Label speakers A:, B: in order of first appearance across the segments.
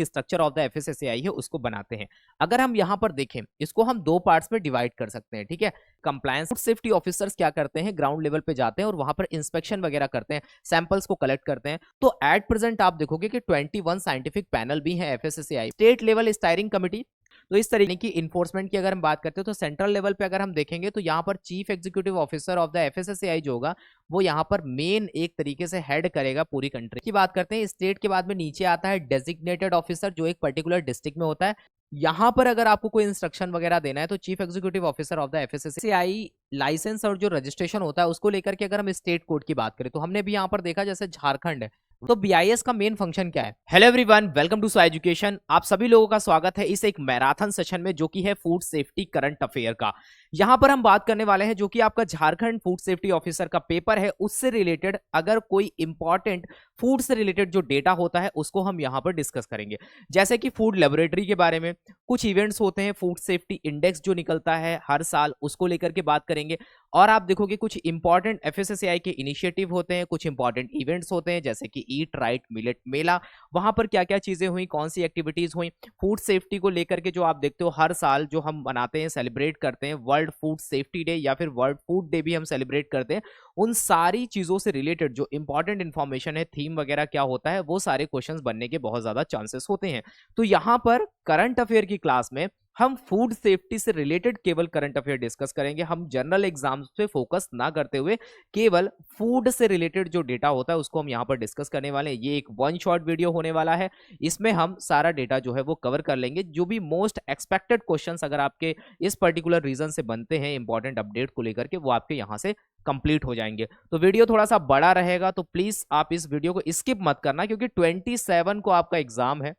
A: Structure of the FSSAI है उसको बनाते हैं। अगर हम यहाँ पर देखें, इसको हम दो पार्ट्स में डिवाइड कर सकते हैं, ठीक है। कंप्लायंस फूड सेफ्टी ऑफिसर्स क्या करते हैं, ग्राउंड लेवल पे जाते हैं और वहां पर इंस्पेक्शन वगैरह करते हैं, सैंपल्स को कलेक्ट करते हैं। तो एट प्रेजेंट आप देखोगे कि 21 साइंटिफिक पैनल भी है FSSAI, state level steering committee. तो इस तरीके की इन्फोर्समेंट की अगर हम बात करते हैं तो सेंट्रल लेवल पे अगर हम देखेंगे तो यहाँ पर chief executive officer of the FSSAI जो होगा वो यहाँ पर मेन एक तरीके से हेड करेगा पूरी कंट्री की। बात करते हैं स्टेट के बाद में नीचे आता है डेजिग्नेटेड ऑफिसर जो एक पर्टिकुलर डिस्ट्रिक्ट में होता है। यहाँ पर अगर आपको कोई इंस्ट्रक्शन वगैरह देना है तो chief executive officer of the FSSAI licence और जो रजिस्ट्रेशन होता है उसको लेकर के अगर हम स्टेट कोड की बात करें तो हमने भी यहाँ पर देखा जैसे झारखंड है, तो बीआईएस का मेन फंक्शन क्या है। Hello everyone, welcome to So Education. आप सभी लोगों का स्वागत है इस एक मैराथन सेशन में जो कि है फूड सेफ्टी करंट अफेयर का। यहां पर हम बात करने वाले हैं जो कि आपका झारखंड फूड सेफ्टी ऑफिसर का पेपर है, उससे रिलेटेड अगर कोई इंपॉर्टेंट फूड से रिलेटेड जो डेटा होता है उसको हम यहां पर डिस्कस करेंगे। जैसे कि फूड लेबोरेटरी के बारे में कुछ इवेंट्स होते हैं, फूड सेफ्टी इंडेक्स जो निकलता है हर साल उसको लेकर के बात करेंगे। और आप देखोगे कुछ इंपॉर्टेंट एफएसएसएआई के इनिशिएटिव होते हैं, कुछ इंपॉर्टेंट इवेंट्स होते हैं जैसे कि ईट राइट मिलेट मेला, वहां पर क्या क्या चीजें हुई, कौन सी एक्टिविटीज हुई। फूड सेफ्टी को लेकर के जो आप देखते हो हर साल जो हम मनाते हैं, सेलिब्रेट करते हैं, वर्ल्ड फूड सेफ्टी डे या फिर वर्ल्ड फूड डे भी हम सेलिब्रेट करते हैं। उन सारी चीजों से रिलेटेड जो इंपॉर्टेंट इंफॉर्मेशन है, थीम वगैरह क्या होता है, वो सारे क्वेश्चंस बनने के बहुत ज्यादा चांसेस होते हैं। तो यहां पर करंट अफेयर की क्लास में हम फूड सेफ्टी से रिलेटेड केवल करंट अफेयर डिस्कस करेंगे। हम जनरल एग्जाम्स पे फोकस ना करते हुए केवल फूड से रिलेटेड जो डेटा होता है उसको हम यहाँ पर डिस्कस करने वाले हैं। ये एक वन शॉट वीडियो होने वाला है, इसमें हम सारा डेटा जो है वो कवर कर लेंगे। जो भी मोस्ट एक्सपेक्टेड क्वेश्चंस अगर आपके इस पर्टिकुलर रीजन से बनते हैं इंपॉर्टेंट अपडेट को लेकर के, वो आपके यहाँ से कंप्लीट हो जाएंगे। तो वीडियो थोड़ा सा बड़ा रहेगा, तो प्लीज आप इस वीडियो को स्किप मत करना क्योंकि 27 को आपका एग्जाम है।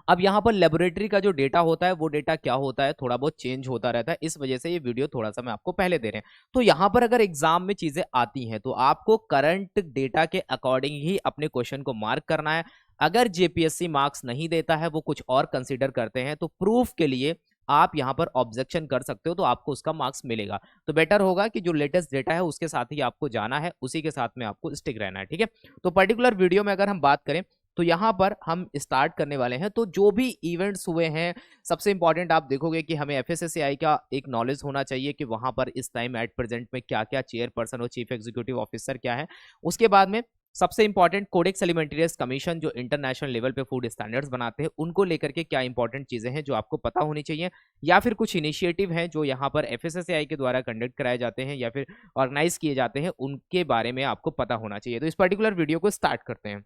A: अब यहाँ पर लेबोरेटरी का जो डेटा होता है वो डेटा क्या होता है, थोड़ा बहुत चेंज होता रहता है, इस वजह से ये वीडियो थोड़ा सा मैं आपको पहले दे रहे हैं। तो यहाँ पर अगर एग्जाम में चीजें आती हैं तो आपको करंट डेटा के अकॉर्डिंग ही अपने क्वेश्चन को मार्क करना है। अगर जेपीएससी मार्क्स नहीं देता है, वो कुछ और कंसिडर करते हैं, तो प्रूफ के लिए आप यहाँ पर ऑब्जेक्शन कर सकते हो, तो आपको उसका मार्क्स मिलेगा। तो बेटर होगा कि जो लेटेस्ट डेटा है उसके साथ ही आपको जाना है, उसी के साथ में आपको स्टिक रहना है, ठीक है। तो पर्टिकुलर वीडियो में अगर हम बात करें तो यहाँ पर हम स्टार्ट करने वाले हैं। तो जो भी इवेंट्स हुए हैं, सबसे इंपॉर्टेंट आप देखोगे कि हमें एफएसएसएआई का एक नॉलेज होना चाहिए कि वहां पर इस टाइम एट प्रेजेंट में क्या क्या चेयरपर्सन और चीफ एग्जीक्यूटिव ऑफिसर क्या है। उसके बाद में सबसे इंपॉर्टेंट कोडेक्स एलिमेंटेरियस कमीशन जो इंटरनेशनल लेवल पे फूड स्टैंडर्ड्स बनाते हैं, उनको लेकर के क्या इंपॉर्टेंट चीजें हैं जो आपको पता होनी चाहिए, या फिर कुछ इनिशिएटिव हैं जो यहाँ पर एफएसएसएआई के द्वारा कंडक्ट कराए जाते हैं या फिर ऑर्गेनाइज किए जाते हैं, उनके बारे में आपको पता होना चाहिए। तो इस पर्टिकुलर वीडियो को स्टार्ट करते हैं।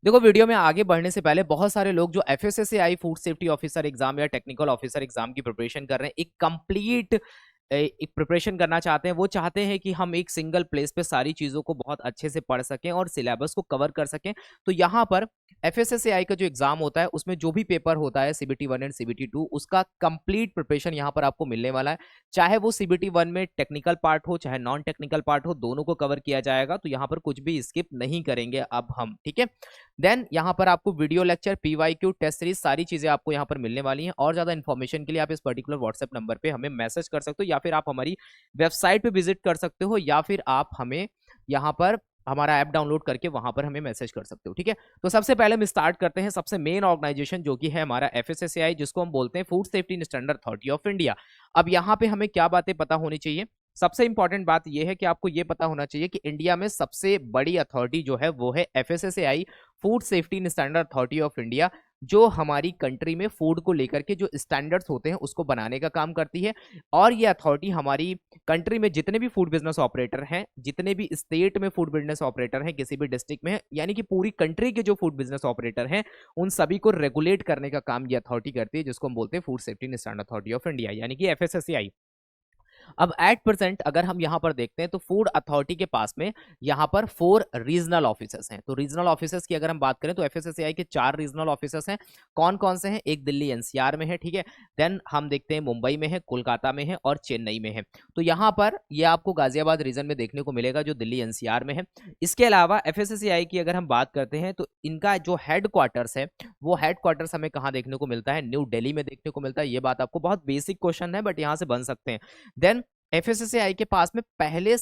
A: देखो, वीडियो में आगे बढ़ने से पहले बहुत सारे लोग जो FSSAI food safety officer exam या टेक्निकल ऑफिसर एग्जाम की प्रिपरेशन कर रहे हैं, एक कंप्लीट एक प्रिपरेशन करना चाहते हैं, वो चाहते हैं कि हम एक सिंगल प्लेस पे सारी चीजों को बहुत अच्छे से पढ़ सकें और सिलेबस को कवर कर सकें। तो यहाँ पर एफएसएसएआई का जो एग्जाम होता है उसमें जो भी पेपर होता है सीबीटी 1 एंड सीबीटी 2, उसका कंप्लीट प्रिपरेशन यहाँ पर आपको मिलने वाला है। चाहे वो सीबीटी 1 में टेक्निकल पार्ट हो चाहे नॉन टेक्निकल पार्ट हो, दोनों को कवर किया जाएगा। तो यहाँ पर कुछ भी स्किप नहीं करेंगे अब हम, ठीक है। देन यहाँ पर आपको video lecture, PYQ, test series, सारी चीजें आपको यहाँ पर मिलने वाली हैं। और ज्यादा इन्फॉर्मेशन के लिए आप इस पर्टिकुलर व्हाट्सएप नंबर पे हमें मैसेज कर सकते हो, या फिर आप हमारी वेबसाइट पे विजिट कर सकते हो, या फिर आप हमें यहाँ पर हमारा ऐप डाउनलोड करके वहां पर हमें मैसेज कर सकते हो, ठीक है। तो सबसे पहले हम स्टार्ट करते हैं सबसे मेन ऑर्गेनाइजेशन जो कि है हमारा एफएसएसएआई, जिसको हम बोलते हैं food safety standard authority of India. अब यहाँ पे हमें क्या बातें पता होनी चाहिए। सबसे इंपॉर्टेंट बात यह है कि आपको यह पता होना चाहिए कि इंडिया में सबसे बड़ी अथॉरिटी जो है वो है FSSAI, food safety standard authority of India, जो हमारी कंट्री में फूड को लेकर के जो स्टैंडर्ड्स होते हैं उसको बनाने का काम करती है। और ये अथॉरिटी हमारी कंट्री में जितने भी फूड बिजनेस ऑपरेटर हैं, जितने भी स्टेट में फूड बिजनेस ऑपरेटर हैं, किसी भी डिस्ट्रिक्ट में, यानी कि पूरी कंट्री के जो फूड बिजनेस ऑपरेटर हैं, उन सभी को रेगुलेट करने का काम ये अथॉरिटी करती है, जिसको हम बोलते हैं food safety standard authority of India, यानी कि एफएसएसएआई। अब एट प्रेजेंट अगर हम यहां पर देखते हैं तो फूड अथॉरिटी के पास में यहां पर 4 रीजनल ऑफिसर्स हैं। तो रीजनल ऑफिसर्स की अगर हम बात करें तो एफएसएसएआई के 4 रीजनल ऑफिसर्स हैं। कौन कौन से हैं? एक दिल्ली एनसीआर में है, ठीक है। देन हम देखते हैं मुंबई में है, कोलकाता में है और चेन्नई में है। तो यहां पर ये आपको गाजियाबाद रीजन में देखने को मिलेगा जो दिल्ली एनसीआर में है। इसके अलावा एफएसएसएआई की अगर हम बात करते हैं तो इनका जो हेडक्वार्टर्स है वो हेडक्वार्टर्स हमें कहां देखने को मिलता है? न्यू दिल्ली में देखने को मिलता है। ये बात आपको बहुत बेसिक क्वेश्चन है बट यहां से बन सकते हैं। देन एफएसएसएआई के पास में पहले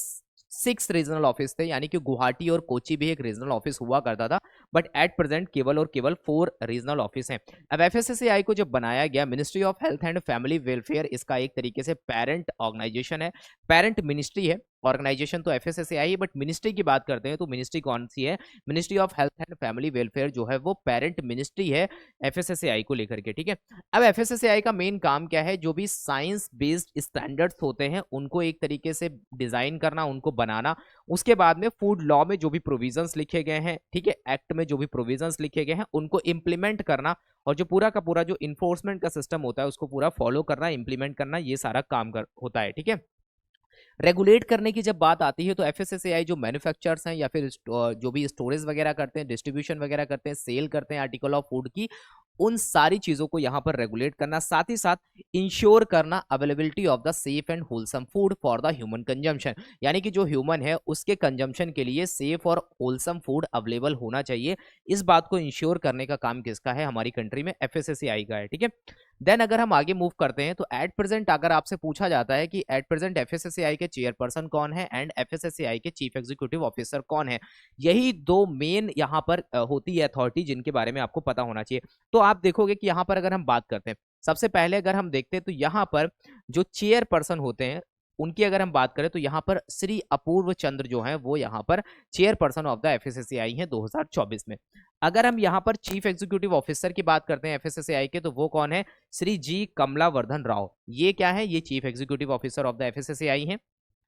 A: 6 रीजनल ऑफिस थे, यानी कि गुवाहाटी और कोची भी एक रीजनल ऑफिस हुआ करता था, बट एट प्रेजेंट केवल और केवल 4 रीजनल ऑफिस हैं। अब एफएसएसएआई को जब बनाया गया, ministry of health and family welfare इसका एक तरीके से पेरेंट ऑर्गेनाइजेशन है, पेरेंट मिनिस्ट्री है। ऑर्गेनाइजेशन तो एफएसएसएआई है, बट मिनिस्ट्री की बात करते हैं तो मिनिस्ट्री कौन सी है? Ministry of health and family welfare जो है वो पेरेंट मिनिस्ट्री है एफएसएसएआई को लेकर के, ठीक है। अब एफएसएसएआई का मेन काम क्या है? जो भी साइंस बेस्ड स्टैंडर्ड्स होते हैं उनको एक तरीके से डिजाइन करना, उनको बनाना, उसके बाद में फूड लॉ में जो भी प्रोविजंस लिखे गए हैं, ठीक है, एक्ट में जो भी प्रोविजंस लिखे गए हैं उनको इंप्लीमेंट करना, और जो पूरा का पूरा जो इन्फोर्समेंट का सिस्टम होता है उसको पूरा फॉलो करना, इंप्लीमेंट करना, ये सारा काम होता है, ठीक है। रेगुलेट करने की जब बात आती है तो एफएसएसएआई जो मैन्युफैक्चरर्स हैं या फिर जो भी स्टोरेज वगैरह करते हैं, डिस्ट्रीब्यूशन वगैरह करते हैं, सेल करते हैं आर्टिकल ऑफ फूड की, उन सारी चीजों को यहां पर रेगुलेट करना, साथ ही साथ इंश्योर करना availability of the safe and wholesome food for the human consumption, यानी कि जो ह्यूमन है उसके कंजम्पशन के लिए सेफ और होलसम फूड अवेलेबल होना चाहिए। इस बात को इंश्योर करने का काम किसका है? हमारी कंट्री में एफएसएसएआई का है, ठीक है। देन अगर हम आगे मूव करते हैं तो एट प्रेजेंट अगर आपसे पूछा जाता है कि एट प्रेजेंट एफएसएसएआई के चेयरपर्सन कौन है एंड एफएसएसएआई के चीफ एग्जीक्यूटिव ऑफिसर कौन है, यही दो मेन यहाँ पर होती है अथॉरिटी जिनके बारे में आपको पता होना चाहिए। तो आप देखोगे कि यहाँ पर अगर हम बात करते हैं, सबसे पहले अगर हम देखते हैं तो यहाँ पर जो चेयरपर्सन होते हैं उनकी अगर हम बात करें तो यहाँ पर श्री अपूर्व चंद्र जो है वो यहाँ पर चेयरपर्सन ऑफ द एफएसएसएआई है 2024 में। अगर हम यहाँ पर चीफ एग्जीक्यूटिव ऑफिसर की बात करते हैं एफएसएसएआई के, तो वो कौन है? श्री जी कमलावर्धन राव। ये क्या है? ये chief executive officer of the FSSAI है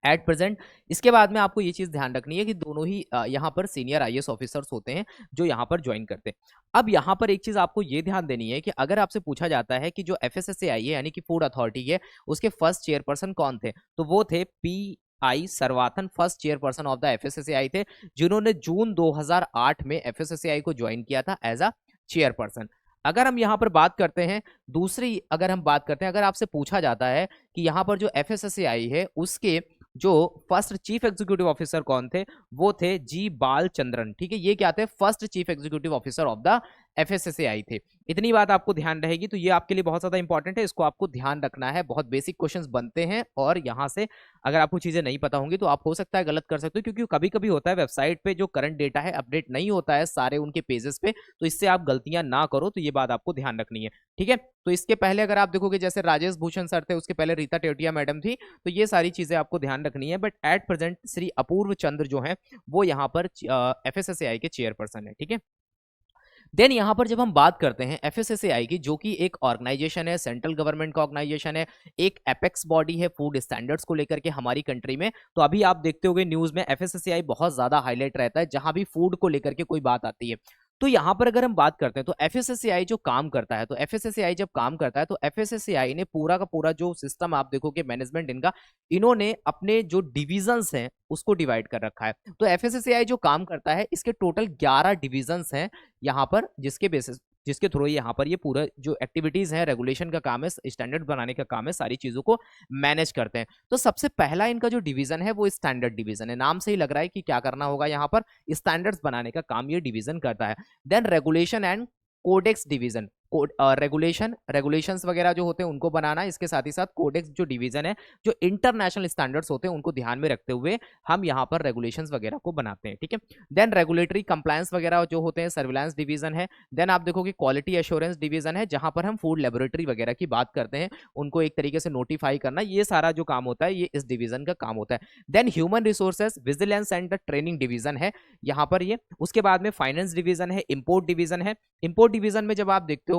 A: एट प्रेजेंट। इसके बाद में आपको ये चीज ध्यान रखनी है कि दोनों ही यहाँ पर सीनियर आईएएस ऑफिसर्स होते हैं जो यहाँ पर ज्वाइन करते हैं। अब यहाँ पर एक चीज आपको ये ध्यान देनी है कि अगर आपसे पूछा जाता है कि जो एफएसएसएआई है यानी कि फूड अथॉरिटी है उसके फर्स्ट चेयरपर्सन कौन थे, तो वो थे पी सर्वाथन, first chairperson of the FSSAI थे, जिन्होंने जून 2008 में एफएसएसएआई को ज्वाइन किया था एज अ चेयरपर्सन। अगर हम यहाँ पर बात करते हैं दूसरी, अगर हम बात करते हैं, अगर आपसे पूछा जाता है कि यहाँ पर जो एफएसएसएआई है उसके जो फर्स्ट चीफ एग्जीक्यूटिव ऑफिसर कौन थे, वो थे जी बालचंद्रन, ठीक है। ये क्या थे? First chief executive officer of the FSSAI थे। इतनी बात आपको ध्यान रहेगी, तो ये आपके लिए बहुत ज्यादा इंपॉर्टेंट है, इसको आपको ध्यान रखना है। बहुत बेसिक क्वेश्चंस बनते हैं और यहाँ से अगर आपको चीजें नहीं पता होंगी तो आप हो सकता है गलत कर सकते हो, क्योंकि कभी कभी होता है वेबसाइट पे जो करंट डेटा है अपडेट नहीं होता है सारे उनके पेजेस पे, तो इससे आप गलतियां ना करो, तो ये बात आपको ध्यान रखनी है, ठीक है। तो इसके पहले अगर आप देखोगे जैसे राजेश भूषण सर थे, उसके पहले रीता टेवटिया मैडम थी, तो ये सारी चीजें आपको ध्यान रखनी है। बट एट प्रेजेंट श्री अपूर्व चंद्र जो है वो यहाँ पर एफएसएसएआई के चेयरपर्सन है, ठीक है। देन यहाँ पर जब हम बात करते हैं एफएसएसएआई की, जो कि एक ऑर्गेनाइजेशन है, सेंट्रल गवर्नमेंट का ऑर्गेनाइजेशन है, एक एपेक्स बॉडी है फूड स्टैंडर्ड्स को लेकर के हमारी कंट्री में, तो अभी आप देखते होंगे न्यूज में एफएसएसएआई बहुत ज्यादा हाईलाइट रहता है जहां भी फूड को लेकर के कोई बात आती है। तो यहां पर अगर हम बात करते हैं तो एफएसएसएआई जो काम करता है, तो एफएसएसएआई जब काम करता है तो एफएसएसएआई ने पूरा का पूरा जो सिस्टम आप देखोगे मैनेजमेंट इनका, इन्होंने अपने जो डिविजन्स हैं उसको डिवाइड कर रखा है। तो एफएसएसएआई जो काम करता है इसके टोटल 11 डिविजन्स हैं यहाँ पर, जिसके थ्रू यहाँ पर ये पूरा जो एक्टिविटीज है, रेगुलेशन का काम है, स्टैंडर्ड बनाने का काम है, सारी चीजों को मैनेज करते हैं। तो सबसे पहला इनका जो डिवीजन है वो स्टैंडर्ड डिवीजन है, नाम से ही लग रहा है कि क्या करना होगा, यहाँ पर स्टैंडर्ड्स बनाने का काम ये डिवीजन करता है। Then regulation and codex division, regulations वगैरह जो होते हैं उनको बनाना, इसके साथ ही साथ कोडेक्स जो डिवीजन है, जो इंटरनेशनल स्टैंडर्ड्स होते हैं उनको ध्यान में रखते हुए हम यहाँ पर रेगुलेशंस वगैरह को बनाते हैं, ठीक है। देन रेगुलेटरी कंप्लायंस वगैरह जो होते हैं सर्विलांस डिवीजन है। देन आप देखोगे क्वालिटी एश्योरेंस डिवीजन है, जहां पर हम फूड लेबोरेटरी वगैरह की बात करते हैं, उनको एक तरीके से नोटिफाई करना, ये सारा जो काम होता है ये इस डिवीजन का काम होता है। Then human resources vigilance and the training division है यहाँ पर ये। उसके बाद में फाइनेंस डिवीजन है, इंपोर्ट डिवीजन है। इंपोर्ट डिवीजन में जब आप देखते हो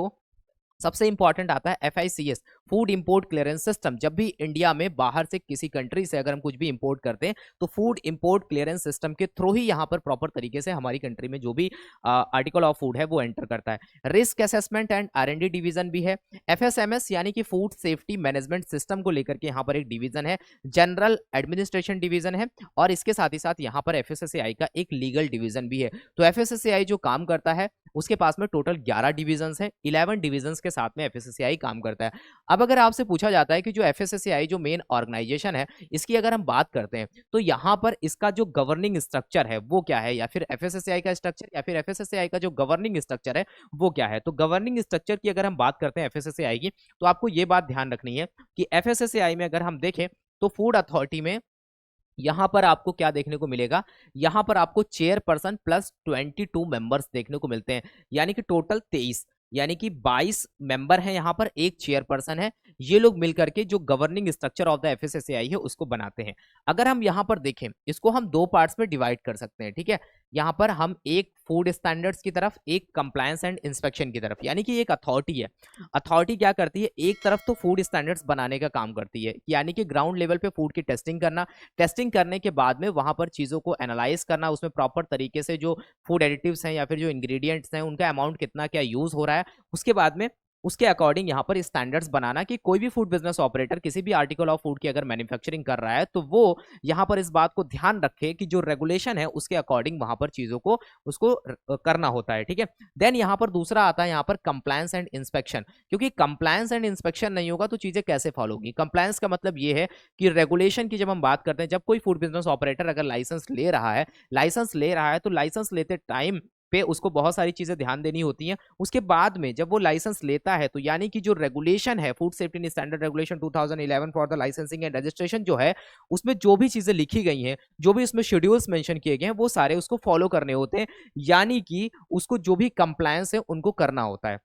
A: सबसे इंपॉर्टेंट आता है FICS, food import clearance system. जब भी इंडिया में बाहर से किसी कंट्री से अगर हम कुछ भी इंपोर्ट करते हैं तो फूड इंपोर्ट क्लियरेंस सिस्टम के थ्रू ही यहाँ पर प्रॉपर तरीके से हमारी कंट्री में जो भी आर्टिकल ऑफ फूड है वो एंटर करता है। Risk assessment and R and D division भी है। एफएसएमएस यानी कि फूड सेफ्टी मैनेजमेंट सिस्टम को लेकर के यहाँ पर एक डिवीजन है। जनरल एडमिनिस्ट्रेशन डिवीजन है, और इसके साथ ही साथ यहाँ पर एफएसएसएआई का एक लीगल डिवीजन भी है। तो एफएसएसएआई जो काम करता है उसके पास में टोटल 11 डिवीजन्स हैं, 11 डिवीजन्स के साथ में एफएसएसएआई काम करता है। अब अगर आपसे पूछा जाता है कि जो एफएसएसएआई जो मेन ऑर्गेनाइजेशन है इसकी अगर हम बात करते हैं तो यहाँ पर इसका जो गवर्निंग स्ट्रक्चर है वो क्या है, या फिर एफएसएसएआई का स्ट्रक्चर या फिर एफएसएसएआई का जो गवर्निंग स्ट्रक्चर है वो क्या है। तो गवर्निंग स्ट्रक्चर की अगर हम बात करते हैं एफएसएसएआई की, तो आपको ये बात ध्यान रखनी है कि एफएसएसएआई में अगर हम देखें तो फूड अथॉरिटी में यहां पर आपको क्या देखने को मिलेगा, यहां पर आपको चेयरपर्सन प्लस 22 मेंबर्स देखने को मिलते हैं, यानी कि टोटल 23, यानी कि 22 मेंबर हैं, यहां पर एक चेयरपर्सन है। ये लोग मिलकर के जो governing structure of the FSSAI है उसको बनाते हैं। अगर हम यहां पर देखें, इसको हम दो पार्ट्स में डिवाइड कर सकते हैं, ठीक है। यहां पर हम एक फूड स्टैंडर्ड्स की तरफ, एक कंप्लायंस एंड इंस्पेक्शन की तरफ, यानी कि एक अथॉरिटी है। अथॉरिटी क्या करती है, एक तरफ तो फूड स्टैंडर्ड्स बनाने का काम करती है, यानी कि ग्राउंड लेवल पे फूड की टेस्टिंग करना, टेस्टिंग करने के बाद में वहां पर चीजों को एनालाइज करना, उसमें प्रॉपर तरीके से जो फूड एडिटिव्स हैं या फिर जो इंग्रेडिएंट्स हैं उनका अमाउंट कितना क्या यूज हो रहा है, उसके बाद में उसके अकॉर्डिंग यहाँ पर स्टैंडर्ड्स बनाना कि कोई भी फूड बिजनेस ऑपरेटर किसी भी आर्टिकल ऑफ फूड की अगर मैन्युफैक्चरिंग कर रहा है तो वो यहाँ पर इस बात को ध्यान रखे कि जो रेगुलेशन है उसके अकॉर्डिंग वहां पर चीजों को उसको करना होता है, ठीक है। देन यहाँ पर दूसरा आता है यहाँ पर कंप्लायंस एंड इंस्पेक्शन, क्योंकि कंप्लायंस एंड इंस्पेक्शन नहीं होगा तो चीजें कैसे फॉलो होगी। कंप्लायंस का मतलब ये है कि रेगुलेशन की जब हम बात करते हैं, जब कोई फूड बिजनेस ऑपरेटर अगर लाइसेंस ले रहा है तो लाइसेंस लेते टाइम पे उसको बहुत सारी चीजें ध्यान देनी होती हैं। उसके बाद में जब वो लाइसेंस लेता है तो यानी कि जो रेगुलेशन है, food safety and standard regulation 2011 for the licensing and registration जो है, उसमें जो भी चीजें लिखी गई हैं, जो भी उसमें शेड्यूल्स मेंशन किए गए हैं, वो सारे उसको फॉलो करने होते हैं, यानी कि उसको जो भी कंप्लायंस है उनको करना होता है।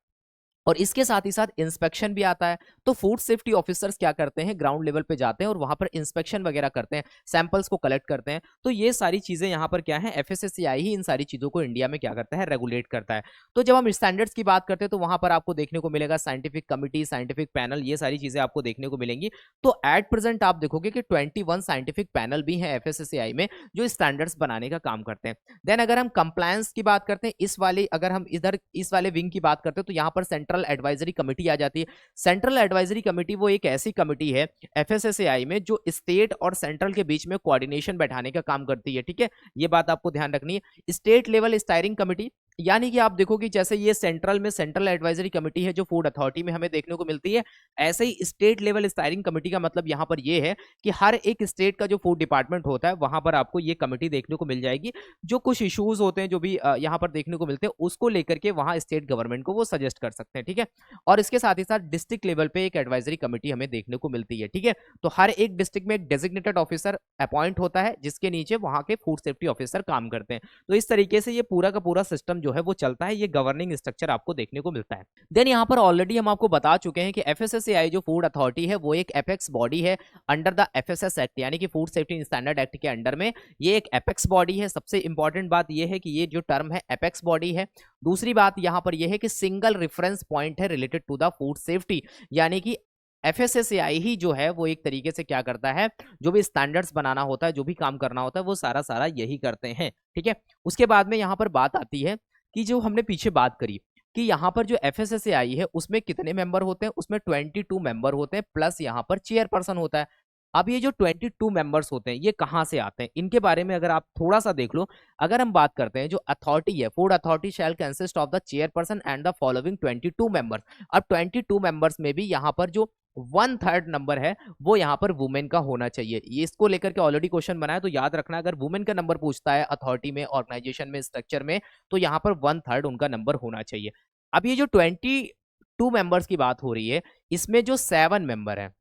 A: और इसके साथ ही साथ इंस्पेक्शन भी आता है। तो फूड सेफ्टी ऑफिसर्स क्या करते हैं, ग्राउंड लेवल पे जाते हैं और वहां पर इंस्पेक्शन वगैरह करते हैं, सैंपल्स को कलेक्ट करते हैं। तो ये सारी चीजें यहाँ पर क्या है, एफएसएसएआई ही इन सारी चीजों को इंडिया में क्या करता है, रेगुलेट करता है। तो जब हम स्टैंडर्ड्स की बात करते हैं तो वहां पर आपको देखने को मिलेगा साइंटिफिक कमिटी, साइंटिफिक पैनल, ये सारी चीजें आपको देखने को मिलेंगी। तो एट प्रेजेंट आप देखोगे कि 21 साइंटिफिक पैनल भी है एफएसएसएआई में जो स्टैंडर्ड्स बनाने का काम करते हैं। देन अगर हम कंप्लायंस की बात करते हैं, इस वाले अगर हम इधर इस वाले विंग की बात करते हैं तो यहाँ पर सेंट्रल एडवाइजरी कमेटी आ जाती है। सेंट्रल एडवाइजरी कमेटी वो एक ऐसी कमेटी है एफएसएसएआई में जो स्टेट और सेंट्रल के बीच में कोऑर्डिनेशन बैठाने का काम करती है, ठीक है। ये बात आपको ध्यान रखनी है। स्टेट लेवल स्टीयरिंग कमेटी, यानी कि आप देखोगे जैसे ये सेंट्रल में सेंट्रल एडवाइजरी कमेटी है जो फूड अथॉरिटी में हमें देखने को मिलती है, ऐसे ही स्टेट लेवल स्टीयरिंग कमेटी का मतलब यहाँ पर ये है कि हर एक स्टेट का जो फूड डिपार्टमेंट होता है वहां पर आपको ये कमेटी देखने को मिल जाएगी, जो कुछ इश्यूज होते हैं जो भी यहाँ पर देखने को मिलते हैं उसको लेकर के वहां स्टेट गवर्नमेंट को वो सजेस्ट कर सकते हैं, ठीक है। और इसके साथ ही साथ डिस्ट्रिक्ट लेवल पे एक एडवाइजरी कमेटी हमें देखने को मिलती है, ठीक है। तो हर एक डिस्ट्रिक्ट में एक डेजिग्नेटेड ऑफिसर अपॉइंट होता है जिसके नीचे वहां के फूड सेफ्टी ऑफिसर काम करते हैं। तो इस तरीके से ये पूरा का पूरा सिस्टम जो है वो चलता है, ये गवर्निंग स्ट्रक्चर आपको देखने को मिलता है। देन यहाँ पर ऑलरेडी हम आपको बता चुके हैं कि एफएसएसएआई जो फूड अथॉरिटी है वो एक एपेक्स बॉडी है अंडर द एफएसएस एक्ट, यानी कि फूड सेफ्टी स्टैंडर्ड एक्ट के अंडर में ये एक एपेक्स बॉडी है। सबसे इंपॉर्टेंट बात ये है कि ये जो टर्म है एपेक्स बॉडी है। दूसरी बात यहाँ पर यह है कि सिंगल रेफरेंस पॉइंट है related to the food safety, यानी कि एफएसएसएआई ही जो है वो एक तरीके से क्या करता है, जो भी स्टैंडर्ड्स बनाना होता है, जो भी काम करना होता है वो सारा सारा यही करते हैं, ठीक है। उसके बाद में यहाँ पर बात आती है कि जो हमने पीछे बात करी कि यहाँ पर जो एफएसएसएआई है उसमें कितने मेंबर होते हैं, उसमें 22 मेंबर होते हैं प्लस यहाँ पर चेयरपर्सन होता है। अब ये जो 22 मेंबर्स होते हैं ये कहाँ से आते हैं, इनके बारे में अगर आप थोड़ा सा देख लो। अगर हम बात करते हैं जो अथॉरिटी है, food authority shell consist of the chairperson and the following 22 members. अब 22 मेंबर्स में भी यहाँ पर जो 1/3 नंबर है वो यहाँ पर वुमेन का होना चाहिए। ये इसको लेकर के ऑलरेडी क्वेश्चन बनाया, तो याद रखना अगर वुमेन का नंबर पूछता है अथॉरिटी में, ऑर्गेनाइजेशन में, स्ट्रक्चर में, तो यहाँ पर 1/3 उनका नंबर होना चाहिए। अब ये जो 22 मेंबर्स की बात हो रही है, इसमें जो 7 मेंबर है,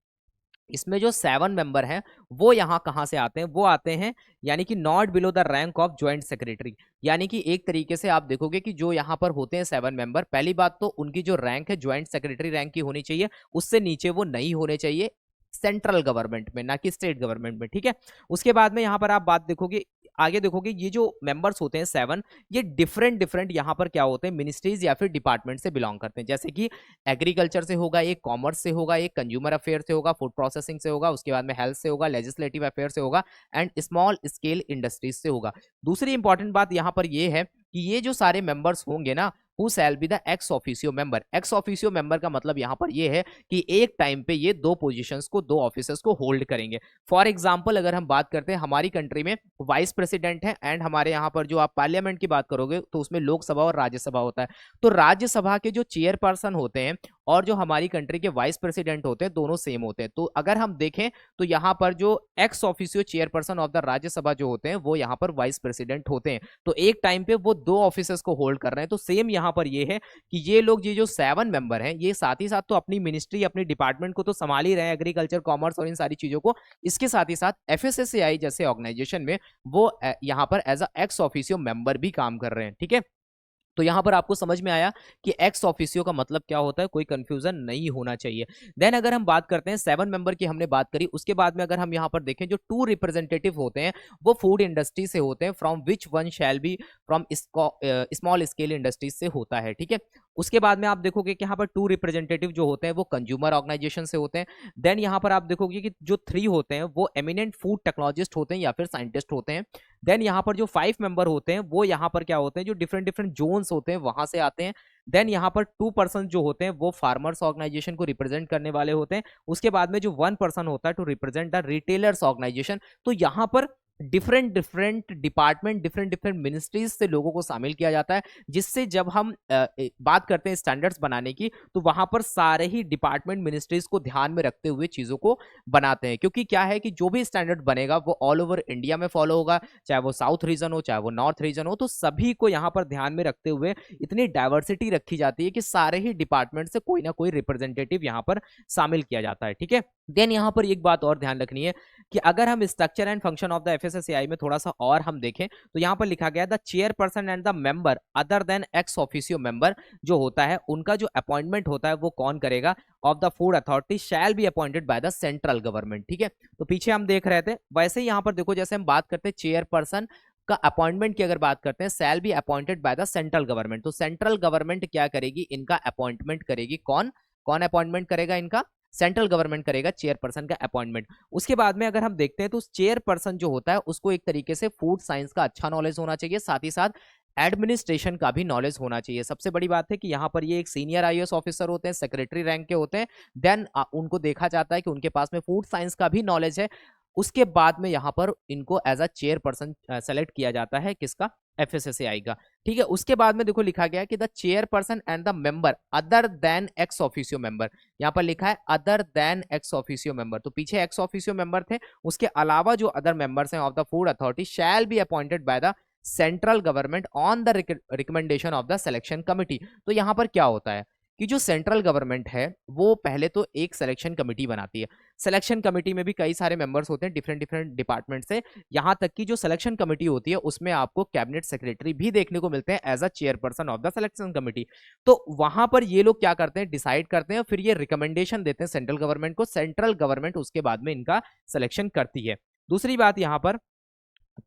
A: इसमें जो 7 मेंबर हैं वो यहाँ कहाँ से आते हैं, वो आते हैं यानी कि not below the rank of joint secretary. यानी कि एक तरीके से आप देखोगे कि जो यहाँ पर होते हैं 7 मेंबर, पहली बात तो उनकी जो रैंक है ज्वाइंट सेक्रेटरी रैंक की होनी चाहिए, उससे नीचे वो नहीं होने चाहिए सेंट्रल गवर्नमेंट में, ना कि स्टेट गवर्नमेंट में, ठीक है। उसके बाद में यहाँ पर आप बात देखोगे, आगे देखोगे ये जो मेंबर्स होते हैं 7, ये डिफरेंट यहाँ पर क्या होते हैं, मिनिस्ट्रीज या फिर डिपार्टमेंट से बिलोंग करते हैं। जैसे कि एग्रीकल्चर से होगा, एक कॉमर्स से होगा, एक कंज्यूमर अफेयर से होगा, फूड प्रोसेसिंग से होगा, उसके बाद में हेल्थ से होगा, लेजिस्लेटिव अफेयर से होगा एंड स्मॉल स्केल इंडस्ट्रीज से होगा। दूसरी इंपॉर्टेंट बात यहाँ पर ये है कि ये जो सारे मेंबर्स होंगे ना, who shall be the x officio member. X officio member का मतलब यहाँ पर ये है कि एक टाइम पे ये 2 पोजीशंस को, 2 ऑफिसर्स को होल्ड करेंगे। फॉर एग्जांपल अगर हम बात करते हैं हमारी कंट्री में वाइस प्रेसिडेंट है एंड हमारे यहाँ पर जो आप पार्लियामेंट की बात करोगे तो उसमें लोकसभा और राज्यसभा होता है। तो राज्यसभा के जो चेयरपर्सन होते हैं और जो हमारी कंट्री के वाइस प्रेसिडेंट होते हैं दोनों सेम होते हैं। तो अगर हम देखें तो यहाँ पर जो x officio chairperson of the Rajya Sabha जो होते हैं वो यहाँ पर वाइस प्रेसिडेंट होते हैं। तो एक टाइम पे वो 2 ऑफिसर्स को होल्ड कर रहे हैं। तो सेम यहाँ पर ये है कि ये लोग ये जो 7 मेंबर हैं ये साथ ही साथ तो अपनी मिनिस्ट्री अपनी डिपार्टमेंट को तो संभाल ही रहे हैं, एग्रीकल्चर, कॉमर्स और इन सारी चीजों को। इसके साथ ही साथ एफएसएसएआई जैसे ऑर्गेनाइजेशन में वो यहाँ पर as a ex officio member भी काम कर रहे हैं। ठीक है, तो यहां पर आपको समझ में आया कि एक्स ऑफिसियो का मतलब क्या होता है, कोई कंफ्यूजन नहीं होना चाहिए। देन अगर हम बात करते हैं 7 मेंबर की, हमने बात करी, उसके बाद में अगर हम यहां पर देखें जो 2 रिप्रेजेंटेटिव होते हैं वो फूड इंडस्ट्री से होते हैं, from which one shall be from small scale industries से होता है। ठीक है, उसके बाद में आप देखोगे कि यहाँ पर 2 रिप्रेजेंटेटिव जो होते हैं वो कंज्यूमर ऑर्गेनाइजेशन से होते हैं। देन यहाँ पर आप देखोगे कि जो 3 होते हैं वो एमिनेंट फूड टेक्नोलॉजिस्ट होते हैं या फिर साइंटिस्ट होते हैं। देन यहाँ पर जो 5 मेंबर होते हैं वो यहाँ पर क्या होते हैं, जो डिफरेंट डिफरेंट जोन्स होते हैं वहां से आते हैं। देन यहाँ पर 2 पर्सन जो होते हैं वो फार्मर्स ऑर्गेनाइजेशन को रिप्रेजेंट करने वाले होते हैं। उसके बाद में जो 1 पर्सन होता है to represent the retailers organisation. तो यहाँ पर different different department, different different ministries से लोगों को शामिल किया जाता है, जिससे जब हम बात करते हैं स्टैंडर्ड्स बनाने की तो वहां पर सारे ही डिपार्टमेंट मिनिस्ट्रीज को ध्यान में रखते हुए चीजों को बनाते हैं। क्योंकि क्या है कि जो भी स्टैंडर्ड बनेगा वो ऑल ओवर इंडिया में फॉलो होगा, चाहे वो साउथ रीजन हो चाहे वो नॉर्थ रीजन हो। तो सभी को यहाँ पर ध्यान में रखते हुए इतनी डाइवर्सिटी रखी जाती है कि सारे ही डिपार्टमेंट से कोई ना कोई रिप्रेजेंटेटिव यहाँ पर शामिल किया जाता है। ठीक है, देन यहाँ पर एक बात और ध्यान रखनी है कि अगर हम structure and function of the FSSAI में थोड़ा सा और हम देखें तो यहाँ पर लिखा गया the chairperson and the member other than x officio member जो होता है उनका जो अपॉइंटमेंट होता है वो कौन करेगा, of the food authority shall be appointed by the central government. ठीक है, तो पीछे हम देख रहे थे वैसे ही यहाँ पर देखो, जैसे हम बात करते हैं चेयरपर्सन का अपॉइंटमेंट की अगर बात करते हैं, shall be appointed by the central government. तो सेंट्रल गवर्नमेंट क्या करेगी, इनका अपॉइंटमेंट करेगी। कौन कौन अपॉइंटमेंट करेगा इनका, सेंट्रल गवर्नमेंट करेगा चेयरपर्सन का अपॉइंटमेंट। उसके बाद में अगर हम देखते हैं तो चेयरपर्सन जो होता है उसको एक तरीके से फूड साइंस का अच्छा नॉलेज होना चाहिए, साथ ही साथ एडमिनिस्ट्रेशन का भी नॉलेज होना चाहिए। सबसे बड़ी बात है कि यहाँ पर ये एक सीनियर आईएएस ऑफिसर होते हैं, सेक्रेटरी रैंक के होते हैं। देन उनको देखा जाता है कि उनके पास में फूड साइंस का भी नॉलेज है। उसके बाद में यहाँ पर इनको एज अ चेयरपर्सन सेलेक्ट किया जाता है, किसका, एफएसएसएआई का। ठीक है, उसके बाद में देखो लिखा गया है कि the chairperson and the member other than x officio member. यहाँ पर लिखा है other than x officio member, तो पीछे एक्स ऑफिसियो मेंबर थे, उसके अलावा जो अदर मेंबर्स हैं of the food authority shall be appointed by the central government on the recommendation of the selection committee. तो यहाँ पर क्या होता है कि जो सेंट्रल गवर्नमेंट है वो पहले तो एक सिलेक्शन कमेटी बनाती है। सिलेक्शन कमेटी में भी कई सारे मेंबर्स होते हैं डिफरेंट डिफरेंट डिपार्टमेंट से, यहाँ तक कि जो सिलेक्शन कमेटी होती है उसमें आपको कैबिनेट सेक्रेटरी भी देखने को मिलते हैं as a chairperson of the selection committee. तो वहां पर ये लोग क्या करते हैं, डिसाइड करते हैं, फिर ये रिकमेंडेशन देते हैं सेंट्रल गवर्नमेंट को, सेंट्रल गवर्नमेंट उसके बाद में इनका सिलेक्शन करती है। दूसरी बात यहाँ पर,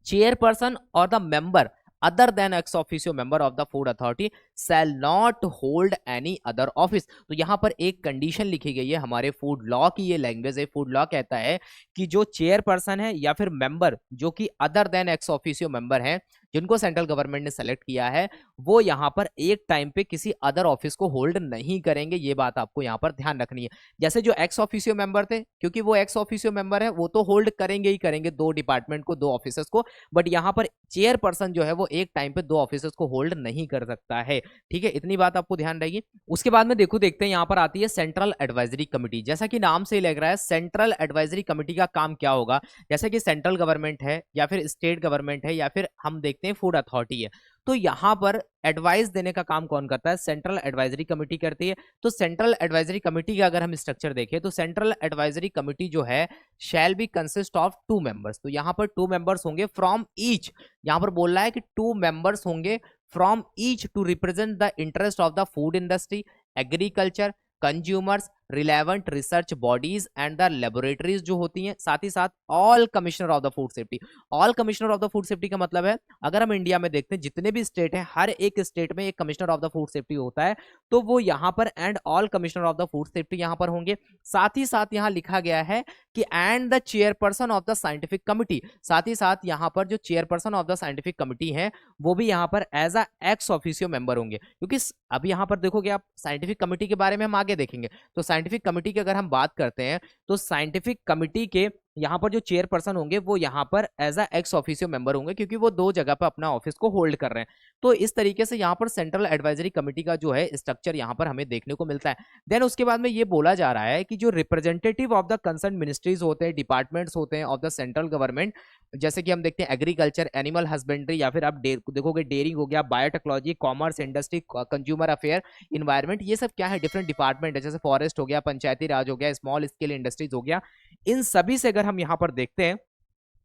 A: चेयरपर्सन और the member other than ex officio member of the food authority shall not hold any other office। तो यहां पर एक कंडीशन लिखी गई है, हमारे फूड लॉ की ये लैंग्वेज है। फूड लॉ कहता है कि जो चेयरपर्सन है या फिर मेंबर जो कि other than x officio member है, जिनको सेंट्रल गवर्नमेंट ने सेलेक्ट किया है, वो यहाँ पर एक टाइम पे किसी अदर ऑफिस को होल्ड नहीं करेंगे। ये बात आपको यहाँ पर ध्यान रखनी है। जैसे जो एक्स ऑफिसियो मेंबर थे, क्योंकि वो एक्स ऑफिसियो मेंबर है, वो तो होल्ड करेंगे ही करेंगे 2 डिपार्टमेंट को, 2 ऑफिसर्स को, बट यहाँ पर चेयरपर्सन जो है वो एक टाइम पे 2 ऑफिसर्स को होल्ड नहीं कर सकता है। ठीक है, इतनी बात आपको ध्यान रहेगी। उसके बाद में देखते हैं यहाँ पर आती है सेंट्रल एडवाइजरी कमिटी। जैसा कि नाम से ही लग रहा है, सेंट्रल एडवाइजरी कमिटी का काम क्या होगा, जैसे कि सेंट्रल गवर्नमेंट है या फिर स्टेट गवर्नमेंट है या फिर हम देखते हैं फूड अथॉरिटी है, तो यहां पर एडवाइस देने का काम कौन करता है, सेंट्रल एडवाइजरी कमेटी करती है। तो सेंट्रल एडवाइजरी कमेटी का अगर हम स्ट्रक्चर देखें तो सेंट्रल एडवाइजरी कमेटी जो है shall be consist of 2 members. तो यहां पर 2 मेंबर्स होंगे फ्रॉम ईच, यहां पर बोल रहा है कि 2 मेंबर्स होंगे from each to represent the interest of the food industry, agriculture, consumers, relevant research bodies and the laboratories जो होती हैं, साथ ही साथ all commissioner of the food safety. All commissioner of the food safety का मतलब है, अगर हम इंडिया में देखते हैं जितने भी स्टेट हैं, हर एक स्टेट में एक commissioner of the food safety होता है, तो वो यहाँ पर and all commissioner of the food safety यहाँ पर होंगे। साथ ही साथ यहाँ लिखा गया है कि and the chairperson of the scientific committee, साथ ही साथ यहाँ पर जो chairperson of the scientific committee है वो भी यहाँ पर as a ex officio member होंगे। क्योंकि अब यहाँ पर देखोगे आप, साइंटिफिक कमिटी के बारे में हम आगे देखेंगे। तो साइंटिफिक कमिटी की अगर हम बात करते हैं तो साइंटिफिक कमिटी के यहाँ पर जो चेयरपर्सन होंगे वो यहाँ पर as a ex officio member होंगे, क्योंकि वो 2 जगह पर अपना ऑफिस को होल्ड कर रहे हैं। तो इस तरीके से यहाँ पर सेंट्रल एडवाइजरी कमेटी का जो है स्ट्रक्चर यहाँ पर हमें देखने को मिलता है। देन उसके बाद में ये बोला जा रहा है कि जो representative of the concern ministries होते हैं, डिपार्टमेंट्स होते हैं ऑफ द सेंट्रल गवर्नमेंट, जैसे कि हम देखते हैं एग्रीकल्चर, एनिमल हस्बेंड्री, या फिर आप देखोगे डेयरिंग हो गया, biotechnology, commerce, industry, consumer affair, environment, ये सब क्या है डिफरेंट डिपार्टमेंट है, जैसे फॉरेस्ट हो गया, पंचायती राज हो गया, स्मॉल स्केल इंडस्ट्रीज हो गया। इन सभी से अगर हम यहाँ पर देखते हैं,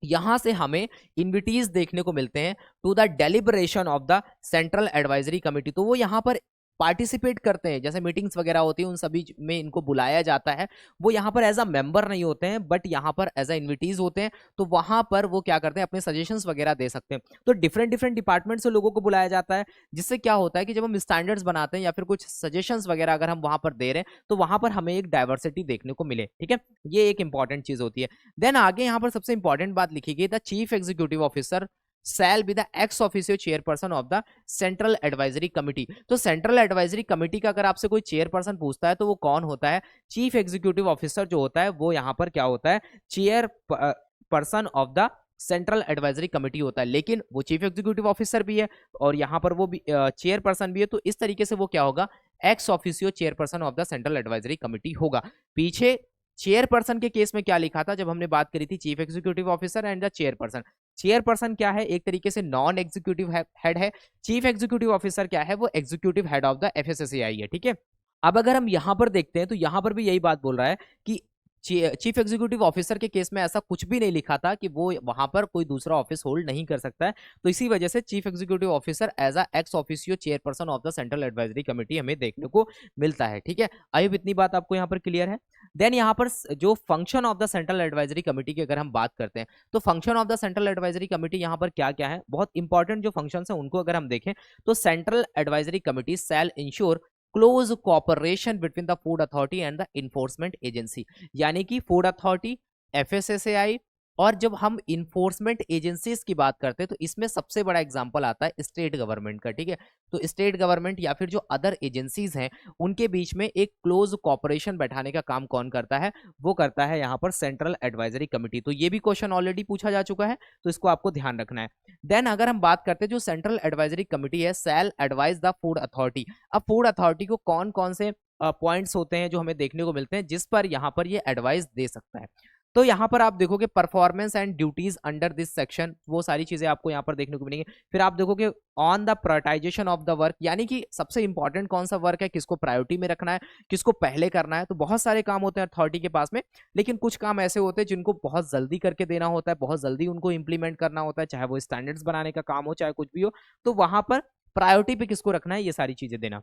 A: यहां से हमें इन्विटीज देखने को मिलते हैं to the deliberation of the central advisory committee. तो वो यहां पर पार्टिसिपेट करते हैं, जैसे मीटिंग्स वगैरह होती है उन सभी में इनको बुलाया जाता है। वो यहाँ पर एज अ मेंबर नहीं होते हैं, बट यहाँ पर एज अ इन्विटीज होते हैं। तो वहां पर वो क्या करते हैं, अपने सजेशंस वगैरह दे सकते हैं। तो डिफरेंट डिफरेंट डिपार्टमेंट से लोगों को बुलाया जाता है, जिससे क्या होता है कि जब हम स्टैंडर्ड्स बनाते हैं या फिर कुछ सजेशंस वगैरह अगर हम वहां पर दे रहे हैं, तो वहां पर हमें एक डाइवर्सिटी देखने को मिले। ठीक है, ये एक इंपॉर्टेंट चीज होती है। देन आगे यहाँ पर सबसे इंपॉर्टेंट बात लिखी गई, the chief executive officer shall be the ex officio chairperson of the central advisory committee। तो सेंट्रल एडवाइजरी कमेटी का अगर आपसे कोई चेयरपर्सन पूछता है तो वो कौन होता है, चीफ एग्जीक्यूटिव ऑफिसर जो होता है वो यहाँ पर क्या होता है, chair person of the central advisory committee होता है। लेकिन वो चीफ एग्जीक्यूटिव ऑफिसर भी है और यहाँ पर वो भी चेयरपर्सन भी है, तो इस तरीके से वो क्या होगा, x officio chairperson of the central advisory committee होगा। पीछे चेयरपर्सन के केस में क्या लिखा था जब हमने बात करी थी, chief executive officer and the chairperson. Chairperson क्या है, एक तरीके से नॉन एग्जीक्यूटिव हेड है। चीफ एग्जीक्यूटिव ऑफिसर क्या है, वो executive head of the FSSAI है। ठीक है, अब अगर हम यहां पर देखते हैं तो यहां पर भी यही बात बोल रहा है कि चीफ एग्जीक्यूटिव ऑफिसर के केस में ऐसा कुछ भी नहीं लिखा था कि वो वहां पर कोई दूसरा ऑफिस होल्ड नहीं कर सकता है। तो इसी वजह से chief executive officer as a ex officio chairperson of the central advisory committee हमें देखने को मिलता है। ठीक है, आई होप इतनी बात आपको यहाँ पर क्लियर है। देन यहाँ पर जो function of the central advisory committee की अगर हम बात करते हैं, तो function of the central advisory committee यहाँ पर क्या क्या है, बहुत इंपॉर्टेंट जो फंक्शन है उनको अगर हम देखें, तो central advisory committee shell ensure close cooperation between the food authority and the enforcement agency. यानी कि फूड अथॉरिटी, एफएसएसएआई, और जब हम इन्फोर्समेंट एजेंसीज की बात करते हैं तो इसमें सबसे बड़ा एग्जांपल आता है स्टेट गवर्नमेंट का। ठीक है, तो स्टेट गवर्नमेंट या फिर जो अदर एजेंसीज हैं उनके बीच में एक क्लोज कोऑपरेशन बैठाने का काम कौन करता है, वो करता है यहाँ पर सेंट्रल एडवाइजरी कमेटी। तो ये भी क्वेश्चन ऑलरेडी पूछा जा चुका है, तो इसको आपको ध्यान रखना है। देन अगर हम बात करते हैं जो सेंट्रल एडवाइजरी कमेटी है, शैल एडवाइज द फूड अथॉरिटी। अब फूड अथॉरिटी को कौन कौन से पॉइंट्स होते हैं जो हमें देखने को मिलते हैं जिस पर यहाँ पर ये एडवाइस दे सकता है। तो यहाँ पर आप देखोगे performance and duties under this section, वो सारी चीजें आपको यहाँ पर देखने को मिलेंगी। फिर आप देखोगे on the prioritisation of the work, यानी कि सबसे इंपॉर्टेंट कौन सा वर्क है, किसको प्रायोरिटी में रखना है, किसको पहले करना है। तो बहुत सारे काम होते हैं अथॉरिटी के पास में, लेकिन कुछ काम ऐसे होते हैं जिनको बहुत जल्दी करके देना होता है, बहुत जल्दी उनको इंप्लीमेंट करना होता है, चाहे वो स्टैंडर्ड्स बनाने का काम हो, चाहे कुछ भी हो। तो वहां पर प्रायोरिटी पे किसको रखना है, ये सारी चीजें देना।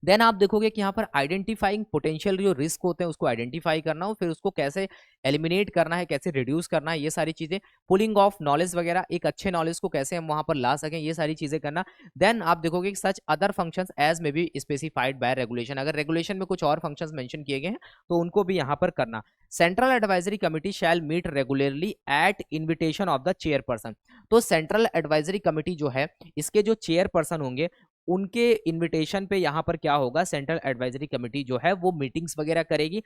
A: देन आप देखोगे कि यहाँ पर आइडेंटिफाइंग पोटेंशियल जो रिस्क होते हैं उसको आइडेंटिफाई करना हो, फिर उसको कैसे एलिमिनेट करना है, कैसे रिड्यूस करना है, ये सारी चीजें। पुलिंग ऑफ नॉलेज वगैरह, एक अच्छे नॉलेज को कैसे हम वहां पर ला सकें, ये सारी चीजें करना। देन आप देखोगे कि such other functions as may be specified by regulation, अगर रेगुलेशन में कुछ और फंक्शंस मेंशन किए गए हैं तो उनको भी यहाँ पर करना। Central advisory committee shall meet regularly at invitation of the chairperson. तो सेंट्रल एडवाइजरी कमिटी जो है, इसके जो चेयरपर्सन होंगे उनके इनविटेशन पे यहाँ पर क्या होगा, सेंट्रल एडवाइजरी कमेटी जो है वो मीटिंग्स वगैरह करेगी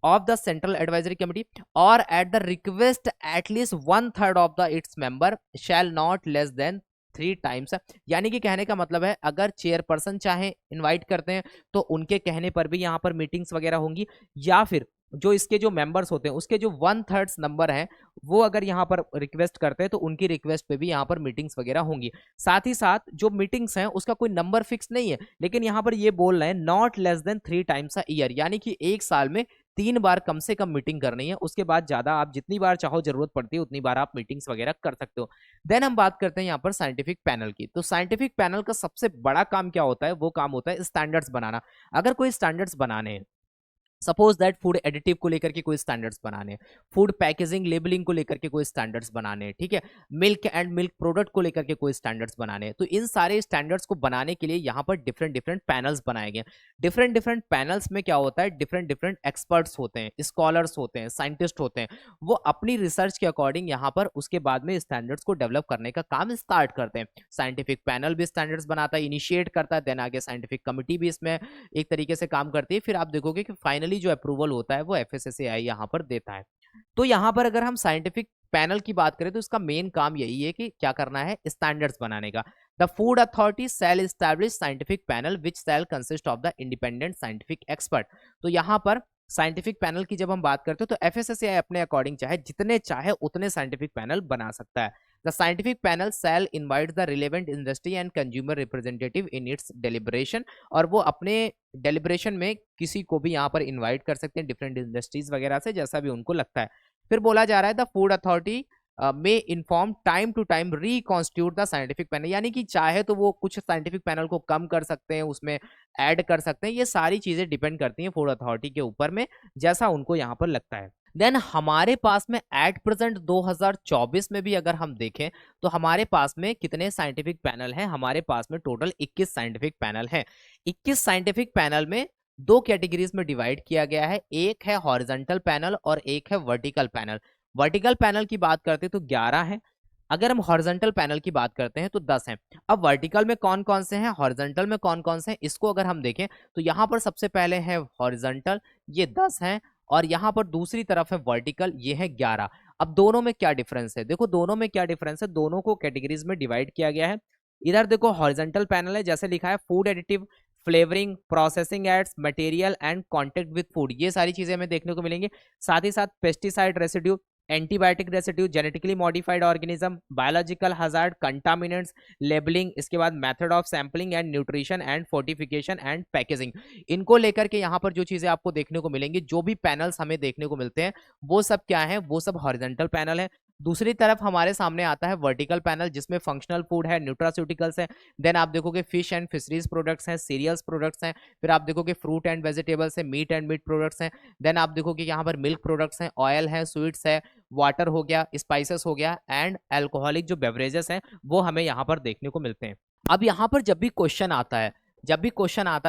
A: of the central advisory committee, और at the request at least 1/3 of the its member shall not less than 3 times. यानी कि कहने का मतलब है अगर चेयरपर्सन चाहे इनवाइट करते हैं तो उनके कहने पर भी यहाँ पर मीटिंग्स वगैरह होंगी, या फिर जो इसके जो मेंबर्स होते हैं उसके जो 1/3 नंबर हैं वो अगर यहाँ पर रिक्वेस्ट करते हैं तो उनकी रिक्वेस्ट पे भी यहाँ पर मीटिंग्स वगैरह होंगी। साथ ही साथ जो मीटिंग्स हैं उसका कोई नंबर फिक्स नहीं है, लेकिन यहाँ पर ये बोल रहे हैं not less than 3 times a year, यानी कि एक साल में 3 बार कम से कम मीटिंग करनी है। उसके बाद ज्यादा आप जितनी बार चाहो जरूरत पड़ती है उतनी बार आप मीटिंग्स वगैरह कर सकते हो। देन हम बात करते हैं यहाँ पर साइंटिफिक पैनल की। तो साइंटिफिक पैनल का सबसे बड़ा काम क्या होता है, वो काम होता है स्टैंडर्ड्स बनाना। अगर कोई स्टैंडर्ड्स बनाने हैं, सपोज दैट फूड एडिटिव को लेकर के कोई स्टैंडर्ड्स बनाने, फूड पैकेजिंग लेबलिंग को लेकर के कोई स्टैंडर्ड्स बनाने, ठीक है, मिल्क एंड मिल्क प्रोडक्ट को लेकर के कोई स्टैंडर्ड्स बनाने, तो इन सारे स्टैंडर्ड्स को बनाने के लिए यहाँ पर डिफरेंट डिफरेंट पैनल्स बनाए गए। डिफरेंट डिफरेंट पैनल्स में क्या होता है, डिफरेंट डिफरेंट एक्सपर्ट्स होते हैं, स्कॉलर्स होते हैं, साइंटिस्ट होते हैं, वो अपनी रिसर्च के अकॉर्डिंग यहाँ पर उसके बाद में स्टैंडर्ड्स को डेवलप करने का काम स्टार्ट करते हैं। साइंटिफिक पैनल भी स्टैंडर्ड्स बनाता है, इनिशिएट करता है, देन आगे साइंटिफिक कमिटी भी इसमें एक तरीके से काम करती है। फिर आप देखोगे कि फाइनली जो अप्रूवल होता है वो एफएसएसएआई यहाँ पर देता है। तो यहाँ पर अगर हम साइंटिफिक पैनल की बात करें तो इसका मेन काम यही है कि क्या करना है, स्टैंडर्ड्स बनाने का। The food authority shell establish scientific panel which shall consist of the independent scientific expert. तो यहाँ पर साइंटिफिक पैनल की जब हम बात करते हैं तो एफएसएसएआई अपने अकॉर्डिंग चाहे जितने चाहे उतने साइंटिफिक पैनल बना सकता है। The scientific panel shall invite the relevant industry and consumer representative in its deliberation, और वो अपने डेलिब्रेशन में किसी को भी यहाँ पर इन्वाइट कर सकते हैं, डिफरेंट इंडस्ट्रीज वगैरह से, जैसा भी उनको लगता है। फिर बोला जा रहा है the food authority may from time to time reconstitute the scientific panel, यानी कि चाहे तो वो कुछ साइंटिफिक पैनल को कम कर सकते हैं, उसमें ऐड कर सकते हैं। ये सारी चीजें डिपेंड करती हैं फूड अथॉरिटी के ऊपर में, जैसा उनको यहाँ पर लगता है। देन हमारे पास में एट प्रेजेंट 2024 में भी अगर हम देखें तो हमारे पास में कितने साइंटिफिक पैनल हैं, हमारे पास में टोटल 21 साइंटिफिक पैनल हैं। 21 साइंटिफिक पैनल में दो कैटेगरीज में डिवाइड किया गया है, एक है हॉरिजॉन्टल पैनल और एक है वर्टिकल पैनल। वर्टिकल पैनल की बात करते हैं तो 11 हैं, अगर हम हॉरिजॉन्टल पैनल की बात करते हैं तो 10 हैं। अब वर्टिकल में कौन कौन से हैं, हॉरिजॉन्टल में कौन कौन से हैं, इसको अगर हम देखें तो यहाँ पर सबसे पहले है हॉरिजॉन्टल, ये 10 हैं, और यहाँ पर दूसरी तरफ है वर्टिकल, ये है 11। अब दोनों में क्या डिफरेंस है, देखो दोनों में क्या डिफरेंस है, दोनों को कैटेगरीज में डिवाइड किया गया है। इधर देखो हॉरिजॉन्टल पैनल है, जैसे लिखा है food additive, flavouring, processing aids, material and contact with food, ये सारी चीजें हमें देखने को मिलेंगी। साथ ही साथ pesticide residue, antibiotic residue, genetically modified organism, biological hazard, contaminants, labelling, इसके बाद method of sampling and nutrition and fortification and packaging, इनको लेकर के यहाँ पर जो चीजें आपको देखने को मिलेंगी, जो भी पैनल्स हमें देखने को मिलते हैं वो सब क्या है, वो सब हॉरिजॉन्टल पैनल है। दूसरी तरफ हमारे सामने आता है वर्टिकल पैनल, जिसमें फंक्शनल फूड है, न्यूट्रास्यूटिकल्स है, देन आप देखोगे फिश एंड फिशरीज प्रोडक्ट्स हैं, सीरियल्स प्रोडक्ट्स हैं, फिर आप देखोगे फ्रूट एंड वेजिटेबल्स है, मीट एंड मीट प्रोडक्ट्स हैं, देन आप देखोगे यहाँ पर मिल्क प्रोडक्ट्स हैं, ऑयल है, स्वीट्स है, वाटर हो गया, स्पाइसेस हो गया, एंड अल्कोहलिक जो बेवरेजेस हैं वो हमें यहाँ पर देखने को मिलते हैं। अब यहाँ पर जब भी क्वेश्चन आता है,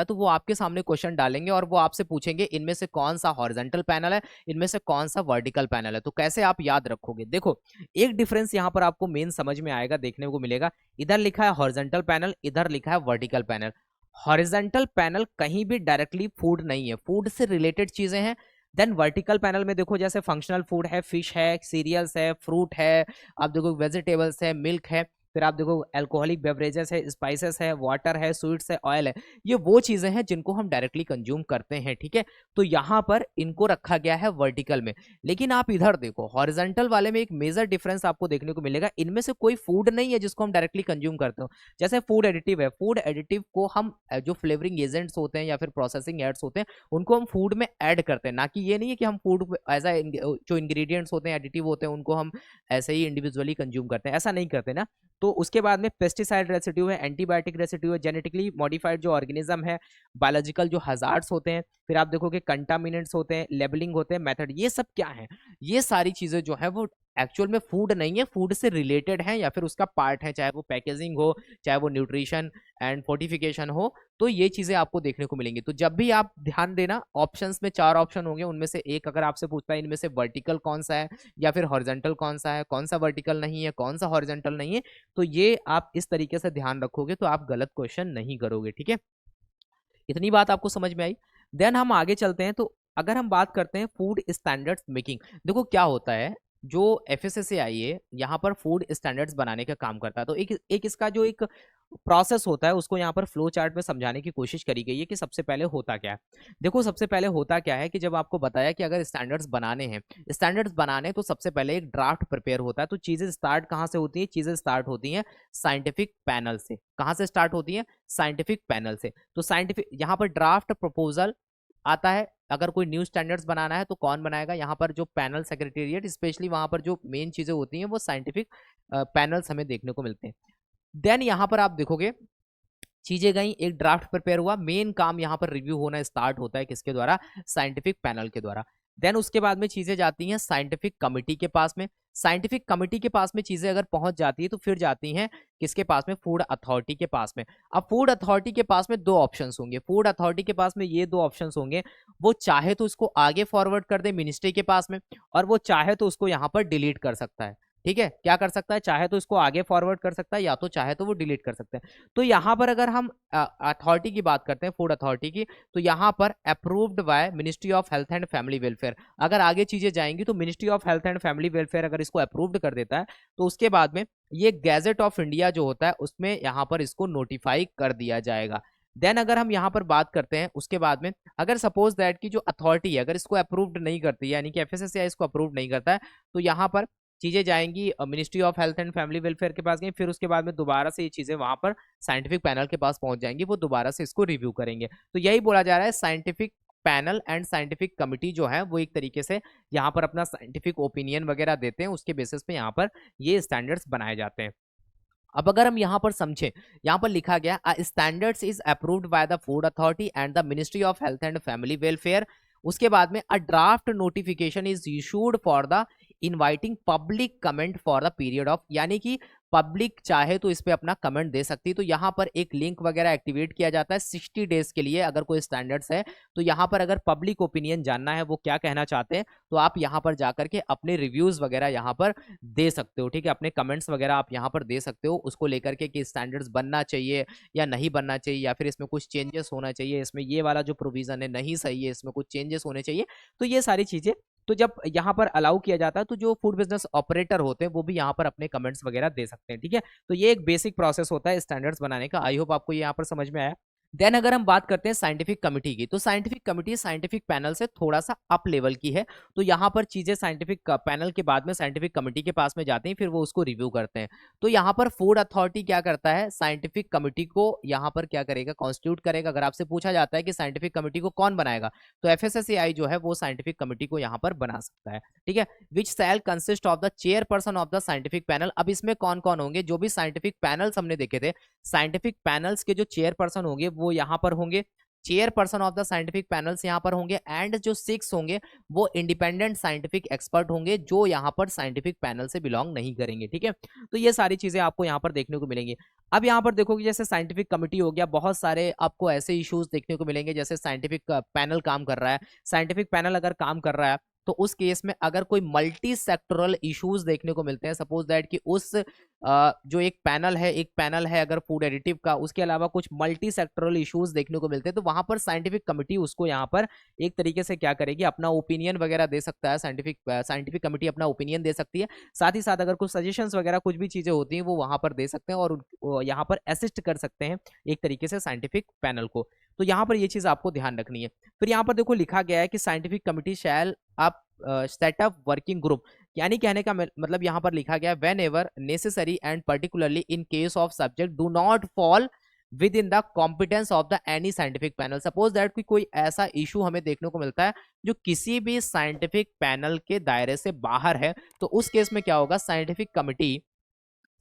A: तो वो आपके सामने क्वेश्चन डालेंगे और वो आपसे पूछेंगे इनमें से कौन सा हॉरिजॉन्टल पैनल है, इनमें से कौन सा वर्टिकल पैनल है। तो कैसे आप याद रखोगे, देखो एक डिफरेंस यहाँ पर आपको मेन समझ में आएगा, देखने को मिलेगा, इधर लिखा है हॉरिजॉन्टल पैनल, इधर लिखा है वर्टिकल पैनल। हॉरिजॉन्टल पैनल कहीं भी डायरेक्टली फूड नहीं है, फूड से रिलेटेड चीजें हैं। देन वर्टिकल पैनल में देखो जैसे फंक्शनल फूड है, फिश है, सीरियल्स है, फ्रूट है, आप देखो वेजिटेबल्स है, मिल्क है, फिर आप देखो अल्कोहलिक बेवरेजेस है, स्पाइसेस है, वाटर है, स्वीट्स है, ऑयल है, ये वो चीजें हैं जिनको हम डायरेक्टली कंज्यूम करते हैं, ठीक है। तो यहाँ पर इनको रखा गया है वर्टिकल में। लेकिन आप इधर देखो हॉरिजॉन्टल वाले में एक मेजर डिफरेंस आपको देखने को मिलेगा, इनमें से कोई फूड नहीं है जिसको हम डायरेक्टली कंज्यूम करते हो। जैसे फूड एडिटिव है, फूड एडिटिव को हम जो फ्लेवरिंग एजेंट्स होते हैं या फिर प्रोसेसिंग एड्स होते हैं उनको हम फूड में ऐड करते हैं, ना कि ये नहीं है कि हम फूड एज ए जो इंग्रेडिएंट्स होते हैं, एडिटिव होते हैं, उनको हम ऐसे ही इंडिविजुअली कंज्यूम करते हैं, ऐसा नहीं करते ना। तो उसके बाद में पेस्टिसाइड रेसिड्यू है, एंटीबायोटिक रेसिड्यू है, जेनेटिकली मॉडिफाइड जो ऑर्गेनिज्म है, बायोलॉजिकल जो हजार्ड्स होते हैं, फिर आप देखोगे कंटामिनेंट्स होते हैं, लेबलिंग होते हैं, मेथड, ये सब क्या है, ये सारी चीजें जो है वो एक्चुअल में फूड नहीं है, फूड से रिलेटेड है या फिर उसका पार्ट है, चाहे वो पैकेजिंग हो, चाहे वो न्यूट्रिशन एंड फोर्टिफिकेशन हो, तो ये चीजें आपको देखने को मिलेंगी। तो जब भी आप ध्यान देना, ऑप्शंस में 4 ऑप्शन होंगे, उनमें से एक अगर आपसे पूछता है इनमें से वर्टिकल कौन सा है या फिर हॉरिजॉन्टल कौन सा है, कौन सा वर्टिकल नहीं है, कौन सा हॉरिजॉन्टल नहीं है, तो ये आप इस तरीके से ध्यान रखोगे तो आप गलत क्वेश्चन नहीं करोगे, ठीक है। इतनी बात आपको समझ में आई। देन हम आगे चलते हैं। तो अगर हम बात करते हैं फूड स्टैंडर्ड्स मेकिंग, देखो क्या होता है, जो एफएसएसएआई है यहाँ पर फूड स्टैंडर्ड्स बनाने का काम करता है। तो एक इसका जो एक प्रोसेस होता है उसको यहाँ पर फ्लो चार्ट में समझाने की कोशिश करी गई है कि सबसे पहले होता क्या है। देखो सबसे पहले होता क्या है कि जब आपको बताया कि अगर स्टैंडर्ड्स बनाने हैं, तो सबसे पहले एक ड्राफ्ट प्रिपेयर होता है। तो चीजें स्टार्ट कहाँ से होती है, चीजें स्टार्ट होती हैं साइंटिफिक पैनल से। कहाँ से स्टार्ट होती है, साइंटिफिक पैनल से। तो साइंटिफिक यहाँ पर ड्राफ्ट प्रपोजल आता है, अगर कोई न्यू स्टैंडर्ड्स बनाना है तो कौन बनाएगा, यहाँ पर जो पैनल सेक्रेटेरिएट, स्पेशली वहां पर जो मेन चीजें होती हैं वो साइंटिफिक पैनल्स हमें देखने को मिलते हैं। देन यहाँ पर आप देखोगे चीजें गई, एक ड्राफ्ट प्रिपेयर हुआ, मेन काम यहाँ पर रिव्यू होना स्टार्ट होता है किसके द्वारा, साइंटिफिक पैनल के द्वारा। देन उसके बाद में चीजें जाती हैं साइंटिफिक कमिटी के पास में। साइंटिफिक कमिटी के पास में चीजें अगर पहुंच जाती है तो फिर जाती हैं किसके पास में, फूड अथॉरिटी के पास में। अब फूड अथॉरिटी के पास में 2 ऑप्शंस होंगे, फूड अथॉरिटी के पास में ये 2 ऑप्शंस होंगे, वो चाहे तो उसको आगे फॉरवर्ड कर दे मिनिस्ट्री के पास में, और वो चाहे तो उसको यहाँ पर डिलीट कर सकता है, ठीक है, क्या कर सकता है, चाहे तो इसको आगे फॉरवर्ड कर सकता है या तो चाहे तो वो डिलीट कर सकते हैं। तो यहाँ पर अगर हम अथॉरिटी की बात करते हैं, फूड अथॉरिटी की, तो यहाँ पर approved by ministry of health and family welfare. अगर आगे चीजें जाएंगी तो ministry of health and family welfare अगर इसको अप्रूव्ड कर देता है तो उसके बाद में ये गैजेट ऑफ इंडिया जो होता है उसमें यहाँ पर इसको नोटिफाई कर दिया जाएगा। देन अगर हम यहाँ पर बात करते हैं उसके बाद में, अगर सपोज दैट की जो अथॉरिटी है अगर इसको अप्रूव्ड नहीं करती, यानी कि एफएसएसएआई इसको अप्रूव नहीं करता है, तो यहाँ पर चीजें जाएंगी ministry of health and family welfare के पास गई, फिर उसके बाद में दोबारा से ये चीजें वहां पर साइंटिफिक पैनल के पास पहुंच जाएंगी, वो दोबारा से इसको रिव्यू करेंगे। तो यही बोला जा रहा है, scientific panel and scientific committee जो है वो एक तरीके से यहाँ पर अपना साइंटिफिक ओपिनियन वगैरह देते हैं, उसके बेसिस पे यहाँ पर ये स्टैंडर्ड्स बनाए जाते हैं। अब अगर हम यहाँ पर समझें, यहाँ पर लिखा गया standards is approved by the food authority and the ministry of health and family welfare. उसके बाद में a draft notification is issued for the inviting public comment for the period of, यानी कि पब्लिक चाहे तो इस पे अपना कमेंट दे सकती है। तो यहाँ पर एक लिंक वगैरह एक्टिवेट किया जाता है 60 डेज के लिए, अगर कोई स्टैंडर्ड्स है तो यहाँ पर अगर पब्लिक ओपिनियन जानना है वो क्या कहना चाहते हैं तो आप यहाँ पर जाकर के अपने रिव्यूज वगैरह यहाँ पर दे सकते हो, ठीक है, अपने कमेंट्स वगैरह आप यहाँ पर दे सकते हो उसको लेकर के कि स्टैंडर्ड्स बनना चाहिए या नहीं बनना चाहिए, या फिर इसमें कुछ चेंजेस होना चाहिए, इसमें ये वाला जो प्रोविजन है नहीं सही है, इसमें कुछ चेंजेस होने चाहिए। तो ये सारी चीजें तो जब यहाँ पर अलाउ किया जाता है तो जो फूड बिजनेस ऑपरेटर होते हैं वो भी यहाँ पर अपने कमेंट्स वगैरह दे सकते हैं, ठीक है। तो ये एक बेसिक प्रोसेस होता है स्टैंडर्ड्स बनाने का। आई होप आपको ये यहाँ पर समझ में आया। देन अगर हम बात करते हैं साइंटिफिक कमिटी की, तो साइंटिफिक कमिटी साइंटिफिक पैनल से थोड़ा सा अप लेवल की है। तो यहाँ पर चीजें साइंटिफिक पैनल के बाद में साइंटिफिक कमिटी के पास में जाती हैं, फिर वो उसको रिव्यू करते हैं। तो यहाँ पर फूड अथॉरिटी क्या करता है, साइंटिफिक कमिटी को यहाँ पर क्या करेगा, कॉन्स्टिट्यूट करेगा। अगर आपसे पूछा जाता है कि साइंटिफिक कमिटी को कौन बनाएगा, तो एफएसएसएआई जो है वो साइंटिफिक कमिटी को यहाँ पर बना सकता है, ठीक है। Which shall consist of the chairperson of the scientific panel. अब इसमें कौन कौन होंगे, जो भी साइंटिफिक पैनल्स हमने देखे थे, साइंटिफिक पैनल्स के जो चेयरपर्सन होंगे वो यहाँ पर होंगे, chairperson of the scientific panels यहाँ पर होंगे, एंड जो 6 होंगे वो इंडिपेंडेंट साइंटिफिक एक्सपर्ट होंगे जो यहाँ पर साइंटिफिक पैनल से बिलोंग नहीं करेंगे, ठीक है। तो ये सारी चीजें आपको यहाँ पर देखने को मिलेंगी। अब यहाँ पर देखोगे जैसे साइंटिफिक कमिटी हो गया, बहुत सारे आपको ऐसे इश्यूज देखने को मिलेंगे, जैसे साइंटिफिक पैनल काम कर रहा है, साइंटिफिक पैनल अगर काम कर रहा है तो उस केस में अगर कोई मल्टी सेक्टोरल इश्यूज देखने को मिलते हैं, सपोज दैट कि उस जो एक पैनल है अगर फूड एडिटिव का, उसके अलावा कुछ मल्टी सेक्टोरल इश्यूज देखने को मिलते हैं, तो वहां पर साइंटिफिक कमिटी उसको यहाँ पर एक तरीके से क्या करेगी, अपना ओपिनियन वगैरह दे सकता है, साइंटिफिक कमिटी अपना ओपिनियन दे सकती है। साथ ही साथ अगर कुछ सजेशंस वगैरह कुछ भी चीजें होती हैं वो वहां पर दे सकते हैं और यहाँ पर असिस्ट कर सकते हैं एक तरीके से साइंटिफिक पैनल को। तो यहाँ पर ये चीज आपको ध्यान रखनी है। फिर यहाँ पर देखो लिखा गया है कि साइंटिफिक कमिटी शैल अप सेटअप वर्किंग ग्रुप, यानी कहने का मतलब यहाँ पर लिखा गया when ever necessary and particularly in case of subject do not fall with in the competence of the any scientific panel. Suppose that कोई ऐसा इशू हमें देखने को मिलता है जो किसी भी साइंटिफिक पैनल के दायरे से बाहर है, तो उस केस में क्या होगा, scientific committee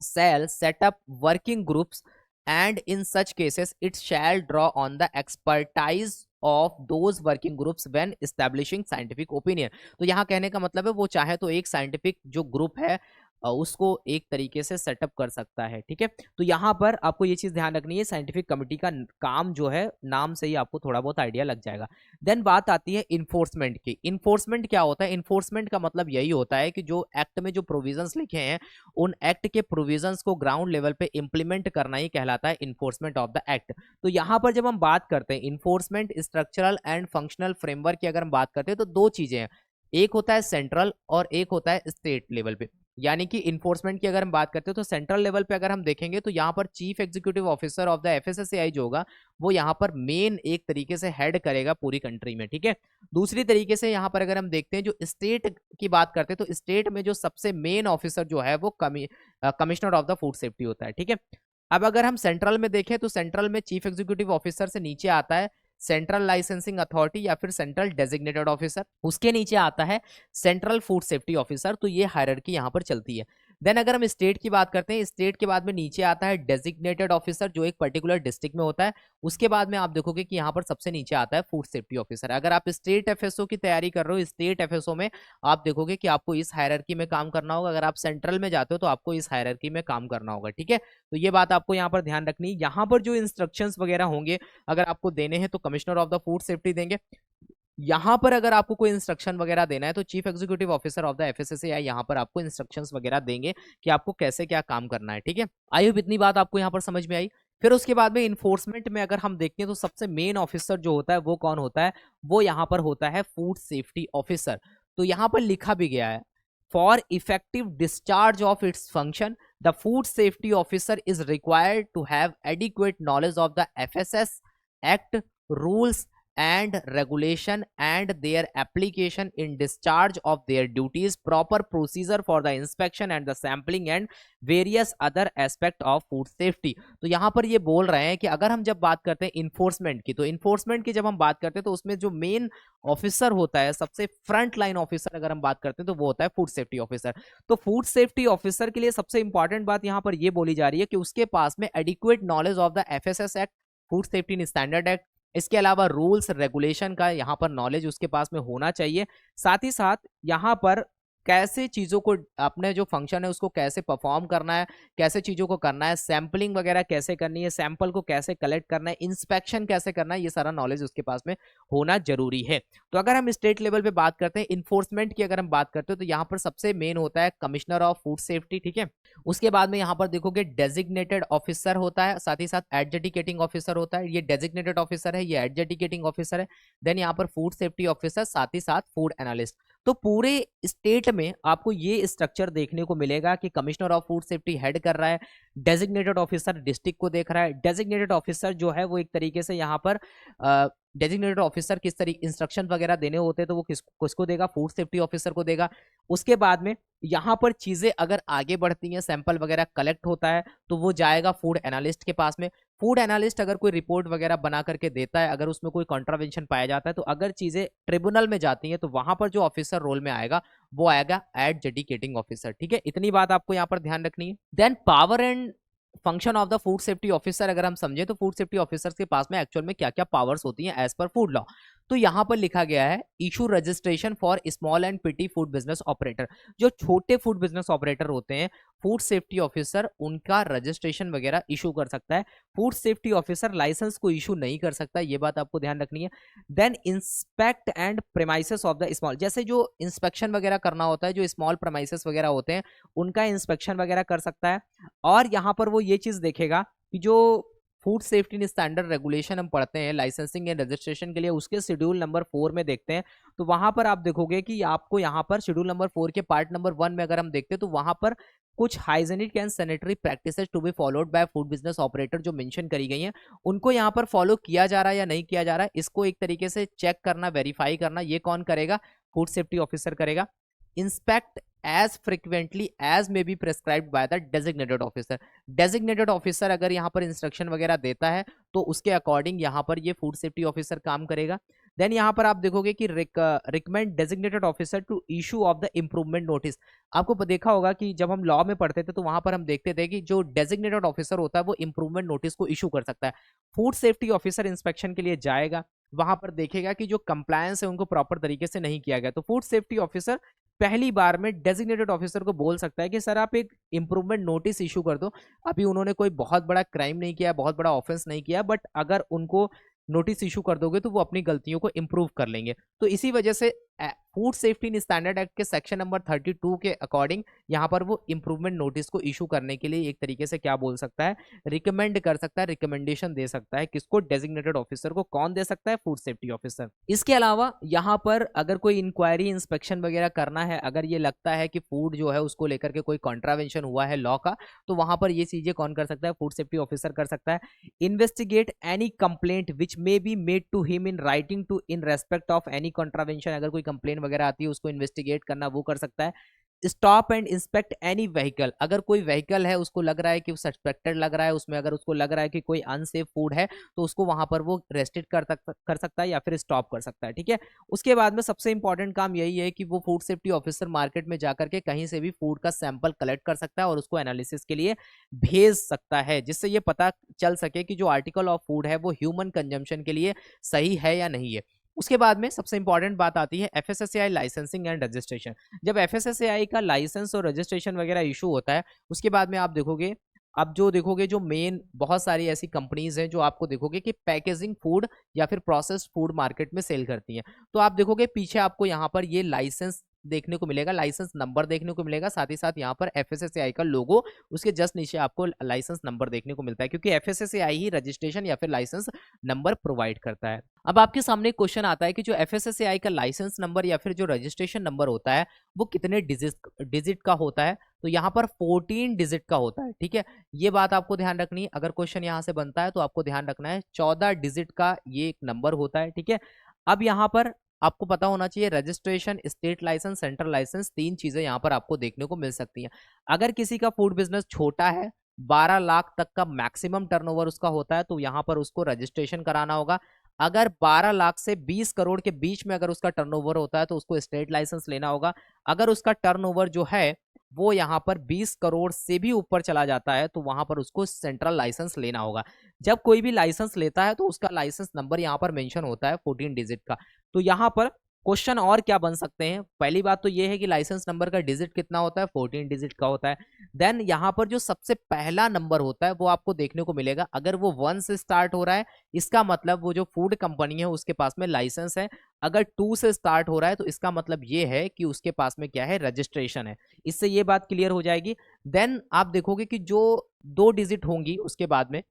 A: shall set up working groups and in such cases it shall draw on the expertise of those working groups when establishing scientific opinion। तो यहाँ कहने का मतलब है वो चाहे तो एक साइंटिफिक जो ग्रुप है उसको एक तरीके से सेटअप कर सकता है, ठीक है। तो यहाँ पर आपको ये चीज ध्यान रखनी है, साइंटिफिक कमिटी का काम जो है नाम से ही आपको थोड़ा बहुत आइडिया लग जाएगा। देन बात आती है इन्फोर्समेंट की। इन्फोर्समेंट क्या होता है, इन्फोर्समेंट का मतलब यही होता है कि जो एक्ट में जो प्रोविजंस लिखे हैं उन एक्ट के प्रोविजंस को ग्राउंड लेवल पे इंप्लीमेंट करना ही कहलाता है इन्फोर्समेंट ऑफ द एक्ट। तो यहाँ पर जब हम बात करते हैं enforcement structural and functional framework की अगर हम बात करते हैं तो दो चीजें हैं, एक होता है सेंट्रल और एक होता है स्टेट लेवल पे। यानी कि इन्फोर्समेंट की अगर हम बात करते हैं तो सेंट्रल लेवल पे अगर हम देखेंगे तो यहाँ पर chief executive officer of the FSSAI जो होगा वो यहाँ पर मेन एक तरीके से हेड करेगा पूरी कंट्री में, ठीक है। दूसरी तरीके से यहाँ पर अगर हम देखते हैं जो स्टेट की बात करते हैं तो स्टेट में जो सबसे मेन ऑफिसर जो है वो commissioner of the food safety होता है, ठीक है। अब अगर हम सेंट्रल में देखें तो सेंट्रल में चीफ एग्जीक्यूटिव ऑफिसर से नीचे आता है सेंट्रल लाइसेंसिंग अथॉरिटी या फिर सेंट्रल डेजिग्नेटेड ऑफिसर, उसके नीचे आता है सेंट्रल फूड सेफ्टी ऑफिसर। तो ये हायरार्की यहाँ पर चलती है। देन अगर हम स्टेट की बात करते हैं, स्टेट के बाद में नीचे आता है डेजिग्नेटेड ऑफिसर जो एक पर्टिकुलर डिस्ट्रिक्ट में होता है। उसके बाद में आप देखोगे कि यहाँ पर सबसे नीचे आता है फूड सेफ्टी ऑफिसर। अगर आप स्टेट एफएसओ की तैयारी कर रहे हो, स्टेट एफएसओ में आप देखोगे कि आपको इस हायरार्की में काम करना होगा। अगर आप सेंट्रल में जाते हो तो आपको इस हायरार्की में काम करना होगा, ठीक है। तो ये बात आपको यहाँ पर ध्यान रखनी है। यहाँ पर जो इंस्ट्रक्शंस वगैरह होंगे अगर आपको देने हैं तो commissioner of the food safety देंगे। यहाँ पर अगर आपको कोई इंस्ट्रक्शन वगैरह देना है तो chief executive officer of the FSSAI यहाँ पर आपको इंस्ट्रक्शंस वगैरह देंगे कि आपको कैसे क्या काम करना है, ठीक है। आई होप इतनी बात आपको यहाँ पर समझ में आई। फिर उसके बाद में इन्फोर्समेंट में अगर हम देखें तो सबसे मेन ऑफिसर जो होता है वो कौन होता है, वो यहाँ पर होता है फूड सेफ्टी ऑफिसर। तो यहाँ पर लिखा भी गया है, for effective discharge of its function the food safety officer is required to have adequate knowledge of the FSS act, rules and regulation and their application in discharge of their duties, proper procedure for the inspection and the sampling and various other aspect of food safety। तो यहाँ पर ये बोल रहे हैं कि अगर हम जब बात करते हैं इन्फोर्समेंट की, तो इन्फोर्समेंट की जब हम बात करते हैं तो उसमें जो मेन ऑफिसर होता है, सबसे फ्रंट लाइन ऑफिसर अगर हम बात करते हैं तो वो होता है फूड सेफ्टी ऑफिसर। तो फूड सेफ्टी ऑफिसर के लिए सबसे इंपॉर्टेंट बात यहाँ पर ये बोली जा रही है कि उसके पास में adequate knowledge of the FSS act, food safety standard act, इसके अलावा रूल्स रेगुलेशन का यहाँ पर नॉलेज उसके पास में होना चाहिए। साथ ही साथ यहाँ पर कैसे चीज़ों को, अपने जो फंक्शन है उसको कैसे परफॉर्म करना है, कैसे चीज़ों को करना है, सैम्पलिंग वगैरह कैसे करनी है, सैंपल को कैसे कलेक्ट करना है, इंस्पेक्शन कैसे करना है, ये सारा नॉलेज उसके पास में होना जरूरी है। तो अगर हम स्टेट लेवल पे बात करते हैं, इन्फोर्समेंट की अगर हम बात करते हैं तो यहाँ पर सबसे मेन होता है कमिश्नर ऑफ फूड सेफ्टी, ठीक है। उसके बाद में यहाँ पर देखोगे डेजिग्नेटेड ऑफिसर होता है, साथ ही साथ एडजुडिकेटिंग ऑफिसर होता है, ये डेजिग्नेटेड ऑफिसर है, ये एडजुडिकेटिंग ऑफिसर है। देन यहाँ पर फूड सेफ्टी ऑफिसर, साथ ही साथ फूड एनालिस्ट। तो पूरे स्टेट में आपको ये स्ट्रक्चर देखने को मिलेगा कि commissioner of food safety head कर रहा है, डेजिग्नेटेड ऑफिसर डिस्ट्रिक्ट को देख रहा है, डेजिग्नेटेड ऑफिसर जो है वो एक तरीके से यहाँ पर डेजिग्नेटेड ऑफिसर किस तरीके इंस्ट्रक्शन वगैरह देने होते हैं तो वो किसको देगा, फूड सेफ्टी ऑफिसर को देगा। उसके बाद में यहाँ पर चीजें अगर आगे बढ़ती हैं, सैंपल वगैरह कलेक्ट होता है तो वो जाएगा फूड एनालिस्ट के पास में। फूड एनालिस्ट अगर कोई रिपोर्ट वगैरह बना करके देता है, अगर उसमें कोई कॉन्ट्रावेंशन पाया जाता है, तो अगर चीजें ट्रिब्यूनल में जाती हैं तो वहां पर जो ऑफिसर रोल में आएगा वो आएगा एडजुडिकेटिंग ऑफिसर, ठीक है। इतनी बात आपको यहाँ पर ध्यान रखनी है। Then power and function of the food safety officer अगर हम समझे तो फूड सेफ्टी ऑफिसर के पास में एक्चुअल में क्या क्या पावर्स होती हैं एज पर फूड लॉ। तो यहां पर लिखा गया है, issue registration for small and petty food business operator. जो छोटे फूड बिजनेस ऑपरेटर होते हैं, फूड सेफ्टी ऑफिसर उनका रजिस्ट्रेशन वगैरह इशू कर सकता है। फूड सेफ्टी ऑफिसर लाइसेंस को इशू नहीं कर सकता, ये बात आपको ध्यान रखनी है। Then inspect and premises of the small, जैसे जो इंस्पेक्शन वगैरह करना होता है, जो स्मॉल प्रेमाइसेस वगैरह होते हैं उनका इंस्पेक्शन वगैरह कर सकता है। और यहाँ पर वो ये चीज देखेगा कि जो फूड सेफ्टी स्टैंडर्ड रेगुलेशन हम पढ़ते हैं लाइसेंसिंग एंड रजिस्ट्रेशन के लिए, उसके शेड्यूल नंबर 4 में देखते हैं तो वहां पर आप देखोगे कि आपको यहाँ पर शेड्यूल नंबर 4 के पार्ट नंबर 1 में अगर हम देखते हैं तो वहां पर कुछ hygienic and sanitary practices to be followed by food business operator जो मेंशन करी गई हैं, उनको यहाँ पर फॉलो किया जा रहा है या नहीं किया जा रहा है, इसको एक तरीके से चेक करना, वेरीफाई करना, ये कौन करेगा, फूड सेफ्टी ऑफिसर करेगा। Inspect as frequently as may be prescribed by the designated officer। designated officer अगर यहाँ पर इंस्ट्रक्शन वगैरह देता है तो उसके अकॉर्डिंग यहाँ पर ये फूड सेफ्टी ऑफिसर काम करेगा। देन यहाँ पर आप देखोगे कि recommend designated officer to issue of the improvement notice. आपको देखा होगा कि जब हम लॉ में पढ़ते थे तो वहां पर हम देखते थे कि जो डेजिग्नेटेड ऑफिसर होता है वो इम्प्रूवमेंट नोटिस को इशू कर सकता है। फूड सेफ्टी ऑफिसर इंस्पेक्शन के लिए जाएगा, वहां पर देखेगा कि जो कंप्लायंस है उनको प्रॉपर तरीके से नहीं किया गया, तो फूड सेफ्टी ऑफिसर पहली बार में डेजिग्नेटेड ऑफिसर को बोल सकता है कि सर आप एक इंप्रूवमेंट नोटिस इशू कर दो। अभी उन्होंने कोई बहुत बड़ा क्राइम नहीं किया, बहुत बड़ा ऑफेंस नहीं किया, बट अगर उनको नोटिस इशू कर दोगे तो वो अपनी गलतियों को इंप्रूव कर लेंगे। तो इसी वजह से फूड सेफ्टी स्टैंडर्ड एक्ट के सेक्शन नंबर 32 के अकॉर्डिंग यहाँ पर वो इंप्रूवमेंट नोटिस को इशू करने के लिए एक तरीके से क्या बोल सकता है, रिकमेंड कर सकता है, रिकमेंडेशन दे सकता है। किसको, डेजिग्नेटेड ऑफिसर को। कौन दे सकता है, फूड सेफ्टी ऑफिसर। इसके अलावा यहाँ पर अगर कोई इंक्वायरी इंस्पेक्शन वगैरह करना है, अगर ये लगता है कि फूड जो है उसको लेकर के कोई कॉन्ट्रावेंशन हुआ है लॉ का, तो वहां पर ये चीजें कौन कर सकता है, फूड सेफ्टी ऑफिसर कर सकता है। Investigate any complaint which may be made to him in writing to in respect of any contravention, अगर कोई कंप्लेंट वगैरह आती है उसको इन्वेस्टिगेट करना, वो कर सकता है। Stop and inspect any vehicle, अगर कोई व्हीकल है उसको लग रहा है कि वो सस्पेक्टेड लग रहा है, उसमें अगर उसको लग रहा है कि कोई अनसेफ फूड है तो उसको वहां पर वो रेस्ट्रिक्ट कर सकता है या फिर स्टॉप कर सकता है, ठीक है। उसके बाद में सबसे इंपॉर्टेंट काम यही है कि वो फूड सेफ्टी ऑफिसर मार्केट में जाकर के कहीं से भी फूड का सैंपल कलेक्ट कर सकता है और उसको एनालिसिस के लिए भेज सकता है, जिससे ये पता चल सके कि जो आर्टिकल ऑफ फूड है वो ह्यूमन कंजम्पशन के लिए सही है या नहीं है। उसके बाद में सबसे इंपॉर्टेंट बात आती है एफएसएसएआई लाइसेंसिंग एंड रजिस्ट्रेशन। जब एफएसएसएआई का लाइसेंस और रजिस्ट्रेशन वगैरह इशू होता है, उसके बाद में आप देखोगे अब जो देखोगे जो मेन बहुत सारी ऐसी कंपनीज हैं जो आपको देखोगे कि पैकेजिंग फूड या फिर प्रोसेस्ड फूड मार्केट में सेल करती हैं। तो आप देखोगे पीछे आपको यहाँ पर ये लाइसेंस देखने को मिलेगा, लाइसेंस नंबर देखने को मिलेगा, साथ ही साथ यहाँ पर एफएसएसएआई का लोगो, उसके जस्ट नीचे आपको लाइसेंस नंबर देखने को मिलता है, क्योंकि एफएसएसएआई ही रजिस्ट्रेशन या फिर लाइसेंस नंबर प्रोवाइड करता है। अब आपके सामने क्वेश्चन आता है कि जो एफएसएसएआई का लाइसेंस नंबर या फिर जो रजिस्ट्रेशन नंबर होता है वो कितने डिजिट का होता है? तो यहाँ पर 14 डिजिट का होता है, ठीक है। ये बात आपको ध्यान रखनी है, अगर क्वेश्चन यहाँ से बनता है तो आपको ध्यान रखना है 14 डिजिट का ये एक नंबर होता है, ठीक है। अब यहाँ पर आपको पता होना चाहिए registration, state licence, central licence, 3 चीजें यहाँ पर आपको देखने को मिल सकती हैं। अगर किसी का फूड बिजनेस छोटा है, 12 लाख तक का मैक्सिमम टर्नओवर उसका होता है, तो यहाँ पर उसको रजिस्ट्रेशन कराना होगा। अगर 12 लाख से 20 करोड़ के बीच में अगर उसका टर्नओवर होता है तो उसको स्टेट लाइसेंस लेना होगा। अगर उसका टर्नओवर जो है वो यहाँ पर 20 करोड़ से भी ऊपर चला जाता है तो वहां पर उसको सेंट्रल लाइसेंस लेना होगा। जब कोई भी लाइसेंस लेता है तो उसका लाइसेंस नंबर यहाँ पर मेंशन होता है 14 डिजिट का। तो यहाँ पर क्वेश्चन और क्या बन सकते हैं? पहली बात तो ये है कि लाइसेंस नंबर का डिजिट कितना होता है, 14 डिजिट का होता है। देन यहाँ पर जो सबसे पहला नंबर होता है वो आपको देखने को मिलेगा, अगर वो 1 से स्टार्ट हो रहा है इसका मतलब वो जो फूड कंपनी है उसके पास में लाइसेंस है। अगर 2 से स्टार्ट हो रहा है तो इसका मतलब ये है कि उसके पास में क्या है, रजिस्ट्रेशन है। इससे ये बात क्लियर हो जाएगी। देन आप देखोगे कि जो 2 डिजिट होंगी उसके बाद में,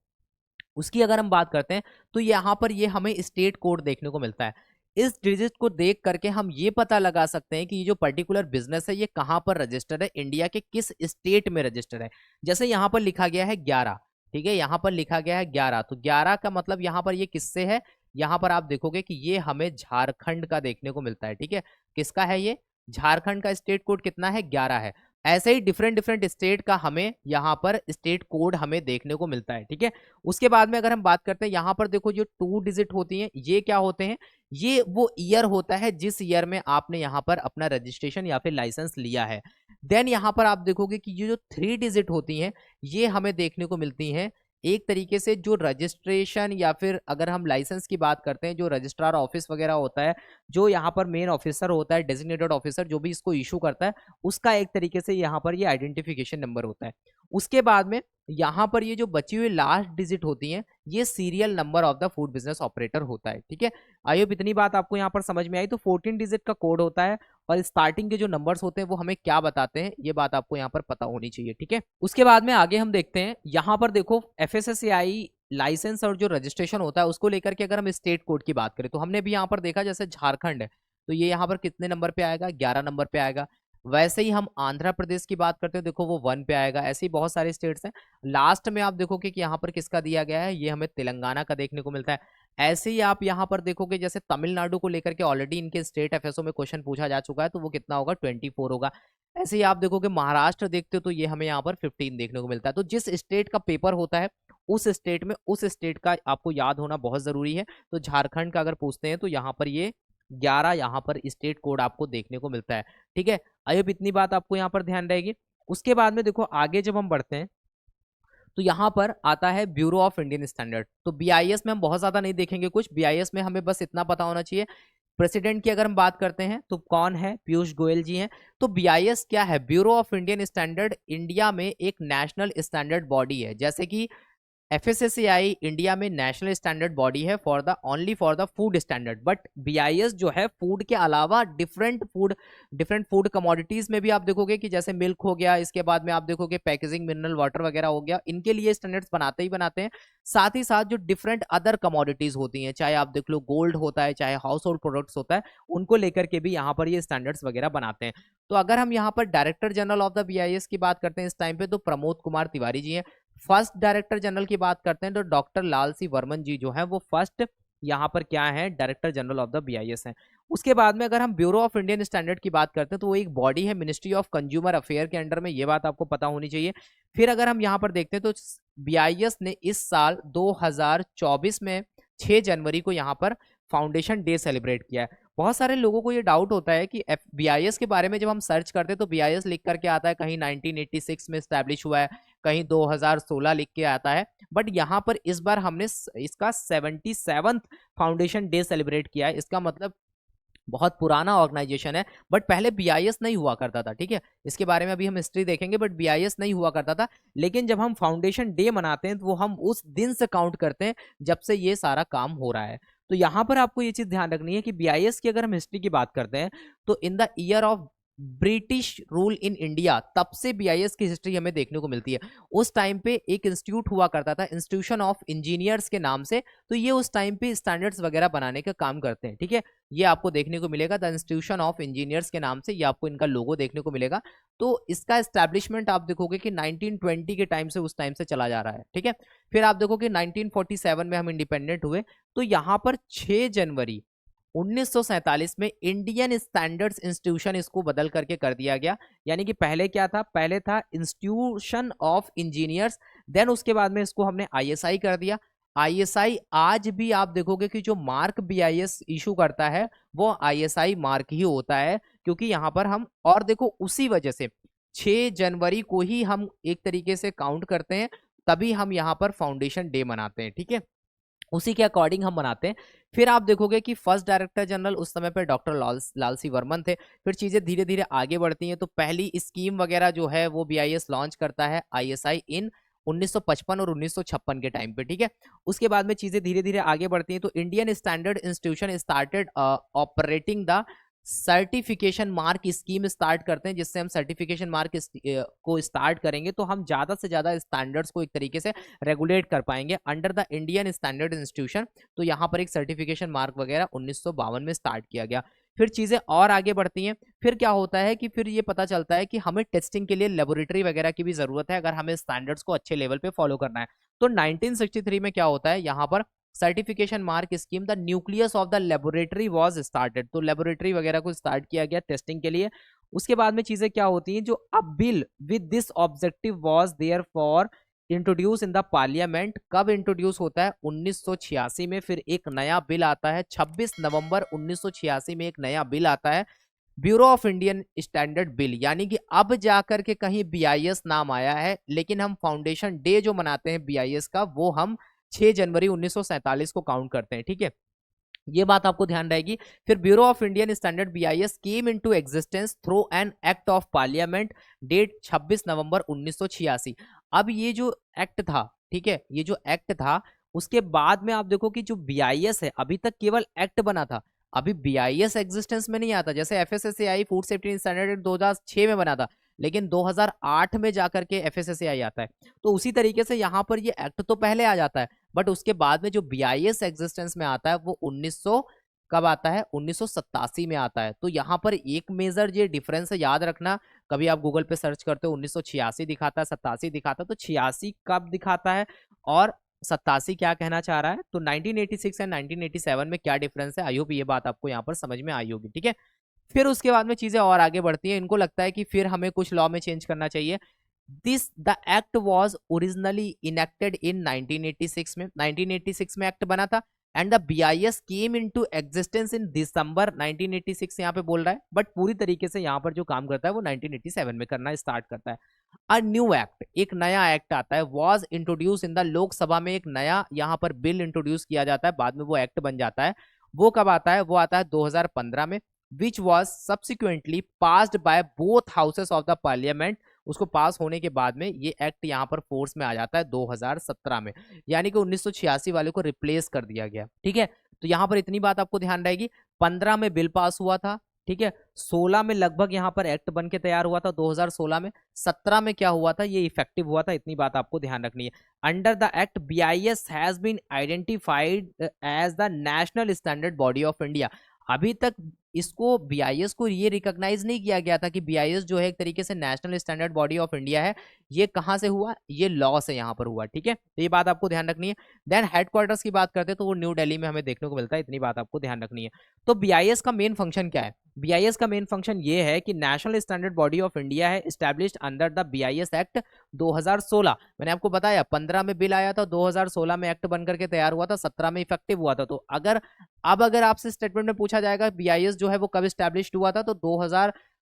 A: उसकी अगर हम बात करते हैं तो यहाँ पर ये हमें स्टेट कोड देखने को मिलता है। इस डिजिट को देख करके हम ये पता लगा सकते हैं कि ये जो पर्टिकुलर बिजनेस है ये कहाँ पर रजिस्टर्ड है, इंडिया के किस स्टेट में रजिस्टर्ड है। जैसे यहाँ पर लिखा गया है 11, ठीक है, यहाँ पर लिखा गया है 11, तो 11 का मतलब यहाँ पर ये किससे है? यहाँ पर आप देखोगे कि ये हमें झारखंड का देखने को मिलता है, ठीक है। किसका है ये? झारखंड का स्टेट कोड कितना है? 11 है। ऐसे ही डिफरेंट डिफरेंट स्टेट का हमें यहाँ पर स्टेट कोड हमें देखने को मिलता है, ठीक है। उसके बाद में अगर हम बात करते हैं, यहाँ पर देखो जो 2 डिजिट होती हैं ये क्या होते हैं? ये वो ईयर होता है जिस ईयर में आपने यहाँ पर अपना रजिस्ट्रेशन या फिर लाइसेंस लिया है। देन यहाँ पर आप देखोगे कि ये जो 3 डिजिट होती हैं ये हमें देखने को मिलती हैं एक तरीके से जो रजिस्ट्रेशन या फिर अगर हम लाइसेंस की बात करते हैं, जो रजिस्ट्रार ऑफिस वगैरह होता है, जो यहाँ पर मेन ऑफिसर होता है, डेजिग्नेटेड ऑफिसर जो भी इसको इशू करता है, उसका एक तरीके से यहाँ पर ये आइडेंटिफिकेशन नंबर होता है। उसके बाद में यहाँ पर ये जो बची हुई लास्ट डिजिट होती हैं ये serial number of the food business operator होता है, ठीक है। आई होप इतनी बात आपको यहाँ पर समझ में आई। तो 14 डिजिट का कोड होता है और स्टार्टिंग के जो नंबर्स होते हैं वो हमें क्या बताते हैं, ये बात आपको यहाँ पर पता होनी चाहिए, ठीक है। उसके बाद में आगे हम देखते हैं, यहाँ पर देखो एफएसएसएआई लाइसेंस और जो रजिस्ट्रेशन होता है उसको लेकर के अगर हम स्टेट कोड की बात करें तो हमने भी यहाँ पर देखा जैसे झारखंड है तो ये यहाँ पर कितने नंबर पे आएगा? 11 नंबर पे आएगा। वैसे ही हम आंध्र प्रदेश की बात करते हैं, देखो वो 1 पे आएगा। ऐसे ही बहुत सारे स्टेट्स हैं। लास्ट में आप देखोगे कि यहाँ पर किसका दिया गया है, ये हमें तेलंगाना का देखने को मिलता है। ऐसे ही आप यहाँ पर देखोगे जैसे तमिलनाडु को लेकर के ऑलरेडी इनके स्टेट एफएसओ में क्वेश्चन पूछा जा चुका है तो वो कितना होगा? 24 होगा। ऐसे ही आप देखोगे महाराष्ट्र देखते हो तो ये हमें यहाँ पर 15 देखने को मिलता है। तो जिस स्टेट का पेपर होता है उस स्टेट में उस स्टेट का आपको याद होना बहुत जरूरी है। तो झारखंड का अगर पूछते हैं तो यहाँ पर ये 11 यहाँ पर स्टेट कोड आपको देखने को मिलता है, ठीक है। आई होप इतनी बात आपको यहाँ पर ध्यान रहेगी। उसके बाद में देखो आगे जब हम बढ़ते हैं तो यहाँ पर आता है ब्यूरो ऑफ इंडियन स्टैंडर्ड। तो बीआईएस में हम बहुत ज्यादा नहीं देखेंगे कुछ, बीआईएस में हमें बस इतना पता होना चाहिए। प्रेसिडेंट की अगर हम बात करते हैं तो कौन है? पीयूष गोयल जी हैं। तो बीआईएस क्या है? Bureau of Indian standard India में एक नेशनल स्टैंडर्ड बॉडी है। जैसे कि एफएसएसएआई इंडिया में नेशनल स्टैंडर्ड बॉडी है for the only for the food standard, but BIS जो है फूड के अलावा डिफरेंट फूड कमोडिटीज में भी आप देखोगे कि जैसे मिल्क हो गया, इसके बाद में आप देखोगे पैकेजिंग मिनरल वाटर वगैरह हो गया, इनके लिए स्टैंडर्ड्स बनाते ही बनाते हैं। साथ ही साथ जो डिफरेंट अदर कमोडिटीज होती हैं, चाहे आप देख लो गोल्ड होता है, चाहे हाउस होल्ड प्रोडक्ट्स होता है, उनको लेकर के भी यहाँ पर ये स्टैंडर्ड्स वगैरह बनाते हैं। तो अगर हम यहाँ पर director general of the BIS की बात करते हैं इस टाइम पे तो प्रमोद कुमार तिवारी जी हैं। फर्स्ट डायरेक्टर जनरल की बात करते हैं तो डॉक्टर लाल सी वर्मन जी जो है वो फर्स्ट यहाँ पर क्या है? Director general of the BIS है। उसके बाद में अगर हम ब्यूरो ऑफ इंडियन स्टैंडर्ड की बात करते हैं तो वो एक बॉडी है मिनिस्ट्री ऑफ कंज्यूमर अफेयर के अंडर में, ये बात आपको पता होनी चाहिए। फिर अगर हम यहाँ पर देखते हैं तो बीआईएस ने इस साल 2024 में 6 जनवरी को यहाँ पर फाउंडेशन डे सेलिब्रेट किया है। बहुत सारे लोगों को ये डाउट होता है कि बीआईएस के बारे में जब हम सर्च करते हैं तो बीआईएस लिख करके आता है कहीं 1986 में स्टैब्लिश हुआ है, कहीं 2016 लिख के आता है, बट यहाँ पर इस बार हमने इसका 77th फाउंडेशन डे सेलिब्रेट किया है। इसका मतलब बहुत पुराना ऑर्गेनाइजेशन है, बट पहले बीआईएस नहीं हुआ करता था, ठीक है। इसके बारे में अभी हम हिस्ट्री देखेंगे, बट बीआईएस नहीं हुआ करता था। लेकिन जब हम फाउंडेशन डे मनाते हैं तो वो हम उस दिन से काउंट करते हैं जब से ये सारा काम हो रहा है। तो यहाँ पर आपको ये चीज ध्यान रखनी है कि बीआईएस की अगर हम हिस्ट्री की बात करते हैं तो in the year of British rule in India, तब से बीआईएस की हिस्ट्री हमें देखने को मिलती है। उस टाइम पे एक इंस्टीट्यूट हुआ करता था, इंस्टीट्यूशन ऑफ इंजीनियर्स के नाम से, तो ये उस टाइम पे स्टैंडर्ड्स वगैरह बनाने का काम करते हैं, ठीक है। ये आपको देखने को मिलेगा, द इंस्टीट्यूशन ऑफ इंजीनियर्स के नाम से, ये आपको इनका लोगो देखने को मिलेगा। तो इसका एस्टैब्लिशमेंट आप देखोगे कि 1920 के टाइम से, उस टाइम से चला जा रहा है, ठीक है। फिर आप देखो कि 1947 में हम इंडिपेंडेंट हुए, तो यहाँ पर 6 जनवरी 1947 में इंडियन स्टैंडर्ड्स इंस्टीट्यूशन इसको बदल करके कर दिया गया। यानी कि पहले क्या था, पहले था इंस्टीट्यूशन ऑफ इंजीनियर्स, देन उसके बाद में इसको हमने आईएसआई कर दिया। आईएसआई आज भी आप देखोगे कि जो मार्क बीआईएस इशू करता है वो आईएसआई मार्क ही होता है, क्योंकि यहाँ पर हम, और देखो उसी वजह से 6 जनवरी को ही हम एक तरीके से काउंट करते हैं, तभी हम यहाँ पर फाउंडेशन डे मनाते हैं, ठीक है। उसी के अकॉर्डिंग हम बनाते हैं। फिर आप देखोगे कि फर्स्ट डायरेक्टर जनरल उस समय पे डॉक्टर लाल सी वर्मन थे। फिर चीजें धीरे धीरे आगे बढ़ती हैं, तो पहली स्कीम वगैरह जो है वो बीआईएस लॉन्च करता है आईएसआई इन 1955 और 1956 के टाइम पे, ठीक है। उसके बाद में चीजें धीरे धीरे आगे बढ़ती हैं, तो Indian standard institution started operating the certification mark scheme start करते हैं, जिससे हम सर्टिफिकेशन मार्क को स्टार्ट करेंगे तो हम ज्यादा से ज्यादा स्टैंडर्ड्स को एक तरीके से रेगुलेट कर पाएंगे under the Indian standard institution. तो यहाँ पर एक सर्टिफिकेशन मार्क वगैरह 1952 में स्टार्ट किया गया। फिर चीजें और आगे बढ़ती हैं। फिर क्या होता है कि फिर ये पता चलता है कि हमें टेस्टिंग के लिए लेबोरेटरी वगैरह की भी जरूरत है, अगर हमें स्टैंडर्ड्स को अच्छे लेवल पे फॉलो करना है। तो 1963 में क्या होता है, यहाँ पर certification mark scheme, the nucleus of the laboratory was started. तो लेबोरेटरी वगैरह को स्टार्ट किया गया टेस्टिंग के लिए। उसके बाद में चीजें क्या होती हैं, जो a bill with this objective was there for introduce in the parliament. कब इंट्रोड्यूस होता है, 1986 में। फिर एक नया बिल आता है 26 नवंबर 1986 में, एक नया बिल आता है bureau of Indian standard bill. यानी कि अब जाकर के कहीं बीआईएस नाम आया है, लेकिन हम फाउंडेशन डे जो मनाते हैं बीआईएस का, वो हम 6 जनवरी 1947 को काउंट करते हैं, ठीक है। ये बात आपको ध्यान रहेगी। फिर bureau of Indian standard BIS came into existence through an act of parliament, date 26 November 1986। अब ये जो एक्ट था, ठीक है, ये जो एक्ट था, उसके बाद में आप देखो कि जो बीआईएस है, अभी तक केवल एक्ट बना था, अभी बीआईएस एग्जिस्टेंस में नहीं आता। जैसे एफएसएसएआई फूड सेफ्टी स्टैंडर्ड 2006 में बना था, लेकिन 2008 में जाकर के एफएसएसएआई आता है। तो उसी तरीके से यहाँ पर ये एक्ट तो पहले आ जाता है, बट उसके बाद में जो बीआईएस एग्जिस्टेंस में आता है वो 1900 कब आता है, 1987 में आता है। तो यहाँ पर एक मेजर ये डिफरेंस है, याद रखना। कभी आप गूगल पे सर्च करते हो 1986 दिखाता है, 87 दिखाता है, तो 86 कब दिखाता है और 87 क्या कहना चाह रहा है। तो 1986 एंड 1987 में क्या डिफरेंस है, आई होप ये बात आपको यहाँ पर समझ में आई होगी, ठीक है। फिर उसके बाद में चीजें और आगे बढ़ती हैं। इनको लगता है कि फिर हमें कुछ लॉ में चेंज करना चाहिए। This the act was originally enacted in 1986 में। 1986 में एक्ट बना था and the BIS came into existence in December 1986 यहाँ पे बोल रहा है, बट पूरी तरीके से यहाँ पर जो काम करता है वो 1987 में करना स्टार्ट करता है। अ न्यू एक्ट, एक नया एक्ट आता है, was introduce in the Lok Sabha में। एक नया यहाँ पर बिल इंट्रोड्यूस किया जाता है, बाद में वो एक्ट बन जाता है। वो कब आता है, वो आता है 2015 में, which was subsequently passed by both houses of the parliament। उसको पास होने के बाद में ये एक्ट यहाँ पर फोर्स में आ जाता है 2017 में, यानी कि 1986 वाले को रिप्लेस कर दिया गया, ठीक है। तो यहाँ पर इतनी बात आपको ध्यान रहेगी। 15 में बिल पास हुआ था, ठीक है। 16 में लगभग यहाँ पर एक्ट बन के तैयार हुआ था 2016 में। 17 में क्या हुआ था, ये इफेक्टिव हुआ था, इतनी बात आपको ध्यान रखनी है। Under the act BIS has been identified as the national standard body of India. अभी तक इसको बीआईएस को ये रिकॉग्नाइज नहीं किया गया था कि बीआईएस जो है एक तरीके से national standard body of India है। ये कहां से हुआ, ये लॉ से यहाँ पर हुआ, ठीक है। तो ये बात आपको ध्यान रखनी है। देन हेडक्वार्टर्स की बात करते हैं तो वो न्यू दिल्ली में हमें देखने को मिलता है, इतनी बात आपको ध्यान रखनी है। तो बीआईएस का मेन फंक्शन क्या है, बीआईएस का मेन फंक्शन ये है कि national standard body of India है, established under the BIS act 2016। मैंने आपको बताया 15 में बिल आया था, 2016 में एक्ट बनकर के तैयार हुआ था, 17 में इफेक्टिव हुआ था। तो अगर आपसे स्टेटमेंट में पूछा जाएगा बीआईएस जो है वो कब एस्टैब्लिश्ड हुआ था, तो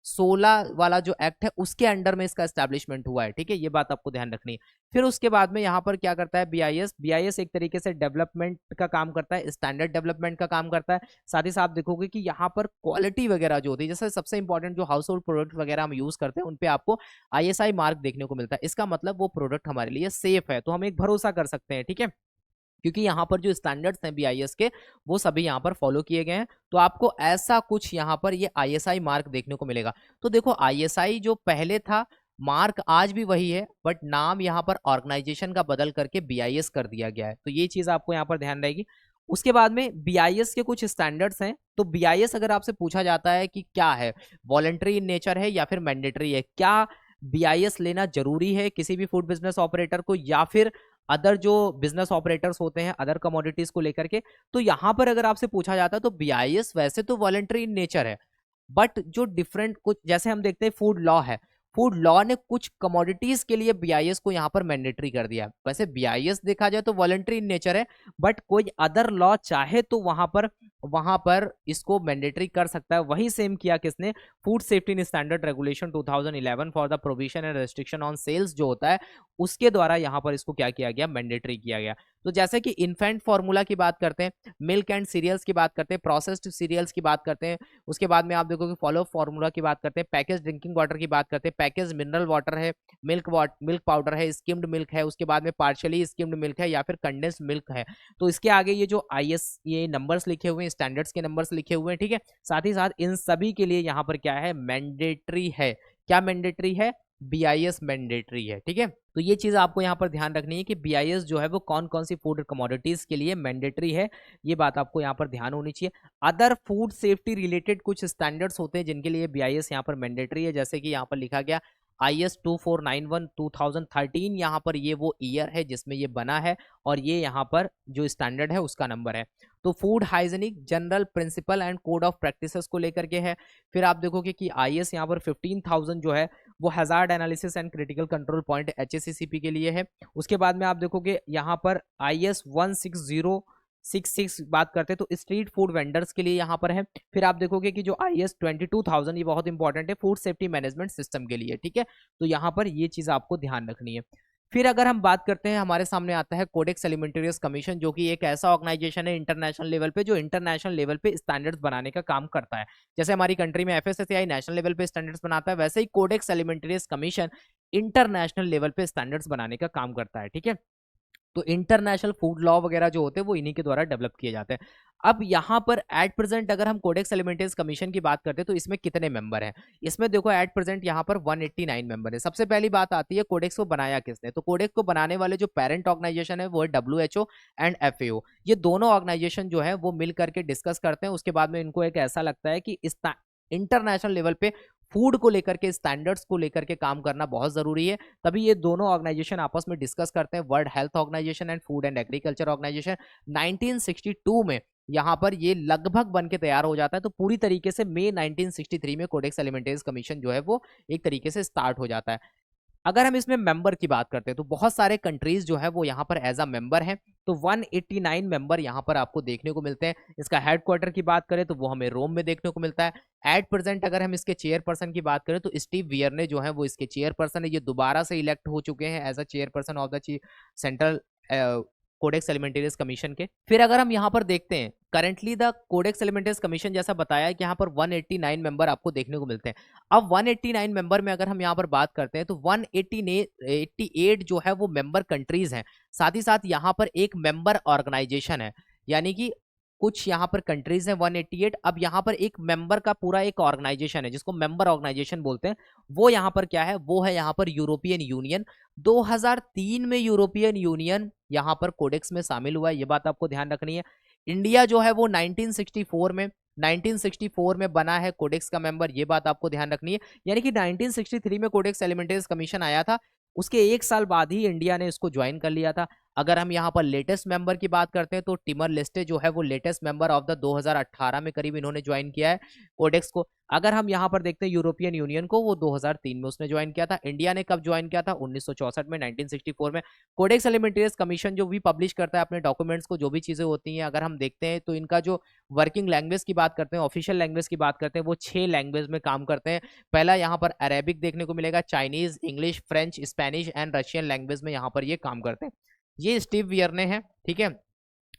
A: 16 वाला जो एक्ट है उसके अंडर में इसका एस्टैब्लिशमेंट हुआ है, ठीक है, ये बात आपको ध्यान रखनी है। फिर उसके बाद में यहाँ पर क्या करता है बीआईएस, बीआईएस एक तरीके से डेवलपमेंट का काम करता है, स्टैंडर्ड डेवलपमेंट का काम करता है। साथ ही साथ देखोगे कि यहाँ पर क्वालिटी वगैरह जो होती है, जैसे सबसे इंपॉर्टेंट जो हाउस होल्ड प्रोडक्ट वगैरह हम यूज करते हैं उन पे आपको आईएसआई मार्क देखने को मिलता है। इसका मतलब वो प्रोडक्ट हमारे लिए सेफ है, तो हम एक भरोसा कर सकते हैं, ठीक है, क्योंकि यहाँ पर जो स्टैंडर्ड्स हैं बीआईएस के वो सभी यहाँ पर फॉलो किए गए हैं। तो आपको ऐसा कुछ यहाँ पर ये आईएसआई मार्क देखने को मिलेगा। तो देखो आईएसआई जो पहले था मार्क आज भी वही है, बट नाम यहाँ पर ऑर्गेनाइजेशन का बदल करके बीआईएस कर दिया गया है, तो ये चीज आपको यहाँ पर ध्यान रहेगी। उसके बाद में बीआईएस के कुछ स्टैंडर्ड्स हैं। तो बीआईएस अगर आपसे पूछा जाता है कि क्या है, वॉलंटरी इन नेचर है या फिर मैंडेटरी है, क्या बीआईएस लेना जरूरी है किसी भी फूड बिजनेस ऑपरेटर को या फिर अदर जो बिजनेस ऑपरेटर्स होते हैं अदर कमोडिटीज को लेकर के, तो यहां पर अगर आपसे पूछा जाता है तो बीआईएस वैसे तो वॉलंटरी इन नेचर है, बट जो डिफरेंट कुछ जैसे हम देखते हैं फूड लॉ है, फूड लॉ ने कुछ कमोडिटीज के लिए बीआईएस को यहां पर मैंडेटरी कर दिया है। वैसे बीआईएस देखा जाए तो वॉलंटरी इन नेचर है, बट कोई अदर लॉ चाहे तो वहां पर इसको मैंडेटरी कर सकता है। वही सेम किया किसने, food safety and standard regulation 2011 for the provision and restriction on sales जो होता है उसके द्वारा यहां पर इसको क्या किया गया, मैंडेटरी किया गया। तो जैसे कि इन्फेंट फॉर्मूला की बात करते हैं, मिल्क एंड सीरियल्स की बात करते हैं, प्रोसेस्ड सीरियल्स की बात करते हैं, उसके बाद में आप देखोगे फॉलो फॉर्मूला की बात करते हैं, पैकेज ड्रिंकिंग वाटर की बात करते हैं, पैकेज मिनरल वाटर है, मिल्क पाउडर है, स्किम्ड मिल्क है, उसके बाद में पार्शियली स्किम्ड मिल्क है या फिर कंडेंस्ड मिल्क है। तो इसके आगे ये जो आईएस ये नंबर्स लिखे हुए हैं, स्टैंडर्ड्स के नंबर्स लिखे हुए हैं, ठीक है। साथ ही साथ इन सभी के लिए यहाँ पर क्या है, मैंडेटरी है। क्या मैंडेटरी है, बीआईएस मैंडेटरी है, ठीक है। तो ये चीज आपको यहाँ पर ध्यान रखनी है कि बीआईएस जो है वो कौन कौन सी फूड कमोडिटीज के लिए मैंडेटरी है, ये बात आपको यहाँ पर ध्यान होनी चाहिए। अदर फूड सेफ्टी रिलेटेड कुछ स्टैंडर्ड्स होते हैं जिनके लिए बीआईएस यहाँ पर मैंडेटरी है, जैसे कि यहाँ पर लिखा गया IS 2491 2013, यहाँ पर ये वो ईयर है जिसमें ये बना है और ये यहाँ पर जो स्टैंडर्ड है उसका नंबर है। तो food hygienic general principle and code of practices को लेकर के है। फिर आप देखोगे कि IS यहाँ पर 15,000 जो है वो hazard analysis and critical control point HACCP के लिए है। उसके बाद में आप देखोगे यहाँ पर IS 16066 बात करते हैं तो स्ट्रीट फूड वेंडर्स के लिए यहाँ पर है। फिर आप देखोगे कि जो IS 22,000 ये बहुत इंपॉर्टेंट है फूड सेफ्टी मैनेजमेंट सिस्टम के लिए, ठीक है। तो यहाँ पर ये चीज आपको ध्यान रखनी है। फिर अगर हम बात करते हैं हमारे सामने आता है कोडेक्स एलिमेंटेरियस कमीशन, जो कि एक ऐसा ऑर्गेनाइजेशन है इंटरनेशनल लेवल पे जो इंटरनेशनल लेवल पे स्टैंडर्ड्स बनाने का काम करता है। जैसे हमारी कंट्री में FSSAI नेशनल लेवल पे स्टैंडर्ड्स बनाता है, वैसे ही codex Alimentarius commission international level पे स्टैंडर्ड्स बनाने का काम करता है, ठीक है। तो इंटरनेशनल फूड लॉ वगैरह जो होते हैं वो इन्हीं के द्वारा डेवलप किए जाते हैं। अब यहाँ पर एट प्रेजेंट अगर हम कोडेक्स एलिमेंटेरियस कमीशन की बात करते हैं तो इसमें कितने मेंबर हैं, इसमें देखो एट प्रेजेंट यहाँ पर 189 मेंबर है। सबसे पहली बात आती है कोडेक्स को बनाया किसने, तो कोडेक्स को बनाने वाले जो पेरेंट ऑर्गेनाइजेशन है वो है WHO एंड FAO। ये दोनों ऑर्गेनाइजेशन जो है वो मिल करके डिस्कस करते हैं। उसके बाद में इनको एक ऐसा लगता है कि इस इंटरनेशनल लेवल पे फूड को लेकर के स्टैंडर्ड्स को लेकर के काम करना बहुत जरूरी है, तभी ये दोनों ऑर्गेनाइजेशन आपस में डिस्कस करते हैं। World health organisation and food and agriculture organisation 1962 में यहाँ पर ये लगभग बन के तैयार हो जाता है। तो पूरी तरीके से मई 1963 में कोडेक्स एलिमेंटेरियस कमीशन जो है वो एक तरीके से स्टार्ट हो जाता है। अगर हम इसमें मेंबर की बात करते हैं तो बहुत सारे कंट्रीज जो है वो यहाँ पर एज अ मेंबर हैं। तो 189 मेंबर यहाँ पर आपको देखने को मिलते हैं। इसका हेडक्वार्टर की बात करें तो वो हमें रोम में देखने को मिलता है। एट प्रेजेंट अगर हम इसके चेयरपर्सन की बात करें तो स्टीव वियरने जो है वो इसके चेयरपर्सन है। ये दोबारा से इलेक्ट हो चुके हैं as a chairperson of the central Codex Alimentarius commission के। फिर अगर हम यहाँ पर देखते हैं currently the Codex Alimentarius commission जैसा बताया है कि यहाँ पर 189 मेंबर आपको देखने को मिलते हैं। अब 189 मेंबर में अगर हम यहाँ पर बात करते हैं तो 188 जो है वो मेंबर कंट्रीज हैं, साथ ही साथ यहाँ पर एक मेंबर ऑर्गेनाइजेशन है, यानी कि कुछ यहाँ पर कंट्रीज हैं 188। अब यहाँ पर एक मेंबर का पूरा एक ऑर्गेनाइजेशन है जिसको मेंबर ऑर्गेनाइजेशन बोलते हैं। वो यहाँ पर क्या है, वो है यहाँ पर यूरोपियन यूनियन। 2003 में यूरोपियन यूनियन यहाँ पर कोडेक्स में शामिल हुआ है, ये बात आपको ध्यान रखनी है। इंडिया जो है वो 1964 में बना है कोडेक्स का मेंबर, ये बात आपको ध्यान रखनी है। यानी कि 1963 में कोडेक्स एलिमेंटेरियस कमीशन आया था, उसके एक साल बाद ही इंडिया ने इसको ज्वाइन कर लिया था। अगर हम यहाँ पर लेटेस्ट मेंबर की बात करते हैं तो टिमर लिस्टे जो है वो लेटेस्ट मेंबर ऑफ द 2018 में करीब इन्होंने ज्वाइन किया है कोडेक्स को। अगर हम यहाँ पर देखते हैं यूरोपियन यूनियन को, वो 2003 में उसने ज्वाइन किया था। इंडिया ने कब ज्वाइन किया था? 1964 में, 1964 में। कोडेक्स एलिमेंट्रियस कमीशन जो भी पब्लिश करता है अपने डॉक्यूमेंट्स को, जो भी चीजें होती हैं, अगर हम देखते हैं तो इनका जो वर्किंग लैंग्वेज की बात करते हैं, ऑफिशियल लैंग्वेज की बात करते हैं, वो 6 लैंग्वेज में काम करते हैं। पहला यहाँ पर अरेबिक देखने को मिलेगा, Chinese, English, French, Spanish and Russian language में यहाँ पर ये काम करते हैं। ये स्टीव वियर्ने हैं, ठीक है।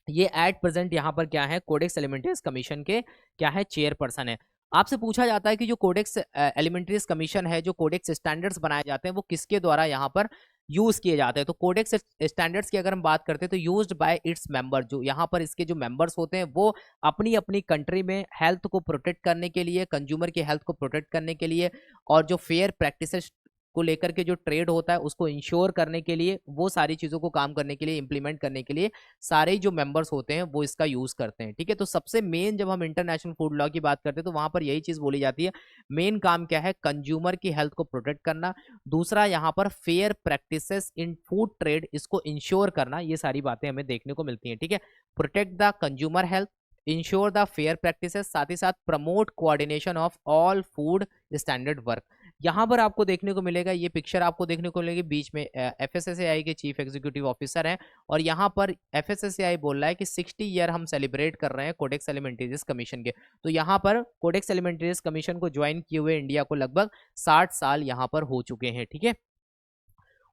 A: ये एट प्रेजेंट यहाँ पर क्या है, कोडेक्स एलिमेंट्रियस कमीशन के क्या है, चेयरपर्सन है। आपसे पूछा जाता है कि जो कोडेक्स एलिमेंट्रियस कमीशन है, जो कोडेक्स स्टैंडर्ड्स बनाए जाते हैं, वो किसके द्वारा यहाँ पर यूज किए जाते हैं? तो कोडेक्स स्टैंडर्ड्स की अगर हम बात करते हैं तो यूज्ड बाय इट्स मेंबर, जो यहाँ पर इसके जो मेंबर्स होते हैं वो अपनी अपनी कंट्री में हेल्थ को प्रोटेक्ट करने के लिए, कंज्यूमर की हेल्थ को प्रोटेक्ट करने के लिए, और जो फेयर प्रैक्टिसेस को लेकर के जो ट्रेड होता है उसको इंश्योर करने के लिए, वो सारी चीज़ों को काम करने के लिए, इंप्लीमेंट करने के लिए सारे जो मेंबर्स होते हैं वो इसका यूज़ करते हैं, ठीक है। तो सबसे मेन जब हम इंटरनेशनल फूड लॉ की बात करते हैं तो वहाँ पर यही चीज़ बोली जाती है, मेन काम क्या है, कंज्यूमर की हेल्थ को प्रोटेक्ट करना। दूसरा यहाँ पर फेयर प्रैक्टिसेस इन फूड ट्रेड, इसको इंश्योर करना। ये सारी बातें हमें देखने को मिलती हैं, ठीक है। Protect the consumer health, ensure the fair practices, साथ ही साथ promote coordination of all food standard work. यहाँ पर आपको देखने को मिलेगा, ये पिक्चर आपको देखने को मिलेगी, बीच में एफएसएसएआई के चीफ एग्जीक्यूटिव ऑफिसर हैं, और यहाँ पर एफएसएसएआई बोल रहा है कि 60 ईयर हम सेलिब्रेट कर रहे हैं कोडेक्स एलिमेंट्रियस कमीशन के। तो यहाँ पर कोडेक्स एलिमेंट्रियस कमीशन को ज्वाइन किए हुए इंडिया को लगभग 60 साल यहाँ पर हो चुके हैं, ठीक है।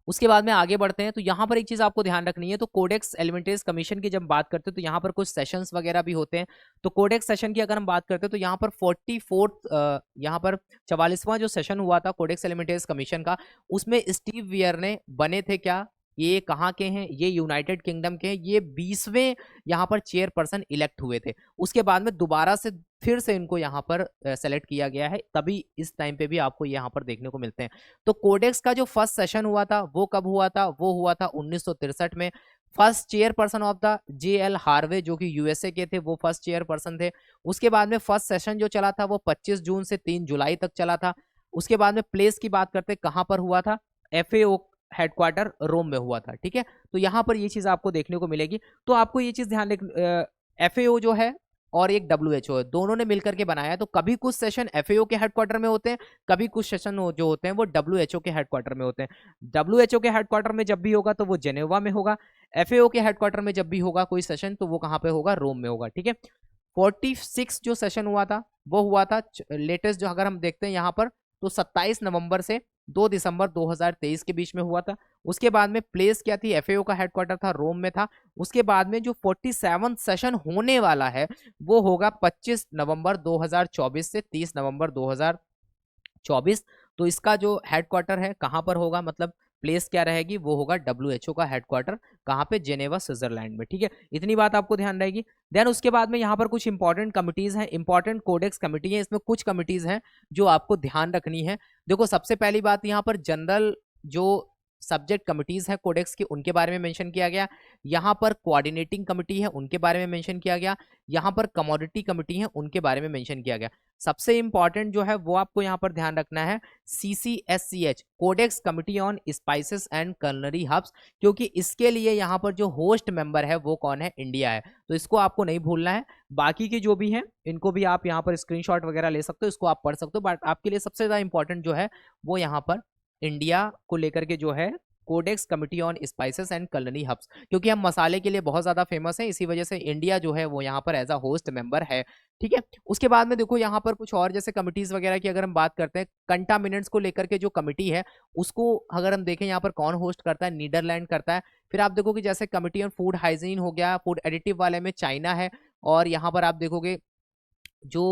A: उसके बाद में आगे बढ़ते हैं तो यहाँ पर एक चीज आपको ध्यान रखनी है, तो कोडेक्स एलिमेंट्रियस कमीशन की जब बात करते हैं तो यहाँ पर कुछ सेशंस वगैरह भी होते हैं। तो कोडेक्स सेशन की अगर हम बात करते हैं तो यहाँ पर 44th यहाँ पर 44वां जो सेशन हुआ था कोडेक्स एलिमेंट्रियस कमीशन का, उसमें स्टीव वियर ने बने थे क्या, ये कहाँ के हैं, ये यूनाइटेड किंगडम के हैं, ये 20वें यहाँ पर चेयरपर्सन इलेक्ट हुए थे। उसके बाद में दोबारा से फिर से इनको यहाँ पर सेलेक्ट किया गया है, तभी इस टाइम पे भी आपको यहाँ पर देखने को मिलते हैं। तो कोडेक्स का जो फर्स्ट सेशन हुआ था वो कब हुआ था? वो हुआ था 1963 में। First chairperson of the JL Harvey जो कि यूएसए के थे, वो फर्स्ट चेयरपर्सन थे। उसके बाद में फर्स्ट सेशन जो चला था वो 25 जून से 3 जुलाई तक चला था। उसके बाद में प्लेस की बात करते कहाँ पर हुआ था? FAO हेडक्वार्टर रोम में हुआ था, ठीक है। तो यहाँ पर ये चीज आपको देखने को मिलेगी। तो आपको ये चीज ध्यान FAO जो है और एक WHO है, दोनों ने मिलकर के बनाया है। तो कभी कुछ सेशन FAO के हेडक्वार्टर में होते हैं, कभी कुछ सेशन जो होते हैं वो WHO के हेडक्वार्टर में होते हैं। WHO के हेडक्वार्टर में जब भी होगा तो वो जेनेवा में होगा, FAO के हेडक्वार्टर में जब भी होगा कोई सेशन तो वो कहाँ पे होगा? रोम में होगा, ठीक है। 46 जो सेशन हुआ था वो हुआ था लेटेस्ट, जो अगर हम देखते हैं यहाँ पर तो 27 नवंबर से 2 दिसंबर 2023 के बीच में हुआ था। उसके बाद में प्लेस क्या थी? FAO का हेडक्वार्टर था, रोम में था। उसके बाद में जो 47 सेशन होने वाला है वो होगा 25 नवंबर 2024 से 30 नवंबर 2024। तो इसका जो हेडक्वार्टर है कहाँ पर होगा, मतलब प्लेस क्या रहेगी? वो होगा WHO का हेडक्वार्टर, कहाँ पे? जेनेवा, स्विट्जरलैंड में, ठीक है। इतनी बात आपको ध्यान रहेगी। देन उसके बाद में यहाँ पर कुछ इंपॉर्टेंट कमिटीज हैं, इंपॉर्टेंट कोडेक्स कमिटी है, इसमें कुछ कमिटीज हैं जो आपको ध्यान रखनी है। देखो सबसे पहली बात यहाँ पर जनरल जो सब्जेक्ट कमिटीज है कोडेक्स की उनके बारे में मेंशन किया गया। यहाँ पर कोऑर्डिनेटिंग कमिटी है उनके बारे में मेंशन किया गया। यहाँ पर कमोडिटी कमिटी है उनके बारे में मेंशन किया गया। सबसे इंपॉर्टेंट जो है वो आपको यहाँ पर ध्यान रखना है, CCSCH codex committee on spices and culinary herbs, क्योंकि इसके लिए यहाँ पर जो होस्ट मेंबर है वो कौन है? इंडिया है। तो इसको आपको नहीं भूलना है। बाकी के जो भी हैं इनको भी आप यहाँ पर स्क्रीनशॉट वगैरह ले सकते हो, इसको आप पढ़ सकते हो। बट आपके लिए सबसे ज्यादा इंपॉर्टेंट जो है वो यहाँ पर इंडिया को लेकर के जो है Codex committee on spices and culinary herbs, क्योंकि हम मसाले के लिए बहुत ज्यादा फेमस है, इसी वजह से इंडिया जो है वो यहाँ पर एज अ होस्ट मेंबर है, ठीक है। उसके बाद में देखो यहाँ पर कुछ और जैसे कमिटीज वगैरह की अगर हम बात करते हैं, कंटामिनेंट्स को लेकर के जो कमिटी है उसको अगर हम देखें यहाँ पर कौन होस्ट करता है? नीदरलैंड करता है। फिर आप देखोगे जैसे कमिटी ऑन फूड हाइजीन हो गया, फूड एडिटिव वाले में चाइना है, और यहाँ पर आप देखोगे जो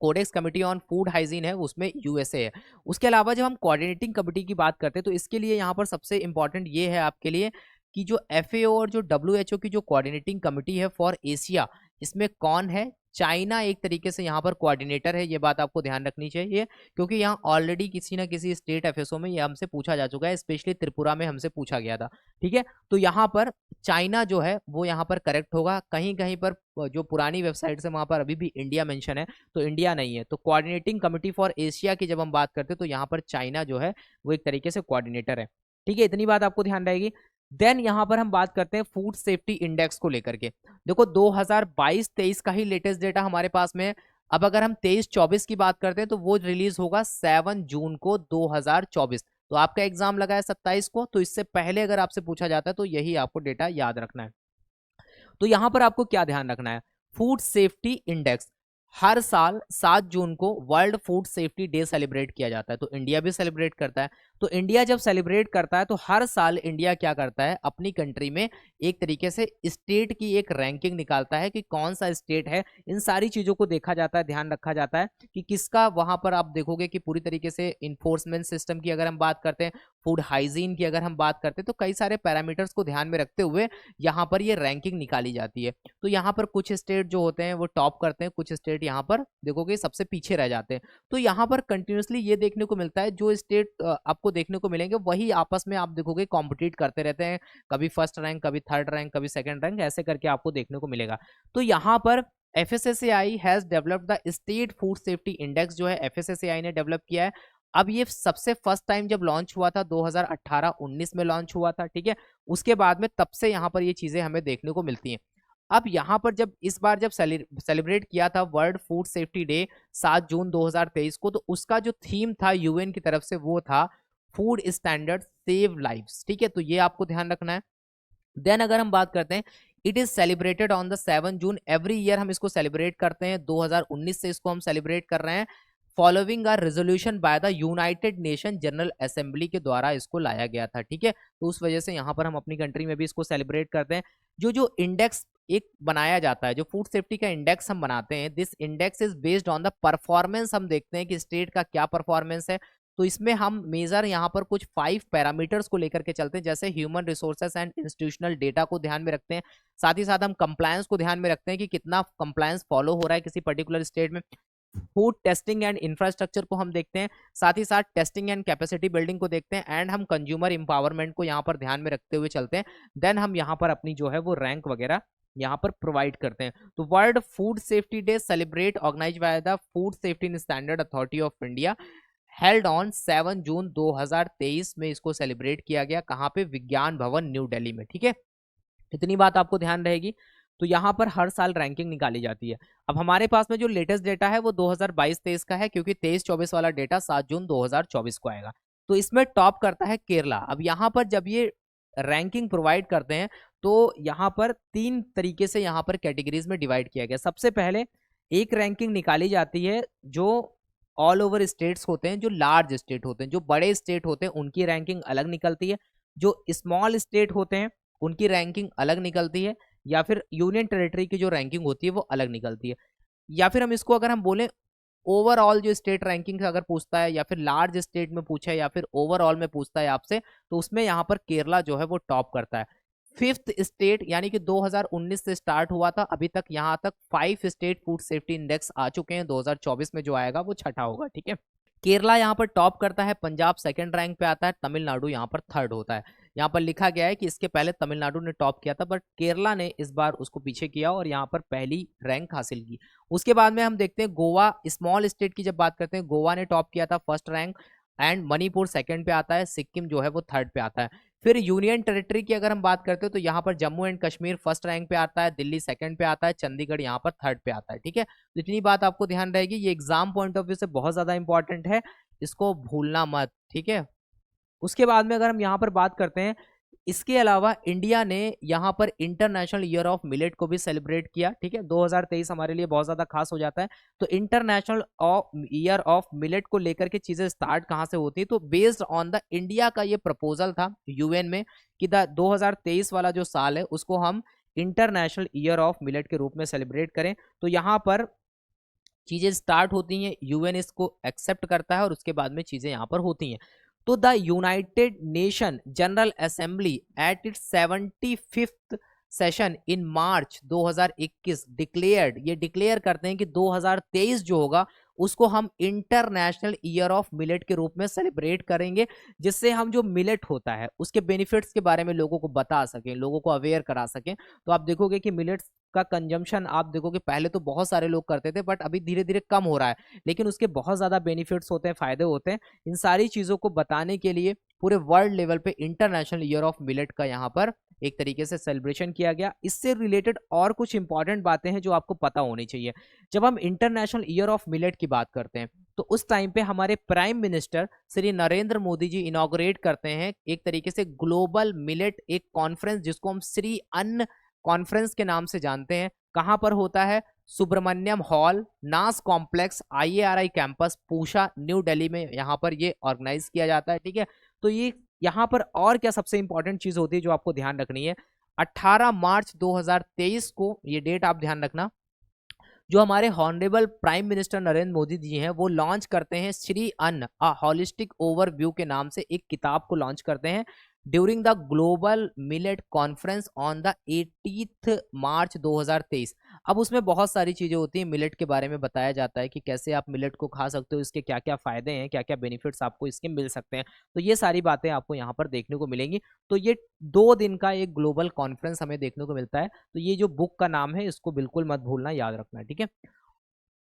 A: codex committee on food hygiene है उसमें USA है। उसके अलावा जब हम कोऑर्डिनेटिंग कमिटी की बात करते हैं तो इसके लिए यहाँ पर सबसे इंपॉर्टेंट ये है आपके लिए कि जो FAO और जो WHO की जो कोऑर्डिनेटिंग कमिटी है फॉर एशिया, इसमें कौन है? चाइना एक तरीके से यहाँ पर कोऑर्डिनेटर है। ये बात आपको ध्यान रखनी चाहिए, क्योंकि यहाँ ऑलरेडी किसी ना किसी स्टेट FSO में ये हमसे पूछा जा चुका है, स्पेशली त्रिपुरा में हमसे पूछा गया था, ठीक है। तो यहाँ पर चाइना जो है वो यहाँ पर करेक्ट होगा। कहीं कहीं पर जो पुरानी वेबसाइट से वहाँ पर अभी भी इंडिया मेंशन है, तो इंडिया नहीं है। तो कोऑर्डिनेटिंग कमिटी फॉर एशिया की जब हम बात करते हैं तो यहाँ पर चाइना जो है वो एक तरीके से कोऑर्डिनेटर है, ठीक है। इतनी बात आपको ध्यान रहेगी। देन यहाँ पर हम बात करते हैं फूड सेफ्टी इंडेक्स को लेकर के। देखो 2022-23 का ही लेटेस्ट डेटा हमारे पास में है। अब अगर हम 23-24 की बात करते हैं तो वो रिलीज होगा 7 जून को 2024। तो आपका एग्जाम लगा है 27 को, तो इससे पहले अगर आपसे पूछा जाता है तो यही आपको डेटा याद रखना है। तो यहां पर आपको क्या ध्यान रखना है, फूड सेफ्टी इंडेक्स हर साल 7 जून को world food safety day celebrate किया जाता है, तो इंडिया भी सेलिब्रेट करता है। तो इंडिया जब सेलिब्रेट करता है तो हर साल इंडिया क्या करता है, अपनी कंट्री में एक तरीके से स्टेट की एक रैंकिंग निकालता है कि कौन सा स्टेट है। इन सारी चीजों को देखा जाता है, ध्यान रखा जाता है कि किसका, वहां पर आप देखोगे कि पूरी तरीके से इन्फोर्समेंट सिस्टम की अगर हम बात करते हैं, फूड हाइजीन की अगर हम बात करते हैं, तो कई सारे पैरामीटर्स को ध्यान में रखते हुए यहाँ पर ये रैंकिंग निकाली जाती है। तो यहाँ पर कुछ स्टेट जो होते हैं वो टॉप करते हैं, कुछ स्टेट यहाँ पर देखोगे सबसे पीछे रह जाते हैं। तो यहाँ पर कंटिन्यूसली ये देखने को मिलता है, जो स्टेट आपको देखने को मिलेंगे वही आपस में आप देखोगे कॉम्पिटिट करते रहते हैं, कभी फर्स्ट रैंक, कभी थर्ड रैंक, कभी सेकंड रैंक, ऐसे करके आपको देखने को मिलेगा। तो यहाँ पर FSSAI has developed the state food safety index, जो है FSSAI ने डेवलप किया है। अब ये सबसे फर्स्ट टाइम जब लॉन्च हुआ था 2018-19 में लॉन्च हुआ था, ठीक है। उसके बाद में तब से यहाँ पर ये चीजें हमें देखने को मिलती हैं। अब यहाँ पर जब इस बार जब सेलिब्रेट किया था world food safety day 7 June 2023 को, तो उसका जो थीम था यूएन की तरफ से वो था फूड स्टैंडर्ड सेव लाइव्स, ठीक है। तो ये आपको ध्यान रखना है। देन अगर हम बात करते हैं, it is celebrated on the 7 June every year, हम इसको सेलिब्रेट करते हैं, 2019 से इसको हम सेलिब्रेट कर रहे हैं। Following a resolution by the united nation general assembly के द्वारा इसको लाया गया था, ठीक है। तो उस वजह से यहाँ पर हम अपनी कंट्री में भी इसको सेलिब्रेट करते हैं। जो जो इंडेक्स एक बनाया जाता है, जो फूड सेफ्टी का इंडेक्स हम बनाते हैं, this index is based on the performance. हम देखते हैं कि स्टेट का क्या परफॉर्मेंस है। तो इसमें हम मेजर यहाँ पर कुछ 5 पैरामीटर्स को लेकर के चलते हैं, जैसे human resources and institutional data को ध्यान में रखते हैं। साथ ही साथ हम कंप्लायंस को ध्यान में रखते हैं कि कितना कंप्लायंस फॉलो हो रहा है किसी पर्टिकुलर स्टेट में। फूड टेस्टिंग एंड इंफ्रास्ट्रक्चर को हम देखते हैं, साथ ही साथ टेस्टिंग एंड कैपेसिटी बिल्डिंग को देखते हैं, एंड हम कंज्यूमर एम्पावरमेंट को यहाँ पर ध्यान में रखते हुए चलते हैं। देन हम यहाँ पर अपनी जो है वो रैंक वगैरह यहाँ पर प्रोवाइड करते हैं। तो world food safety day celebrate organise by the food safety and standard authority of India held on 7 June 2023 में इसको सेलिब्रेट किया गया। कहाँ पे, विज्ञान भवन न्यू दिल्ली में, ठीक है। इतनी बात आपको ध्यान रहेगी। तो यहाँ पर हर साल रैंकिंग निकाली जाती है। अब हमारे पास में जो लेटेस्ट डेटा है वो 2022-23 का है, क्योंकि 23-24 वाला डेटा 7 जून 2024 को आएगा। तो इसमें टॉप करता है केरला। अब यहाँ पर जब ये रैंकिंग प्रोवाइड करते हैं तो यहाँ पर 3 तरीके से यहाँ पर कैटेगरीज में डिवाइड किया गया। सबसे पहले एक रैंकिंग निकाली जाती है जो ऑल ओवर स्टेट्स होते हैं, जो लार्ज स्टेट होते हैं, जो बड़े स्टेट होते हैं, उनकी रैंकिंग अलग निकलती है। जो स्मॉल स्टेट होते हैं उनकी रैंकिंग अलग निकलती है, या फिर यूनियन टेरिटरी की जो रैंकिंग होती है वो अलग निकलती है। या फिर हम इसको अगर हम बोलें ओवरऑल जो स्टेट रैंकिंग अगर पूछता है, या फिर लार्ज स्टेट में पूछा है, या फिर ओवरऑल में पूछता है आपसे, तो उसमें यहाँ पर केरला जो है वो टॉप करता है। 5th स्टेट, यानी कि 2019 से स्टार्ट हुआ था, अभी तक यहाँ तक 5 स्टेट फूड सेफ्टी इंडेक्स आ चुके हैं। 2024 में जो आएगा वो छठा होगा, ठीक है। केरला यहाँ पर टॉप करता है, पंजाब सेकंड रैंक पे आता है, तमिलनाडु यहाँ पर थर्ड होता है। यहाँ पर लिखा गया है कि इसके पहले तमिलनाडु ने टॉप किया था, बट केरला ने इस बार उसको पीछे किया और यहाँ पर पहली रैंक हासिल की। उसके बाद में हम देखते हैं गोवा, स्मॉल स्टेट की जब बात करते हैं, गोवा ने टॉप किया था first rank, and Manipur second पे आता है, सिक्किम जो है वो थर्ड पे आता है। फिर यूनियन टेरिटरी की अगर हम बात करते हैं तो यहाँ पर Jammu and Kashmir first rank पे आता है, दिल्ली सेकंड पे आता है, चंडीगढ़ यहाँ पर थर्ड पे आता है, ठीक है। तो इतनी बात आपको ध्यान रहेगी, ये एग्जाम पॉइंट ऑफ व्यू से बहुत ज्यादा इंपॉर्टेंट है, इसको भूलना मत, ठीक है। उसके बाद में अगर हम यहाँ पर बात करते हैं, इसके अलावा इंडिया ने यहाँ पर इंटरनेशनल ईयर ऑफ मिलेट को भी सेलिब्रेट किया, ठीक है। 2023 हमारे लिए बहुत ज्यादा खास हो जाता है। तो इंटरनेशनल ईयर ऑफ मिलेट को लेकर के चीजें स्टार्ट कहाँ से होती है, तो बेस्ड ऑन द इंडिया का ये प्रपोजल था यूएन में कि 2023 वाला जो साल है उसको हम इंटरनेशनल ईयर ऑफ मिलेट के रूप में सेलिब्रेट करें। तो यहाँ पर चीजें स्टार्ट होती हैं, यूएन इसको एक्सेप्ट करता है और उसके बाद में चीजें यहाँ पर होती हैं। तो the united nation general assembly at its 75th session in March 2021 declared, ये डिक्लेयर करते हैं कि 2023 जो होगा उसको हम इंटरनेशनल ईयर ऑफ मिलेट के रूप में सेलिब्रेट करेंगे, जिससे हम जो मिलेट होता है उसके बेनिफिट्स के बारे में लोगों को बता सकें, लोगों को अवेयर करा सकें। तो आप देखोगे कि मिलेट्स का कंजम्पशन आप देखोगे पहले तो बहुत सारे लोग करते थे, बट अभी धीरे धीरे कम हो रहा है, लेकिन उसके बहुत ज्यादा बेनिफिट्स होते हैं, फायदे होते हैं। इन सारी चीजों को बताने के लिए पूरे वर्ल्ड लेवल पे इंटरनेशनल ईयर ऑफ मिलेट का यहाँ पर एक तरीके से सेलिब्रेशन किया गया। इससे रिलेटेड और कुछ इंपॉर्टेंट बातें हैं जो आपको पता होनी चाहिए। जब हम इंटरनेशनल ईयर ऑफ मिलेट की बात करते हैं तो उस टाइम पे हमारे प्राइम मिनिस्टर श्री नरेंद्र मोदी जी इनॉग्रेट करते हैं एक तरीके से ग्लोबल मिलेट एक कॉन्फ्रेंस, जिसको हम श्री अन्न कॉन्फ्रेंस के नाम से जानते हैं। कहां पर होता है? सुब्रमण्यम हॉल, नास कॉम्प्लेक्स, IARI कैंपस, पूषा, न्यू दिल्ली में यहाँ पर ये ऑर्गेनाइज किया जाता है। ठीक है, तो ये यहाँ पर और क्या सबसे इंपॉर्टेंट चीज होती है जो आपको ध्यान रखनी है, 18 मार्च 2023 को, ये डेट आप ध्यान रखना, जो हमारे honourable prime minister Narendra Modi ji हैं वो लॉन्च करते हैं श्री अन्न अ हॉलिस्टिक ओवरव्यू के नाम से एक किताब को लॉन्च करते हैं during the global millet conference on the 18 मार्च 2023। अब उसमें बहुत सारी चीजें होती हैं, मिलेट के बारे में बताया जाता है कि कैसे आप मिलेट को खा सकते हो, इसके क्या क्या फायदे हैं, क्या क्या बेनिफिट्स आपको इसके मिल सकते हैं। तो ये सारी बातें आपको यहाँ पर देखने को मिलेंगी। तो ये 2 दिन का एक ग्लोबल कॉन्फ्रेंस हमें देखने को मिलता है। तो ये जो बुक का नाम है इसको बिल्कुल मत भूलना, याद रखना। ठीक है,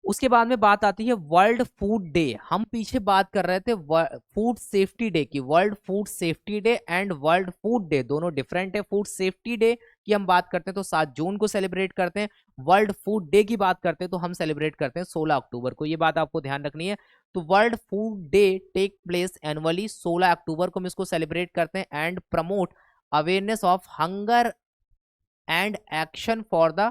A: उसके बाद में बात आती है वर्ल्ड फूड डे। हम पीछे बात कर रहे थे फूड सेफ्टी डे की। World food safety day and world food day दोनों डिफरेंट है। फूड सेफ्टी डे की हम बात करते हैं तो 7 जून को सेलिब्रेट करते हैं। वर्ल्ड फूड डे की बात करते हैं तो हम सेलिब्रेट करते हैं 16 अक्टूबर को। ये बात आपको ध्यान रखनी है। तो world food day take place annually 16 October को हम इसको सेलिब्रेट करते हैं and promote awareness of hunger and action for the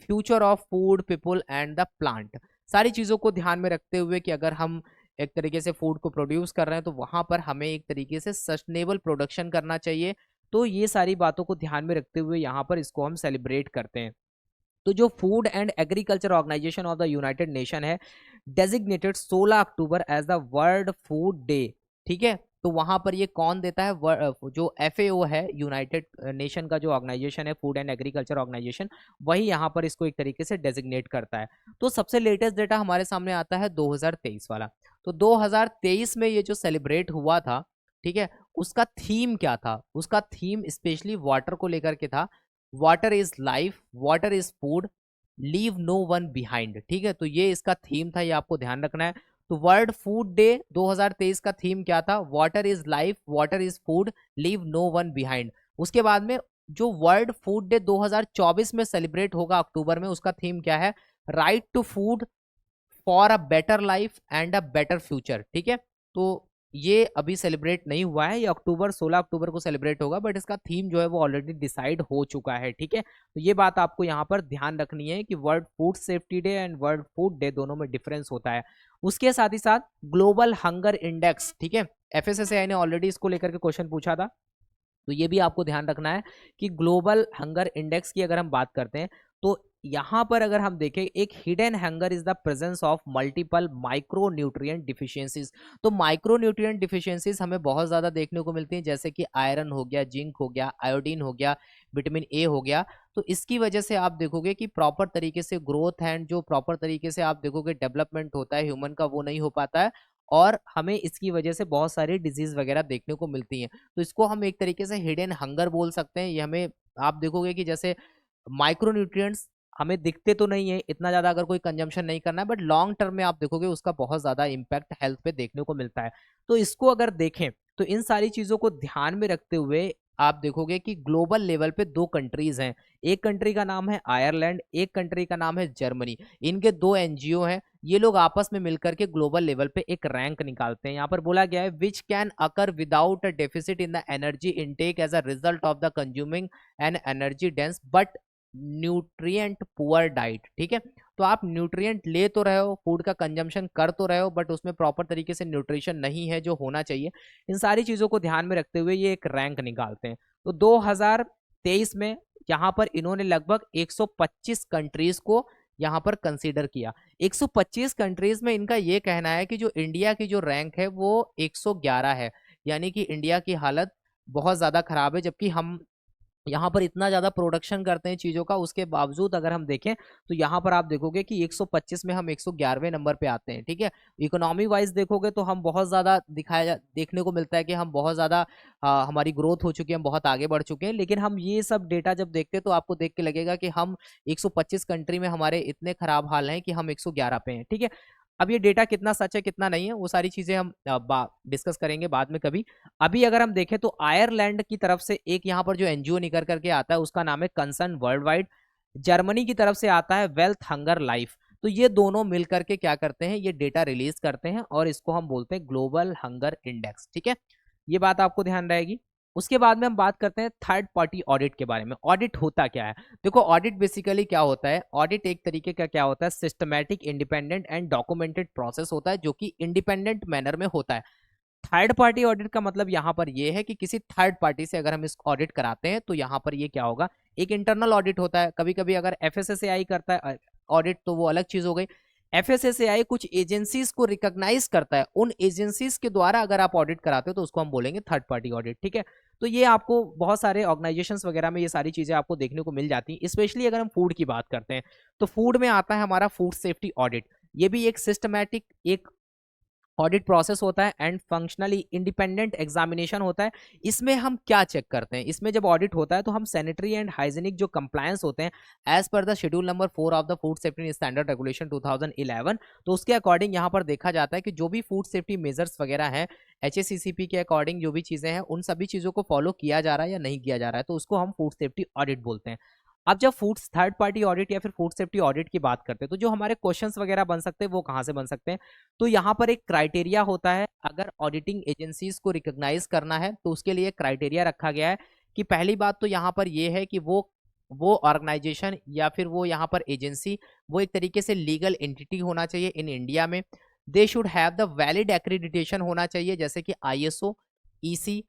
A: future of food people and the planet. सारी चीजों को ध्यान में रखते हुए कि अगर हम एक तरीके से फूड को प्रोड्यूस कर रहे हैं तो वहां पर हमें एक तरीके से सस्टेनेबल प्रोडक्शन करना चाहिए। तो ये सारी बातों को ध्यान में रखते हुए यहाँ पर इसको हम सेलिब्रेट करते हैं। तो जो food and agriculture organisation of the united nation है designated 16 October as the world food day. ठीक है, तो वहां पर ये कौन देता है? जो FAO है, यूनाइटेड नेशन का जो ऑर्गेनाइजेशन है, फूड एंड एग्रीकल्चर ऑर्गेनाइजेशन, वही यहाँ पर इसको एक तरीके से डेजिग्नेट करता है। तो सबसे लेटेस्ट डेटा हमारे सामने आता है 2023 वाला। तो 2023 में ये जो सेलिब्रेट हुआ था, ठीक है, उसका थीम क्या था? उसका थीम स्पेशली वाटर को लेकर के था। Water is life, water is food, leave no one behind. ठीक है, तो ये इसका थीम था, ये आपको ध्यान रखना है। तो वर्ल्ड फूड डे 2023 का थीम क्या था? Water is life, water is food, leave no one behind. उसके बाद में जो वर्ल्ड फूड डे 2024 में सेलिब्रेट होगा अक्टूबर में, उसका थीम क्या है? Right to food for a better life and a better future. ठीक है, तो ये अभी सेलिब्रेट नहीं हुआ है, ये 16 अक्टूबर को सेलिब्रेट होगा, बट इसका थीम जो है वो ऑलरेडी डिसाइड हो चुका है। ठीक है, तो ये बात आपको यहाँ पर ध्यान रखनी है कि world food safety day and world food day दोनों में डिफरेंस होता है। उसके साथ ही साथ ग्लोबल हंगर इंडेक्स, ठीक है, FSSAI ने ऑलरेडी इसको लेकर के क्वेश्चन पूछा था, तो ये भी आपको ध्यान रखना है कि ग्लोबल हंगर इंडेक्स की अगर हम बात करते हैं तो यहाँ पर अगर हम देखें, एक hidden hunger is the presence of multiple micro nutrient deficiencies. तो माइक्रो न्यूट्रिएंट डिफिशियंसीज हमें बहुत ज्यादा देखने को मिलती हैं, जैसे कि आयरन हो गया, जिंक हो गया, आयोडीन हो गया, विटामिन A हो गया। तो इसकी वजह से आप देखोगे कि प्रॉपर तरीके से ग्रोथ एंड जो प्रॉपर तरीके से आप देखोगे डेवलपमेंट होता है ह्यूमन का, वो नहीं हो पाता है और हमें इसकी वजह से बहुत सारी डिजीज वगैरह देखने को मिलती हैं। तो इसको हम एक तरीके से हिडन हंगर बोल सकते हैं। ये हमें, आप देखोगे कि जैसे माइक्रोन्यूट्रिएंट्स हमें दिखते तो नहीं है इतना ज्यादा, अगर कोई कंजम्पशन नहीं करना है, बट लॉन्ग टर्म में आप देखोगे उसका बहुत ज्यादा इम्पैक्ट हेल्थ पे देखने को मिलता है। तो इसको अगर देखें तो इन सारी चीजों को ध्यान में रखते हुए आप देखोगे कि ग्लोबल लेवल पे 2 कंट्रीज हैं। एक कंट्री का नाम है आयरलैंड, एक कंट्री का नाम है जर्मनी। इनके 2 NGO हैं, ये लोग आपस में मिलकर के ग्लोबल लेवल पे एक रैंक निकालते हैं। यहाँ पर बोला गया है which can occur without a deficit in the energy intake as a result of the consuming an energy dense but nutrient poor diet. ठीक है, तो आप न्यूट्रिएंट ले तो रहे हो, फूड का कंजम्पशन कर तो रहे हो, बट उसमें प्रॉपर तरीके से न्यूट्रिशन नहीं है जो होना चाहिए। इन सारी चीजों को ध्यान में रखते हुए ये एक रैंक निकालते हैं। तो 2023 में यहाँ पर इन्होंने लगभग 125 कंट्रीज को यहाँ पर कंसीडर किया। 125 कंट्रीज में इनका ये कहना है कि जो इंडिया की जो रैंक है वो 111 है, यानी कि इंडिया की हालत बहुत ज्यादा खराब है। जबकि हम यहाँ पर इतना ज्यादा प्रोडक्शन करते हैं चीजों का, उसके बावजूद अगर हम देखें तो यहाँ पर आप देखोगे कि 125 में हम 111वें नंबर पे आते हैं। ठीक है, इकोनॉमी वाइज देखोगे तो हम बहुत ज्यादा देखने को मिलता है कि हम बहुत ज्यादा हमारी ग्रोथ हो चुकी है, हम बहुत आगे बढ़ चुके हैं। लेकिन हम ये सब डेटा जब देखते हैं तो आपको देख के लगेगा कि हम 125 कंट्री में हमारे इतने खराब हाल हैं कि हम 111 पे हैं। ठीक है, अब ये डेटा कितना सच है कितना नहीं है वो सारी चीजें हम डिस्कस करेंगे बाद में कभी। अभी अगर हम देखें तो आयरलैंड की तरफ से एक यहाँ पर जो एनजीओ निकल करके आता है उसका नाम है कंसर्न वर्ल्ड वाइड। जर्मनी की तरफ से आता है वेल्थ हंगर लाइफ। तो ये दोनों मिल करके क्या करते हैं, ये डेटा रिलीज करते हैं और इसको हम बोलते हैं ग्लोबल हंगर इंडेक्स। ठीक है, ये बात आपको ध्यान रहेगी। उसके बाद में हम बात करते हैं थर्ड पार्टी ऑडिट के बारे में। ऑडिट होता क्या है? देखो ऑडिट बेसिकली क्या होता है, ऑडिट एक तरीके का क्या होता है, systematic independent and documented process होता है जो कि इंडिपेंडेंट मैनर में होता है। थर्ड पार्टी ऑडिट का मतलब यहाँ पर ये है कि किसी थर्ड पार्टी से अगर हम इस ऑडिट कराते हैं तो यहाँ पर ये क्या होगा, एक इंटरनल ऑडिट होता है। कभी कभी अगर एफएसएसएआई करता है ऑडिट तो वो अलग चीज हो गई। एफएसएसएआई कुछ एजेंसीज को रिकॉग्नाइज करता है, उन एजेंसीज के द्वारा अगर आप ऑडिट कराते हो तो उसको हम बोलेंगे थर्ड पार्टी ऑडिट। ठीक है, तो ये आपको बहुत सारे ऑर्गेनाइजेशंस वगैरह में ये सारी चीजें आपको देखने को मिल जाती हैं। स्पेशली अगर हम फूड की बात करते हैं तो फूड में आता है हमारा फूड सेफ्टी ऑडिट। ये भी एक सिस्टमैटिक एक ऑडिट प्रोसेस होता है एंड फंक्शनली इंडिपेंडेंट एग्जामिनेशन होता है। इसमें हम क्या चेक करते हैं, इसमें जब ऑडिट होता है तो हम सैनिटरी एंड हाइजीनिक जो कंप्लायंस होते हैं as per the schedule number 4 of the food safety standard regulation 2011, तो उसके अकॉर्डिंग यहाँ पर देखा जाता है कि जो भी फूड सेफ्टी मेजर्स वगैरह हैं एचएसीसीपी के अकॉर्डिंग जो भी चीजें हैं उन सभी चीजों को फॉलो किया जा रहा है या नहीं किया जा रहा है, तो उसको हम फूड सेफ्टी ऑडिट बोलते हैं। अब जब फूड थर्ड पार्टी ऑडिट या फिर फूड सेफ्टी ऑडिट की बात करते हैं तो जो हमारे क्वेश्चंस वगैरह बन सकते हैं वो कहाँ से बन सकते हैं, तो यहाँ पर एक क्राइटेरिया होता है। अगर ऑडिटिंग एजेंसीज को रिकॉग्नाइज करना है तो उसके लिए क्राइटेरिया रखा गया है कि पहली बात तो यहाँ पर ये है कि वो ऑर्गेनाइजेशन या फिर वो यहाँ पर एजेंसी वो एक तरीके से लीगल एंटिटी होना चाहिए इन इंडिया में। They should have the valid accreditation होना चाहिए, जैसे कि ISO EC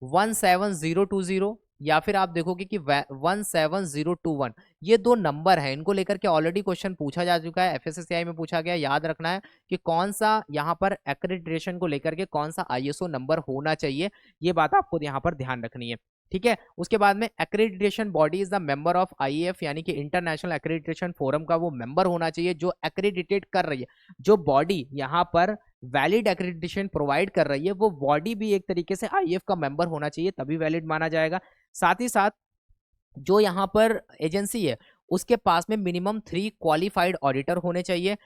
A: 17020 या फिर आप देखोगे कि 17021, ये दो नंबर है, इनको लेकर के ऑलरेडी क्वेश्चन पूछा जा चुका है, एफएसएसएआई में पूछा गया। याद रखना है कि कौन सा यहाँ पर एक्रेडिटेशन को लेकर के कौन सा ISO नंबर होना चाहिए, ये बात आपको यहाँ पर ध्यान रखनी है। ठीक है, उसके बाद में accreditation body is the member of IAF यानी कि इंटरनेशनल एक्रेडिटेशन फोरम का वो मेंबर होना चाहिए जो एक्रेडिटेट कर रही है। जो बॉडी यहाँ पर वैलिड एक्रेडिटेशन प्रोवाइड कर रही है वो बॉडी भी एक तरीके से IAF का मेंबर होना चाहिए, तभी वैलिड माना जाएगा। साथ ही साथ जो यहाँ पर एजेंसी है उसके पास में मिनिमम 3 क्वालिफाइड ऑडिटर होने चाहिए।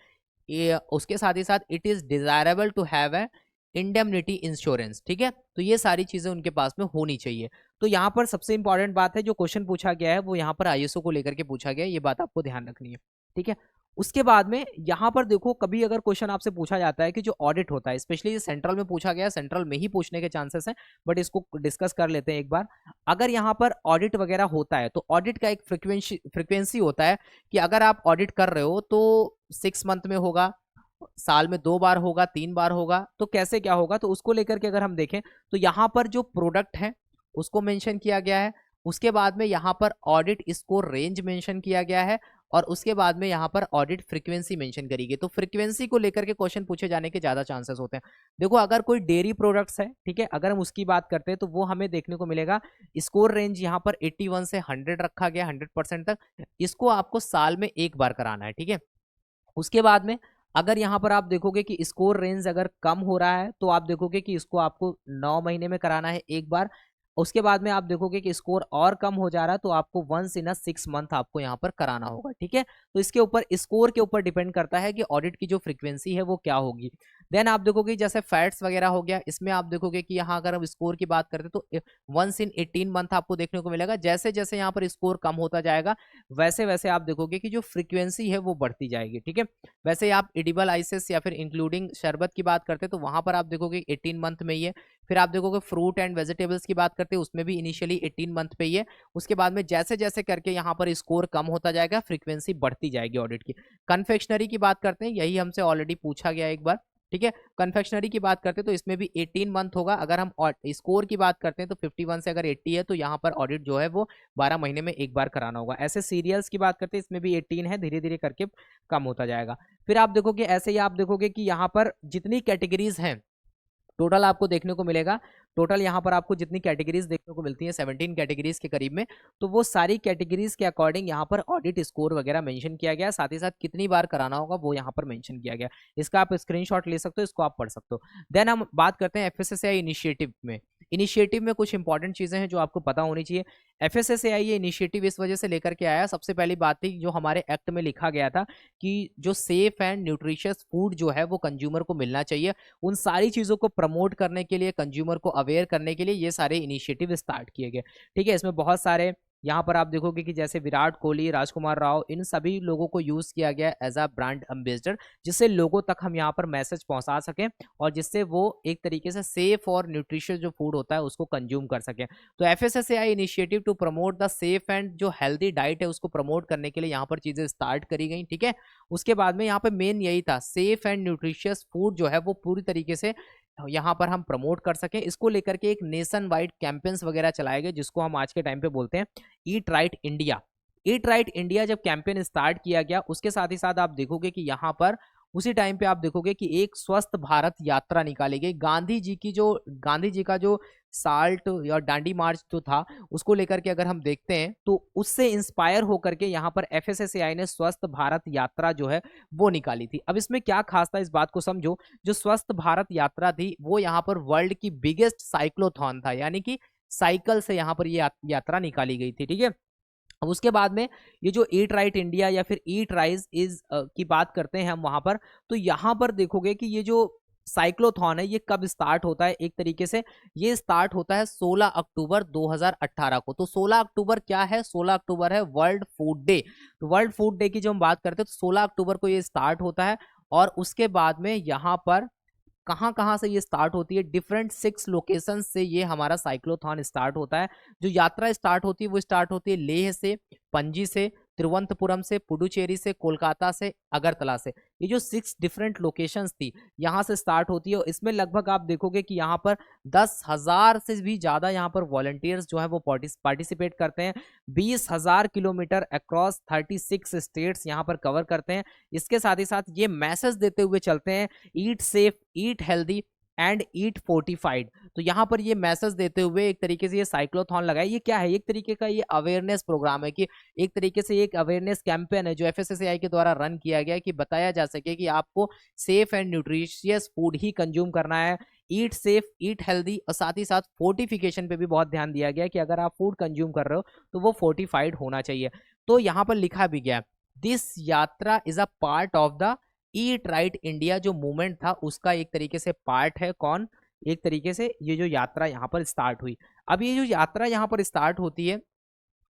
A: उसके साथ ही साथ it is desirable to have a indemnity insurance. ठीक है, तो ये सारी चीजें उनके पास में होनी चाहिए। तो यहाँ पर सबसे इंपॉर्टेंट बात है जो क्वेश्चन पूछा गया है वो यहाँ पर ISO को लेकर के पूछा गया है, ये बात आपको ध्यान रखनी है। ठीक है, उसके बाद में यहाँ पर देखो कभी अगर क्वेश्चन आपसे पूछा जाता है कि जो ऑडिट होता है, स्पेशली सेंट्रल में पूछा गया, सेंट्रल में ही पूछने के चांसेस हैं, बट इसको डिस्कस कर लेते हैं एक बार। अगर यहाँ पर ऑडिट वगैरह होता है तो ऑडिट का एक फ्रिक्वेंसी होता है कि अगर आप ऑडिट कर रहे हो तो 6 मंथ में होगा, साल में 2 बार होगा, 3 बार होगा, तो कैसे क्या होगा, तो उसको लेकर के अगर हम देखें तो यहाँ पर जो प्रोडक्ट है उसको मेंशन किया गया है। उसके बाद में यहाँ पर ऑडिट स्कोर रेंज मेंशन किया गया है और उसके बाद में यहाँ पर ऑडिट फ्रीक्वेंसी मेंशन करी गई। तो फ्रीक्वेंसी को लेकर के क्वेश्चन पूछे जाने के ज्यादा चांसेस होते हैं। देखो अगर कोई डेयरी प्रोडक्ट्स है, ठीक है, अगर हम उसकी बात करते हैं तो वो हमें देखने को मिलेगा स्कोर रेंज यहाँ पर 81 से 100 रखा गया, 100% तक। इसको आपको साल में 1 बार कराना है। ठीक है, उसके बाद में अगर यहाँ पर आप देखोगे कि स्कोर रेंज अगर कम हो रहा है तो आप देखोगे कि इसको आपको 9 महीने में कराना है 1 बार। उसके बाद में आप देखोगे कि स्कोर और कम हो जा रहा है तो आपको 1 इन 6 मंथ आपको यहाँ पर कराना होगा। ठीक है, तो इसके ऊपर स्कोर के ऊपर डिपेंड करता है कि ऑडिट की जो फ्रीक्वेंसी है वो क्या होगी। देन आप देखोगे जैसे फैट्स वगैरह हो गया, इसमें आप देखोगे कि यहाँ अगर हम स्कोर की बात करते तो 1 इन 18 मंथ आपको देखने को मिलेगा। जैसे जैसे यहाँ पर स्कोर कम होता जाएगा वैसे वैसे आप देखोगे कि जो फ्रीक्वेंसी है वो बढ़ती जाएगी। ठीक है, वैसे आप एडिबल आइसेस या फिर इंक्लूडिंग शरबत की बात करते हैं तो वहां पर आप देखोगे 18 मंथ में ही है। फिर आप देखोगे फ्रूट एंड वेजिटेबल्स की बात करते हैं उसमें भी इनिशियली 18 मंथ पे ही है। उसके बाद में जैसे जैसे करके यहाँ पर स्कोर कम होता जाएगा फ्रीक्वेंसी बढ़ती जाएगी ऑडिट की। कन्फेक्शनरी की बात करते हैं, यही हमसे ऑलरेडी पूछा गया एक बार। ठीक है, कन्फेक्शनरी की बात करते हैं तो इसमें भी 18 मंथ होगा। अगर हम स्कोर की बात करते हैं तो 51 से अगर 80 है तो यहाँ पर ऑडिट जो है वो 12 महीने में 1 बार कराना होगा। ऐसे सीरियल्स की बात करते हैं इसमें भी 18 है, धीरे धीरे करके कम होता जाएगा। फिर आप देखोगे ऐसे ही आप देखोगे कि यहाँ पर जितनी कैटेगरीज हैं टोटल आपको देखने को मिलेगा, टोटल यहाँ पर आपको जितनी कैटेगरीज देखने को मिलती हैं 17 कैटेगरीज के करीब में, तो वो सारी कैटेगरीज के अकॉर्डिंग यहाँ पर ऑडिट स्कोर वगैरह मेंशन किया गया, साथ ही साथ कितनी बार कराना होगा वो यहाँ पर मेंशन किया गया। इसका आप स्क्रीनशॉट ले सकते हो, इसको आप पढ़ सकते हो। देन हम बात करते हैं एफएसएसएआई इनिशिएटिव में। इनिशिएटिव में कुछ इंपॉर्टेंट चीजें हैं जो आपको पता होनी चाहिए। एफएसएसएआई ये इनिशिएटिव इस वजह से लेकर के आया, सबसे पहली बात थी जो हमारे एक्ट में लिखा गया था कि जो सेफ एंड न्यूट्रिशियस फूड जो है वो कंज्यूमर को मिलना चाहिए। उन सारी चीज़ों को प्रमोट करने के लिए, कंज्यूमर को अवेयर करने के लिए ये सारे इनिशिएटिव स्टार्ट किए गए। ठीक है, इसमें बहुत सारे यहाँ पर आप देखोगे कि जैसे विराट कोहली, राजकुमार राव, इन सभी लोगों को यूज़ किया गया एज अ ब्रांड एम्बेसडर, जिससे लोगों तक हम यहाँ पर मैसेज पहुँचा सकें और जिससे वो एक तरीके से सेफ और न्यूट्रिशियस जो फूड होता है उसको कंज्यूम कर सकें। तो FSSAI initiative to promote the safe and जो हेल्दी डाइट है उसको प्रमोट करने के लिए यहाँ पर चीज़ें स्टार्ट करी गई। ठीक है, उसके बाद में यहाँ पर मेन यही था, सेफ एंड न्यूट्रिशियस फूड जो है वो पूरी तरीके से यहाँ पर हम प्रमोट कर सकें। इसको लेकर के एक नेशन वाइड कैंपेन्स वगैरह चलाए गए, जिसको हम आज के टाइम पे बोलते हैं eat right India. Eat right India जब कैंपेन स्टार्ट किया गया, उसके साथ ही साथ आप देखोगे कि यहाँ पर उसी टाइम पे आप देखोगे कि एक स्वस्थ भारत यात्रा निकाली गई। गांधी जी का जो साल्ट या डांडी मार्च जो था उसको लेकर के अगर हम देखते हैं तो उससे इंस्पायर होकर के यहाँ पर एफएसएसएआई ने स्वस्थ भारत यात्रा जो है वो निकाली थी। अब इसमें क्या खास था इस बात को समझो। जो स्वस्थ भारत यात्रा थी वो यहाँ पर वर्ल्ड की बिगेस्ट साइक्लोथॉन था, यानी कि साइकिल से यहाँ पर ये यात्रा निकाली गई थी। ठीक है, अब उसके बाद में ये जो ईट राइट इंडिया या फिर ईट राइज इज की बात करते हैं हम वहां पर, तो यहाँ पर देखोगे कि ये जो साइक्लोथॉन है ये कब स्टार्ट होता है। एक तरीके से ये स्टार्ट होता है 16 अक्टूबर 2018 को। तो 16 अक्टूबर क्या है? 16 अक्टूबर है वर्ल्ड फूड डे। तो वर्ल्ड फूड डे की जो हम बात करते हैं तो 16 अक्टूबर को ये स्टार्ट होता है और उसके बाद में यहाँ पर कहाँ कहाँ से ये स्टार्ट होती है, डिफरेंट 6 लोकेशन से ये हमारा साइक्लोथॉन स्टार्ट होता है। जो यात्रा स्टार्ट होती है वो स्टार्ट होती है लेह से, पणजी से, तिरुवनंतपुरम से, पुडुचेरी से, कोलकाता से, अगरतला से। ये जो 6 डिफरेंट लोकेशंस थी यहाँ से स्टार्ट होती है और इसमें लगभग आप देखोगे कि यहाँ पर 10,000 से भी ज़्यादा यहाँ पर वॉलंटियर्स जो है वो पार्टिसिपेट करते हैं। 20,000 किलोमीटर अक्रॉस 36 स्टेट्स यहाँ पर कवर करते हैं। इसके साथ ही साथ ये मैसेज देते हुए चलते हैं, eat safe, eat healthy and eat fortified. तो यहाँ पर ये मैसेज देते हुए एक तरीके से ये साइक्लोथॉन लगाए। ये क्या है? एक तरीके का ये अवेयरनेस प्रोग्राम है कि एक तरीके से एक अवेयरनेस कैंपेन है जो एफएसएसएआई के द्वारा रन किया गया है कि बताया जा सके कि आपको safe and nutritious food he consume करना है। ईट सेफ, ईट हेल्दी और साथ ही साथ फोर्टिफिकेशन पे भी बहुत ध्यान दिया गया कि अगर आप फूड कंज्यूम कर रहे हो तो वो फोर्टिफाइड होना चाहिए। तो यहाँ पर लिखा भी गया, दिस यात्रा is a part of the eat right India जो मूवमेंट था उसका एक तरीके से पार्ट है। कौन? एक तरीके से ये जो यात्रा यहाँ पर स्टार्ट हुई। अब ये जो यात्रा यहाँ पर स्टार्ट होती है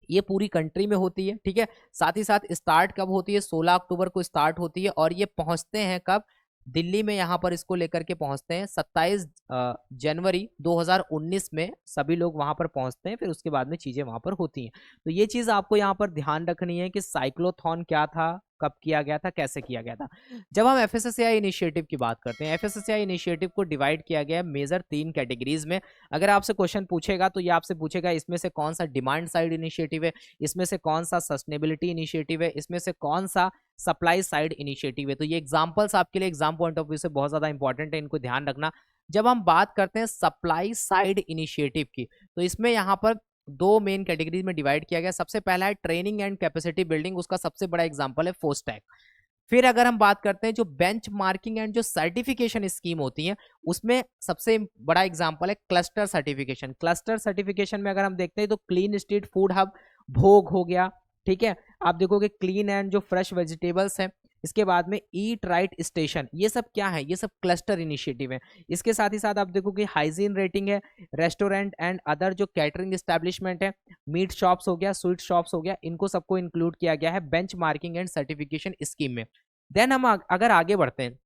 A: ये पूरी कंट्री में होती है। ठीक है, साथ ही साथ स्टार्ट कब होती है? 16 अक्टूबर को स्टार्ट होती है और ये पहुंचते हैं कब? दिल्ली में यहाँ पर इसको लेकर के पहुंचते हैं 27 जनवरी 2019 में सभी लोग वहां पर पहुंचते हैं। फिर उसके बाद में चीजें वहां पर होती हैं। तो ये चीज आपको यहाँ पर ध्यान रखनी है कि साइक्लोथॉन क्या था, कब किया गया था, कैसे किया गया था। जब हम एफएसएसएआई इनिशिएटिव की बात करते हैं, एफएसएसएआई इनिशिएटिव को डिवाइड किया गया है मेजर 3 कैटेगरीज में। अगर आपसे क्वेश्चन पूछेगा तो ये आपसे पूछेगा इसमें से कौन सा डिमांड साइड इनिशिएटिव है, इसमें से कौन सा सस्टेनेबिलिटी इनिशिएटिव है, इसमें से कौन सा सप्लाई साइड इनिशिएटिव है। तो ये एग्जांपल्स आपके लिए एग्जाम पॉइंट ऑफ व्यू से बहुत ज्यादा इंपॉर्टेंट है, इनको ध्यान रखना। जब हम बात करते हैं सप्लाई साइड इनिशिएटिव की तो इसमें यहाँ पर 2 मेन कैटेगरीज में डिवाइड किया गया। सबसे पहला है ट्रेनिंग एंड कैपेसिटी बिल्डिंग, उसका सबसे बड़ा एग्जांपल है फोस्टैक। फिर अगर हम बात करते हैं जो बेंच मार्किंग एंड जो सर्टिफिकेशन स्कीम होती है उसमें सबसे बड़ा एग्जांपल है क्लस्टर सर्टिफिकेशन। क्लस्टर सर्टिफिकेशन में अगर हम देखते हैं तो क्लीन स्ट्रीट फूड हब भोग हो गया। ठीक है, आप देखोगे क्लीन एंड जो फ्रेश वेजिटेबल्स हैं, इसके बाद में ईट राइट स्टेशन, ये सब क्या है? ये सब क्लस्टर इनिशिएटिव है। इसके साथ ही साथ आप देखोगे हाइजीन रेटिंग है, रेस्टोरेंट एंड अदर जो कैटरिंग एस्टेब्लिशमेंट है, मीट शॉप्स हो गया, स्वीट शॉप्स हो गया, इनको सबको इंक्लूड किया गया है bench marking and certification scheme में। देन हम अगर आगे बढ़ते हैं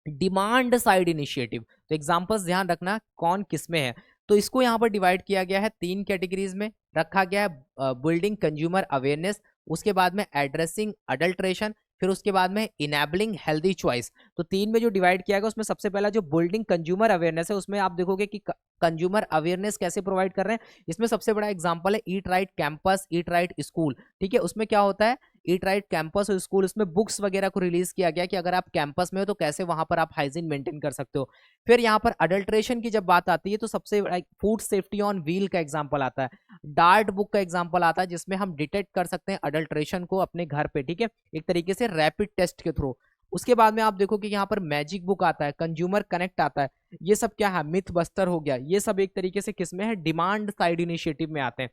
A: डिमांड साइड इनिशिएटिव, तो एग्जांपल्स ध्यान रखना कौन किस में है। तो इसको यहाँ पर डिवाइड किया गया है 3 कैटेगरीज में रखा गया है, बिल्डिंग कंज्यूमर अवेयरनेस, उसके बाद में एड्रेसिंग अडल्ट्रेशन, फिर उसके बाद में इनेबलिंग हेल्दी चॉइस। तो 3 में जो डिवाइड किया गया उसमें सबसे पहला जो बिल्डिंग कंज्यूमर अवेयरनेस है उसमें आप देखोगे कि कंज्यूमर अवेयरनेस कैसे प्रोवाइड कर रहे हैं। इसमें सबसे बड़ा एग्जांपल है eat right campus, eat right school. ठीक है, उसमें क्या होता है ईट राइट कैंपस और स्कूल, उसमें बुक्स वगैरह को रिलीज किया गया कि अगर आप कैंपस में हो तो कैसे वहां पर आप हाइजीन मेंटेन कर सकते हो। फिर यहाँ पर अडल्ट्रेशन की जब बात आती है तो सबसे फूड सेफ्टी ऑन व्हील का एग्जांपल आता है, डार्ट बुक का एग्जांपल आता है जिसमें हम डिटेक्ट कर सकते हैं अडल्ट्रेशन को अपने घर पे। ठीक है, एक तरीके से रैपिड टेस्ट के थ्रू। उसके बाद में आप देखो कि यहाँ पर मैजिक बुक आता है, कंज्यूमर कनेक्ट आता है, ये सब क्या है? मिथ बस्टर हो गया। ये सब एक तरीके से किसमें है? डिमांड साइड इनिशिएटिव में आते हैं।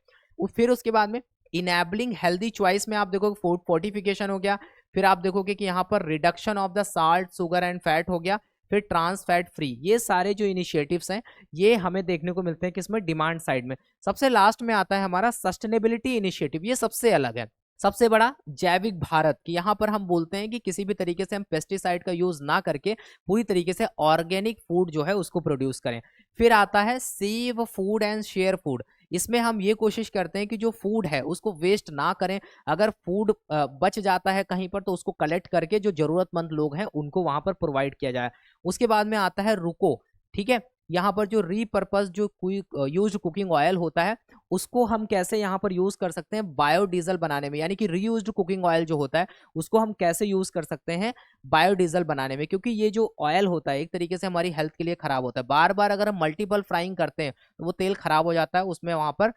A: फिर उसके बाद में इनेबलिंग हेल्दी चॉइस में आप देखोगे फूड फोर्टिफिकेशन हो गया, फिर आप देखोगे कि यहाँ पर reduction of the salt sugar and fat हो गया, फिर ट्रांस फैट फ्री। ये सारे जो इनिशिएटिव्स हैं ये हमें देखने को मिलते हैं किसमें, डिमांड साइड में। सबसे लास्ट में आता है हमारा सस्टेनेबिलिटी इनिशिएटिव, ये सबसे अलग है। सबसे बड़ा जैविक भारत की, यहाँ पर हम बोलते हैं कि किसी भी तरीके से हम पेस्टिसाइड का यूज ना करके पूरी तरीके से ऑर्गेनिक फूड जो है उसको प्रोड्यूस करें। फिर आता है save food and share food, इसमें हम ये कोशिश करते हैं कि जो फूड है उसको वेस्ट ना करें, अगर फूड बच जाता है कहीं पर तो उसको कलेक्ट करके जो जरूरतमंद लोग हैं उनको वहां पर प्रोवाइड किया जाए। उसके बाद में आता है रुको, ठीक है, यहाँ पर जो रीपर्पस जो यूज्ड कुकिंग ऑयल होता है उसको हम कैसे यहाँ पर यूज कर सकते हैं बायोडीजल बनाने में, यानी कि रीयूज्ड कुकिंग ऑयल जो होता है उसको हम कैसे यूज कर सकते हैं बायोडीजल बनाने में, क्योंकि ये जो ऑयल होता है एक तरीके से हमारी हेल्थ के लिए खराब होता है। बार बार अगर हम मल्टीपल फ्राइंग करते हैं तो वो तेल खराब हो जाता है, उसमें वहां पर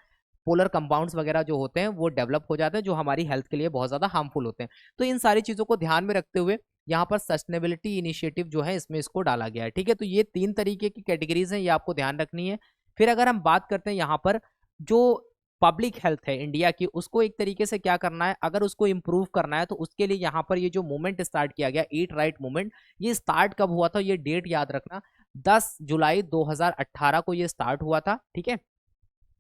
A: पोलर कंपाउंड्स वगैरह जो होते हैं वो डेवलप हो जाते हैं जो हमारी हेल्थ के लिए बहुत ज्यादा हार्मफुल होते हैं। तो इन सारी चीजों को ध्यान में रखते हुए यहाँ पर सस्टेनेबिलिटी इनिशिएटिव जो है इसमें इसको डाला गया है, ठीक है। तो ये 3 तरीके की कैटेगरीज हैं, ये आपको ध्यान रखनी है। फिर अगर हम बात करते हैं यहाँ पर जो पब्लिक हेल्थ है इंडिया की, उसको एक तरीके से क्या करना है, अगर उसको इम्प्रूव करना है तो उसके लिए यहाँ पर ये जो मूवमेंट स्टार्ट किया गया ईट राइट मूवमेंट, ये स्टार्ट कब हुआ था, ये डेट याद रखना, 10 जुलाई 2018 को ये स्टार्ट हुआ था, ठीक है।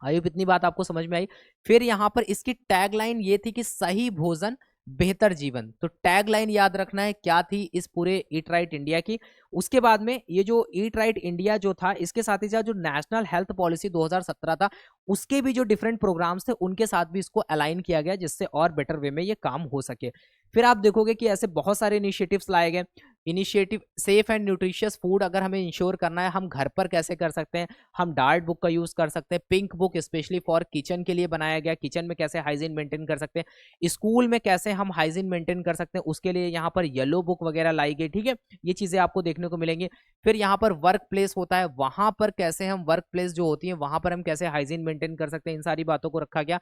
A: आई होप इतनी बात आपको समझ में आई। फिर यहाँ पर इसकी टैगलाइन ये थी कि सही भोजन बेहतर जीवन, तो टैगलाइन याद रखना है क्या थी इस पूरे ईट राइट इंडिया की। उसके बाद में ये जो ईट राइट इंडिया जो था इसके साथ ही साथ जो नेशनल हेल्थ पॉलिसी 2017 था उसके भी जो डिफरेंट प्रोग्राम्स थे उनके साथ भी इसको अलाइन किया गया जिससे और बेटर वे में ये काम हो सके। फिर आप देखोगे कि ऐसे बहुत सारे इनिशिएटिव्स लाए गए। Initiative safe and nutritious food अगर हमें इंश्योर करना है हम घर पर कैसे कर सकते हैं, हम डार्ट बुक का यूज कर सकते हैं। Pink book specially for kitchen के लिए बनाया गया, किचन में कैसे हाइजीन मेंटेन कर सकते हैं, स्कूल में कैसे हम हाइजीन मेंटेन कर सकते हैं उसके लिए यहाँ पर येलो बुक वगैरह लाई गई, ठीक है। ये चीजें आपको देखने को मिलेंगी। फिर यहाँ पर वर्क प्लेस होता है, वहां पर कैसे हम वर्क प्लेस जो होती है वहां पर हम कैसे हाइजीन मेंटेन कर सकते हैं, इन सारी बातों को रखा गया।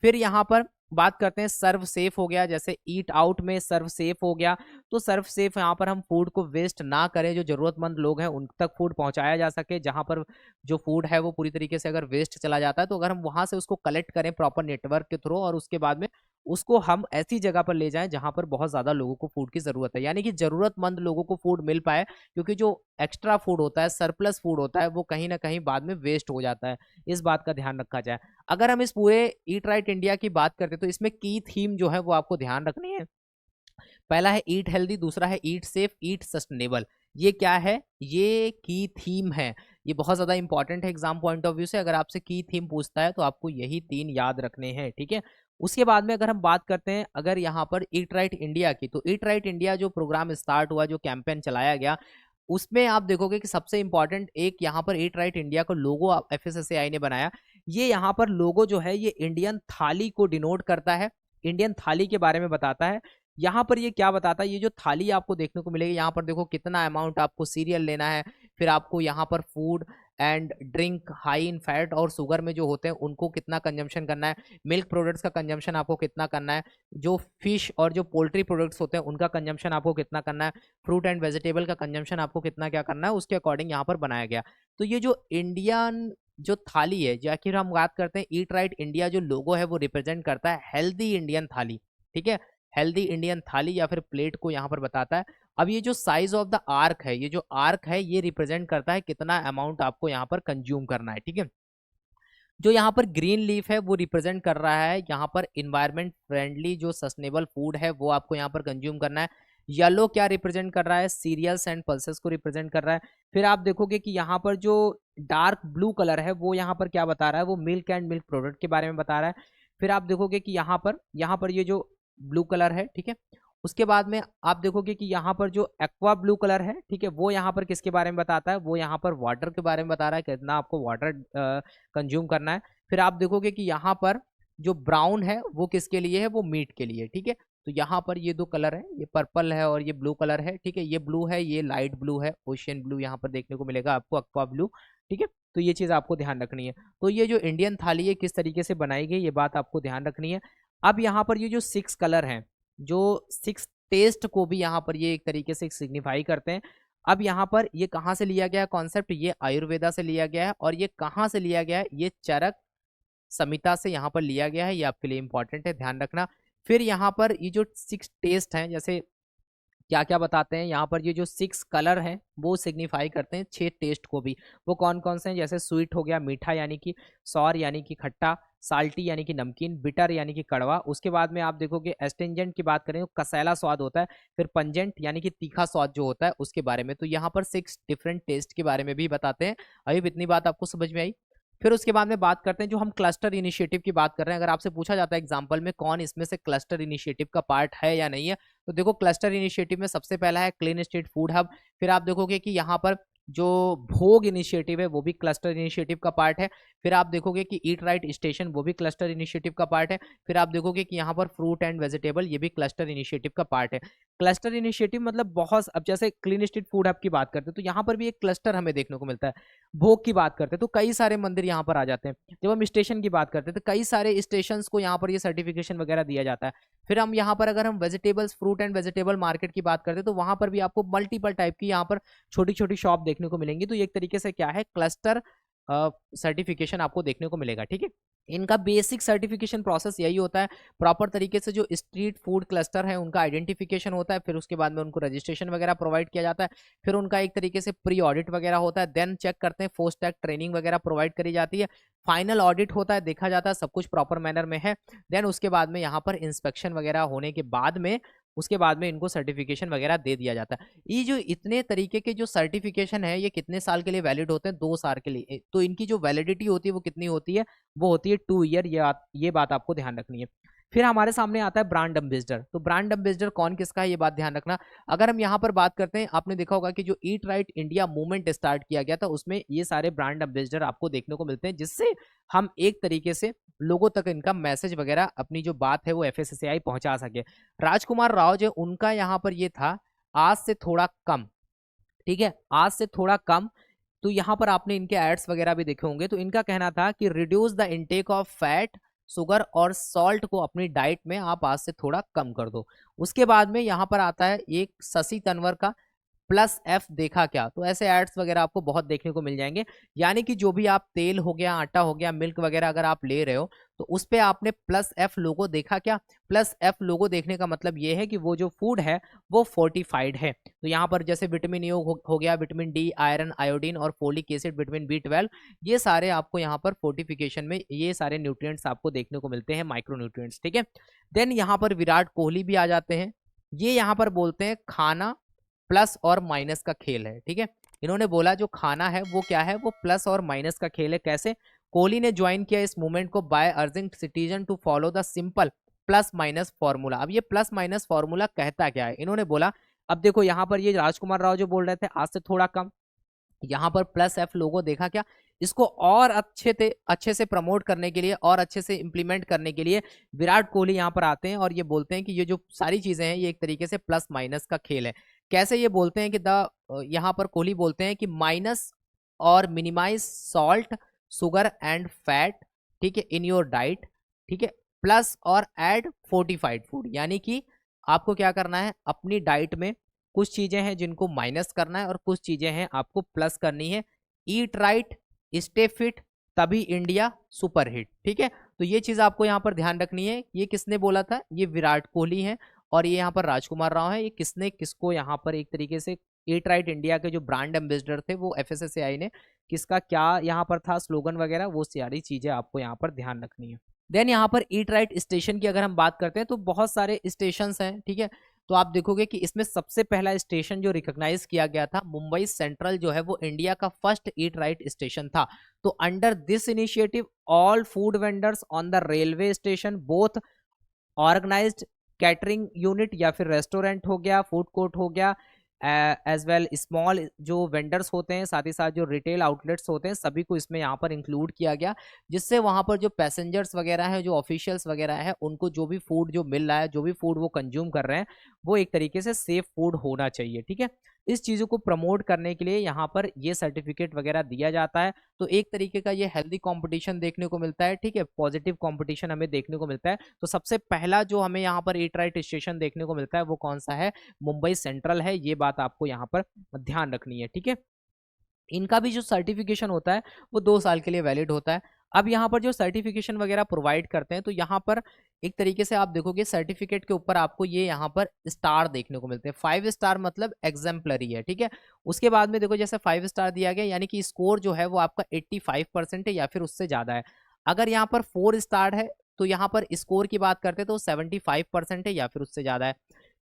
A: फिर यहाँ पर बात करते हैं सर्व सेफ हो गया, जैसे ईट आउट में सर्व सेफ हो गया, तो सर्व सेफ यहाँ पर हम फूड को वेस्ट ना करें, जो जरूरतमंद लोग हैं उन तक फूड पहुंचाया जा सके। जहां पर जो फूड है वो पूरी तरीके से अगर वेस्ट चला जाता है तो अगर हम वहां से उसको कलेक्ट करें प्रॉपर नेटवर्क के थ्रू और उसके बाद में उसको हम ऐसी जगह पर ले जाएं जहां पर बहुत ज्यादा लोगों को फूड की जरूरत है, यानी कि जरूरतमंद लोगों को फूड मिल पाए, क्योंकि जो एक्स्ट्रा फूड होता है सरप्लस फूड होता है वो कहीं ना कहीं बाद में वेस्ट हो जाता है, इस बात का ध्यान रखा जाए। अगर हम इस पूरे ईट राइट इंडिया की बात करते हैं तो इसमें की थीम जो है वो आपको ध्यान रखनी है। पहला है ईट हेल्दी, दूसरा है ईट सेफ, ईट सस्टेनेबल। ये क्या है, ये की थीम है, ये बहुत ज्यादा इंपॉर्टेंट है एग्जाम पॉइंट ऑफ व्यू से। अगर आपसे की थीम पूछता है तो आपको यही 3 याद रखने हैं, ठीक है। उसके बाद में अगर हम बात करते हैं अगर यहाँ पर ईट राइट इंडिया की, तो ईट राइट इंडिया जो प्रोग्राम स्टार्ट हुआ, जो कैंपेन चलाया गया, उसमें आप देखोगे कि सबसे इंपॉर्टेंट एक यहाँ पर ईट राइट इंडिया का लोगो FSSAI ने बनाया। ये यहाँ पर लोगो जो है ये इंडियन थाली को डिनोट करता है, इंडियन थाली के बारे में बताता है। यहाँ पर ये क्या बताता है, ये जो थाली आपको देखने को मिलेगी यहाँ पर देखो कितना अमाउंट आपको सीरियल लेना है, फिर आपको यहाँ पर food and drink high in fat और शुगर में जो होते हैं उनको कितना कंजम्पशन करना है, मिल्क प्रोडक्ट्स का कंजम्पशन आपको कितना करना है, जो फिश और जो पोल्ट्री प्रोडक्ट्स होते हैं उनका कंजम्पशन आपको कितना करना है, फ्रूट एंड वेजिटेबल का कंजम्पशन आपको कितना क्या करना है, उसके अकॉर्डिंग यहाँ पर बनाया गया। तो ये जो इंडियन जो थाली है, जो आखिर हम बात करते हैं ईट राइट इंडिया जो लोगो है वो रिप्रेजेंट करता है हेल्दी इंडियन थाली, ठीक है, हेल्दी इंडियन थाली या फिर प्लेट को यहाँ पर बताता है। अब ये जो साइज ऑफ द आर्क है, ये जो आर्क है ये रिप्रेजेंट करता है कितना अमाउंट आपको यहाँ पर कंज्यूम करना है, ठीक है। जो यहाँ पर ग्रीन लीफ है वो रिप्रेजेंट कर रहा है यहाँ पर इन्वायरमेंट फ्रेंडली जो सस्टेनेबल फूड है वो आपको यहाँ पर कंज्यूम करना है। येलो क्या रिप्रेजेंट कर रहा है, सीरियल्स एंड पल्सेस को रिप्रेजेंट कर रहा है। फिर आप देखोगे कि यहाँ पर जो डार्क ब्लू कलर है वो यहाँ पर क्या बता रहा है, वो मिल्क एंड मिल्क प्रोडक्ट के बारे में बता रहा है। फिर आप देखोगे कि यहाँ पर ये जो ब्लू कलर है, ठीक है, उसके बाद में आप देखोगे कि यहाँ पर जो एक्वा ब्लू कलर है, ठीक है, वो यहाँ पर किसके बारे में बताता है, वो यहाँ पर वाटर के बारे में बता रहा है कितना आपको वाटर कंज्यूम करना है। फिर आप देखोगे कि यहाँ पर जो ब्राउन है वो किसके लिए है, वो मीट के लिए, ठीक है। तो यहाँ पर ये 2 कलर है, ये पर्पल है और ये ब्लू कलर है, ठीक है, ये ब्लू है, ये लाइट ब्लू है, ओशियन ब्लू यहाँ पर देखने को मिलेगा आपको, एक्वा ब्लू, ठीक है। तो ये चीज आपको ध्यान रखनी है। तो ये जो इंडियन थाली है किस तरीके से बनाई गई ये बात आपको ध्यान रखनी है। अब यहाँ पर ये जो 6 कलर हैं, जो 6 टेस्ट को भी यहाँ पर ये एक तरीके से सिग्निफाई करते हैं। अब यहाँ पर ये कहाँ से लिया गया है कॉन्सेप्ट, ये आयुर्वेदा से लिया गया है और ये कहाँ से लिया गया है, ये चरक समिता से यहाँ पर लिया गया है, ये आपके लिए इंपॉर्टेंट है, ध्यान रखना। फिर यहाँ पर ये जो 6 टेस्ट हैं, जैसे क्या क्या बताते हैं यहाँ पर, ये जो 6 कलर हैं वो सिग्निफाई करते हैं 6 टेस्ट को भी। वो कौन कौन से हैं, जैसे स्वीट हो गया मीठा यानी कि, सॉर यानी कि खट्टा, साल्टी यानी कि नमकीन, बिटर यानी कि कड़वा। उसके बाद में आप देखोगे एस्टेंजेंट की बात करें तो कसैला स्वाद होता है। फिर पंजेंट यानी कि तीखा स्वाद जो होता है उसके बारे में। तो यहाँ पर 6 डिफरेंट टेस्ट के बारे में भी बताते हैं। अभी इतनी बात आपको समझ में आई। फिर उसके बाद में बात करते हैं, जो हम क्लस्टर इनिशिएटिव की बात कर रहे हैं, अगर आपसे पूछा जाता है एग्जाम्पल में कौन इसमें से क्लस्टर इनिशिएटिव का पार्ट है या नहीं है, तो देखो क्लस्टर इनिशिएटिव में सबसे पहला है क्लीन स्ट्रीट फूड हब। फिर आप देखोगे कि यहाँ पर जो भोग इनिशिएटिव है वो भी क्लस्टर इनिशिएटिव का पार्ट है। फिर आप देखोगे कि ईट राइट स्टेशन वो भी क्लस्टर इनिशिएटिव का पार्ट है। फिर आप देखोगे कि यहाँ पर फ्रूट एंड वेजिटेबल ये भी क्लस्टर इनिशिएटिव का पार्ट है। क्लस्टर इनिशिएटिव मतलब बहुत, अब जैसे क्लीन स्ट्रीट फूड हब की बात करते हैं तो यहाँ पर भी एक क्लस्टर हमें देखने को मिलता है। भोग की बात करते हैं तो कई सारे मंदिर यहाँ पर आ जाते हैं। जब हम स्टेशन की बात करते हैं तो कई सारे स्टेशन को यहाँ पर ये सर्टिफिकेशन वगैरह दिया जाता है। फिर हम यहाँ पर अगर हम vegetables, fruit and vegetable market की बात करते हैं तो वहां पर भी आपको मल्टीपल टाइप की यहाँ पर छोटी छोटी शॉप देखने को मिलेंगी। तो ये एक तरीके से क्या है, क्लस्टर सर्टिफिकेशन आपको देखने को मिलेगा। ठीक है, इनका बेसिक सर्टिफिकेशन प्रोसेस यही होता है। प्रॉपर तरीके से जो स्ट्रीट फूड क्लस्टर है उनका आइडेंटिफिकेशन होता है, फिर उसके बाद में उनको रजिस्ट्रेशन वगैरह प्रोवाइड किया जाता है। फिर उनका एक तरीके से प्री ऑडिट वगैरह होता है, देन चेक करते हैं, पोस्ट टैग ट्रेनिंग वगैरह प्रोवाइड करी जाती है, फाइनल ऑडिट होता है, देखा जाता है सब कुछ प्रॉपर मैनर में है। देन उसके बाद में यहाँ पर इंस्पेक्शन वगैरह होने के बाद में, उसके बाद में इनको सर्टिफिकेशन वगैरह दे दिया जाता है। ये जो इतने तरीके के जो सर्टिफिकेशन है ये कितने साल के लिए वैलिड होते हैं, 2 साल के लिए। तो इनकी जो वैलिडिटी होती है वो कितनी होती है, वो होती है 2 ईयर। ये बात आपको ध्यान रखनी है। फिर हमारे सामने आता है ब्रांड एम्बेसडर। तो ब्रांड एम्बेसडर कौन किसका है ये बात ध्यान रखना। अगर हम यहाँ पर बात करते हैं, आपने देखा होगा कि जो eat right India movement start किया गया था उसमें ये सारे ब्रांड एम्बेसडर आपको देखने को मिलते हैं, जिससे हम एक तरीके से लोगों तक इनका मैसेज वगैरह, अपनी जो बात है वो FSSAI पहुंचा सके। राजकुमार राव जो उनका यहाँ पर ये था, आज से थोड़ा कम। ठीक है, आज से थोड़ा कम। तो यहाँ पर आपने इनके एड्स वगैरह भी देखे होंगे। तो इनका कहना था कि reduce the intake of fat, sugar और सॉल्ट को अपनी डाइट में आप आज से थोड़ा कम कर दो। उसके बाद में यहाँ पर आता है एक शशि तन्वर का, प्लस एफ देखा क्या। तो ऐसे एड्स वगैरह आपको बहुत देखने को मिल जाएंगे। यानी कि जो भी आप तेल हो गया, आटा हो गया, मिल्क वगैरह अगर आप ले रहे हो तो उस पे आपने प्लस एफ लोगो देखा क्या। प्लस एफ लोगो देखने का मतलब ये है कि वो जो फूड है वो फोर्टिफाइड है। तो यहाँ पर जैसे विटामिन ए हो गया, विटामिन डी, आयरन, आयोडीन और फोलिक एसिड, विटामिन B12, ये सारे आपको यहाँ पर फोर्टिफिकेशन में ये सारे न्यूट्रिएंट्स आपको देखने को मिलते हैं, माइक्रो न्यूट्रिएंट्स। ठीक है, देन यहाँ पर विराट कोहली भी आ जाते हैं। ये यहाँ पर बोलते हैं खाना प्लस और माइनस का खेल है। ठीक है, इन्होंने बोला जो खाना है वो क्या है, वो प्लस और माइनस का खेल है। कैसे, कोहली ने ज्वाइन किया इस मूवमेंट को by urging citizen to follow the simple plus minus formula. अब ये प्लस माइनस फॉर्मूला कहता क्या है, इन्होंने बोला, अब देखो यहाँ पर ये राजकुमार राव जो बोल रहे थे आज से थोड़ा कम, यहाँ पर प्लस एफ लोगो देखा क्या। इसको और अच्छे से प्रमोट करने के लिए और अच्छे से इंप्लीमेंट करने के लिए विराट कोहली यहाँ पर आते हैं और ये बोलते हैं कि ये जो सारी चीजें हैं ये एक तरीके से प्लस माइनस का खेल है। कैसे ये बोलते हैं कि यहाँ पर कोहली बोलते हैं कि माइनस और minimize salt, sugar and fat, ठीक है, इन योर डाइट। ठीक है, प्लस और ऐड फोर्टिफाइड फूड, यानी कि आपको क्या करना है, अपनी डाइट में कुछ चीजें हैं जिनको माइनस करना है और कुछ चीजें हैं आपको प्लस करनी है। ईट राइट, स्टे फिट, तभी इंडिया सुपर हिट। ठीक है, तो ये चीज आपको यहाँ पर ध्यान रखनी है। ये किसने बोला था, ये विराट कोहली है और ये यहाँ पर राजकुमार राव है। ये किसने किसको यहाँ पर एक तरीके से, ईट राइट इंडिया के जो ब्रांड एम्बेसडर थे वो FSSAI ने किसका क्या यहाँ पर था स्लोगन वगैरह, वो सारी चीजें आपको यहाँ पर ध्यान रखनी है। देन यहाँ पर ईट राइट स्टेशन की अगर हम बात करते हैं तो बहुत सारे स्टेशन हैं। ठीक है, तो आप देखोगे कि इसमें सबसे पहला स्टेशन जो रिकॉग्नाइज किया गया था, मुंबई सेंट्रल जो है वो इंडिया का फर्स्ट ईट राइट स्टेशन था। तो under this initiative all food vendors on the railway station, both organised catering unit या फिर रेस्टोरेंट हो गया, फूड कोर्ट हो गया, एज वेल स्मॉल जो वेंडर्स होते हैं, साथ ही साथ जो रिटेल आउटलेट्स होते हैं, सभी को इसमें यहाँ पर इंक्लूड किया गया, जिससे वहाँ पर जो पैसेंजर्स वगैरह हैं, जो ऑफिशियल्स वगैरह हैं, उनको जो भी फूड जो मिल रहा है, जो भी फूड वो कंज्यूम कर रहे हैं, वो एक तरीके से सेफ फूड होना चाहिए। ठीक है, इस चीज़ों को प्रमोट करने के लिए यहाँ पर ये सर्टिफिकेट वगैरह दिया जाता है। तो एक तरीके का ये हेल्दी कंपटीशन देखने को मिलता है। ठीक है, पॉजिटिव कंपटीशन हमें देखने को मिलता है। तो सबसे पहला जो हमें यहाँ पर ईट राइट स्टेशन देखने को मिलता है वो कौन सा है, मुंबई सेंट्रल है। ये बात आपको यहाँ पर ध्यान रखनी है। ठीक है, इनका भी जो सर्टिफिकेशन होता है वो 2 साल के लिए वैलिड होता है। अब यहाँ पर जो सर्टिफिकेशन वगैरह प्रोवाइड करते हैं, तो यहाँ पर एक तरीके से आप देखोगे सर्टिफिकेट के ऊपर आपको ये यहाँ पर स्टार देखने को मिलते हैं। 5 स्टार मतलब एग्जाम्पलरी है, ठीक है। उसके बाद में देखो जैसे 5 स्टार दिया गया, यानी कि स्कोर जो है वो आपका 85% है या फिर उससे ज़्यादा है। अगर यहाँ पर 4 स्टार है तो यहाँ पर स्कोर की बात करते हैं तो 75% है या फिर उससे ज़्यादा है।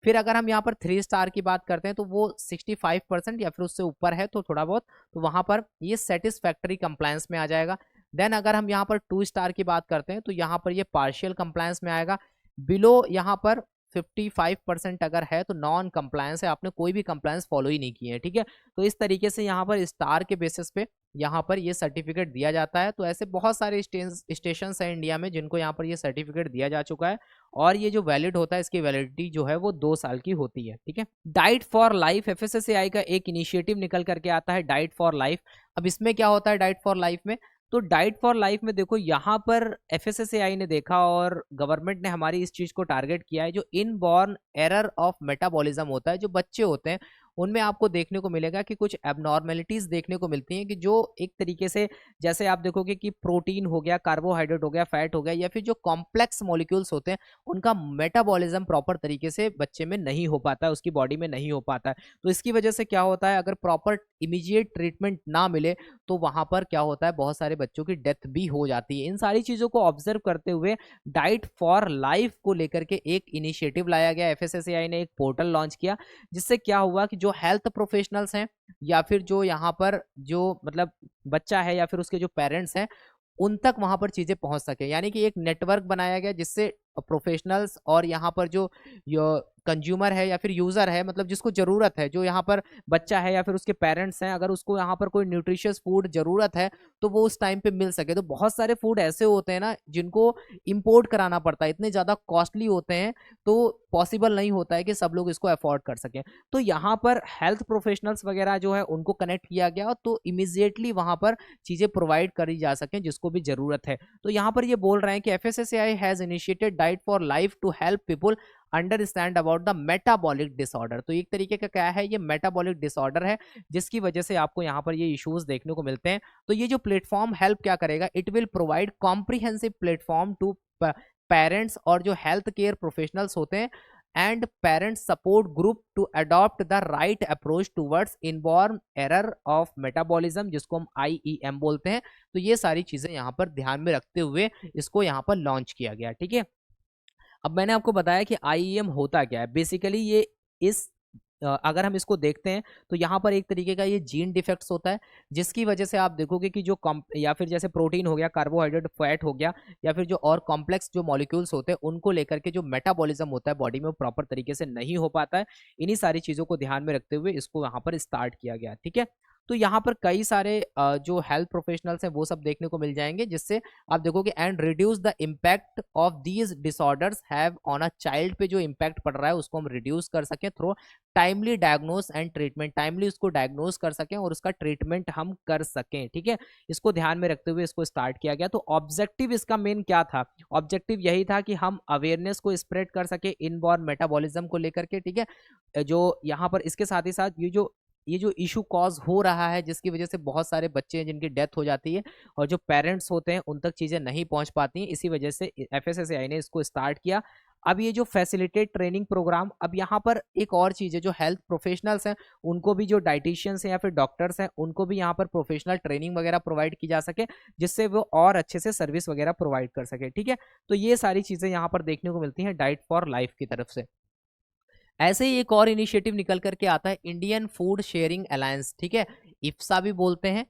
A: फिर अगर हम यहाँ पर 3 स्टार की बात करते हैं तो वो 65% या फिर उससे ऊपर है, तो थोड़ा बहुत, तो वहाँ पर ये सेटिस्फैक्टरी कंप्लायंस में आ जाएगा। देन अगर हम यहाँ पर 2 स्टार की बात करते हैं तो यहाँ पर ये पार्शियल कंप्लायंस में आएगा। बिलो यहाँ पर 55% अगर है तो नॉन कंप्लायंस है, आपने कोई भी कंप्लायंस फॉलो ही नहीं किए हैं, ठीक है। तो इस तरीके से यहाँ पर स्टार के बेसिस पे यहाँ पर ये सर्टिफिकेट दिया जाता है। तो ऐसे बहुत सारे स्टेशन हैं इंडिया में जिनको यहाँ पर ये सर्टिफिकेट दिया जा चुका है, और ये जो वैलिड होता है इसकी वैलिडिटी जो है वो 2 साल की होती है, ठीक है। डाइट फॉर लाइफ, एफएसएसएआई का एक इनिशिएटिव निकल करके आता है, डाइट फॉर लाइफ। अब इसमें क्या होता है डाइट फॉर लाइफ में, तो डाइट फॉर लाइफ में देखो यहाँ पर एफएसएसएआई ने देखा और गवर्नमेंट ने हमारी इस चीज को टारगेट किया है, जो इनबॉर्न एरर ऑफ मेटाबॉलिज्म होता है, जो बच्चे होते हैं उनमें आपको देखने को मिलेगा कि कुछ एबनॉर्मेलिटीज देखने को मिलती हैं, कि जो एक तरीके से जैसे आप देखोगे कि प्रोटीन हो गया, कार्बोहाइड्रेट हो गया, फैट हो गया, या फिर जो कॉम्प्लेक्स मॉलिक्यूल्स होते हैं उनका मेटाबॉलिज्म प्रॉपर तरीके से बच्चे में नहीं हो पाता है, उसकी बॉडी में नहीं हो पाता है। तो इसकी वजह से क्या होता है, अगर प्रॉपर इमीडिएट ट्रीटमेंट ना मिले तो वहां पर क्या होता है, बहुत सारे बच्चों की डेथ भी हो जाती है। इन सारी चीजों को ऑब्जर्व करते हुए डाइट फॉर लाइफ को लेकर के एक इनिशिएटिव लाया गया, एफएसएसएआई ने एक पोर्टल लॉन्च किया, जिससे क्या हुआ कि जो हेल्थ प्रोफेशनल्स हैं या फिर जो यहाँ पर जो मतलब बच्चा है या फिर उसके जो पेरेंट्स हैं उन तक वहां पर चीजें पहुंच सके, यानी कि एक नेटवर्क बनाया गया जिससे प्रोफेशनल्स और यहाँ पर जो कंज्यूमर है या फिर यूजर है, मतलब जिसको जरूरत है, जो यहाँ पर बच्चा है या फिर उसके पेरेंट्स हैं, अगर उसको यहाँ पर कोई न्यूट्रिशियस फूड जरूरत है तो वो उस टाइम पे मिल सके। तो बहुत सारे फूड ऐसे होते हैं ना जिनको इंपोर्ट कराना पड़ता है, इतने ज्यादा कॉस्टली होते हैं, तो पॉसिबल नहीं होता है कि सब लोग इसको अफोर्ड कर सकें। तो यहाँ पर हेल्थ प्रोफेशनल्स वगैरह जो है उनको कनेक्ट किया गया, तो इमीडिएटली वहां पर चीजें प्रोवाइड करी जा सकें जिसको भी जरूरत है। तो यहाँ पर ये बोल रहे हैं कि FSSAI has initiated diet for life to help people understand about the metabolic disorder. तो एक तरीके का क्या है, ये मेटाबॉलिक डिसऑर्डर है जिसकी वजह से आपको यहाँ पर ये इश्यूज देखने को मिलते हैं। तो ये जो प्लेटफॉर्म हेल्प क्या करेगा, it will provide comprehensive platform to parents और जो हेल्थ केयर प्रोफेशनल्स होते हैं and parents support group to adopt the right approach towards inborn error of metabolism, जिसको हम IEM बोलते हैं। तो ये सारी चीजें यहाँ पर ध्यान में रखते हुए इसको यहाँ पर लॉन्च किया गया, ठीक है। अब मैंने आपको बताया कि IEM होता क्या है। बेसिकली ये इस अगर हम इसको देखते हैं तो यहाँ पर एक तरीके का ये जीन डिफेक्ट्स होता है, जिसकी वजह से आप देखोगे कि जो या फिर जैसे प्रोटीन हो गया, कार्बोहाइड्रेट, फैट हो गया, या फिर जो और कॉम्प्लेक्स जो मॉलिक्यूल्स होते हैं उनको लेकर के जो मेटाबॉलिज्म होता है बॉडी में वो प्रॉपर तरीके से नहीं हो पाता है। इन्हीं सारी चीज़ों को ध्यान में रखते हुए इसको यहाँ पर स्टार्ट किया गया, ठीक है। तो यहाँ पर कई सारे जो हेल्थ प्रोफेशनल्स हैं वो सब देखने को मिल जाएंगे, जिससे आप देखोगे and reduce the impact of these disorders have on a child पे जो इम्पैक्ट पड़ रहा है उसको हम रिड्यूस कर सकें through timely diagnose and treatment, timely उसको डायग्नोस कर सकें और उसका ट्रीटमेंट हम कर सकें, ठीक है। इसको ध्यान में रखते हुए इसको स्टार्ट किया गया। तो ऑब्जेक्टिव इसका मेन क्या था, ऑब्जेक्टिव यही था कि हम अवेयरनेस को स्प्रेड कर सके इनबॉर्न मेटाबॉलिज्म को लेकर के, ठीक है। जो यहाँ पर इसके साथ ही साथ ये जो इशू कॉज हो रहा है जिसकी वजह से बहुत सारे बच्चे हैं जिनकी डेथ हो जाती है और जो पेरेंट्स होते हैं उन तक चीज़ें नहीं पहुंच पाती हैं, इसी वजह से एफएसएसएआई ने इसको स्टार्ट किया। अब ये जो फैसिलिटेट ट्रेनिंग प्रोग्राम, अब यहाँ पर एक और चीज़ है, जो हेल्थ प्रोफेशनल्स हैं उनको भी, जो डाइटिशियंस हैं या फिर डॉक्टर्स हैं उनको भी यहाँ पर प्रोफेशनल ट्रेनिंग वगैरह प्रोवाइड की जा सके, जिससे वो और अच्छे से सर्विस वगैरह प्रोवाइड कर सके, ठीक है। तो ये सारी चीज़ें यहाँ पर देखने को मिलती हैं डाइट फॉर लाइफ की तरफ से। ऐसे ही एक और इनिशिएटिव निकल करके आता है, इंडियन फूड शेयरिंग अलायंस, ठीक है, इफ्सा भी बोलते हैं,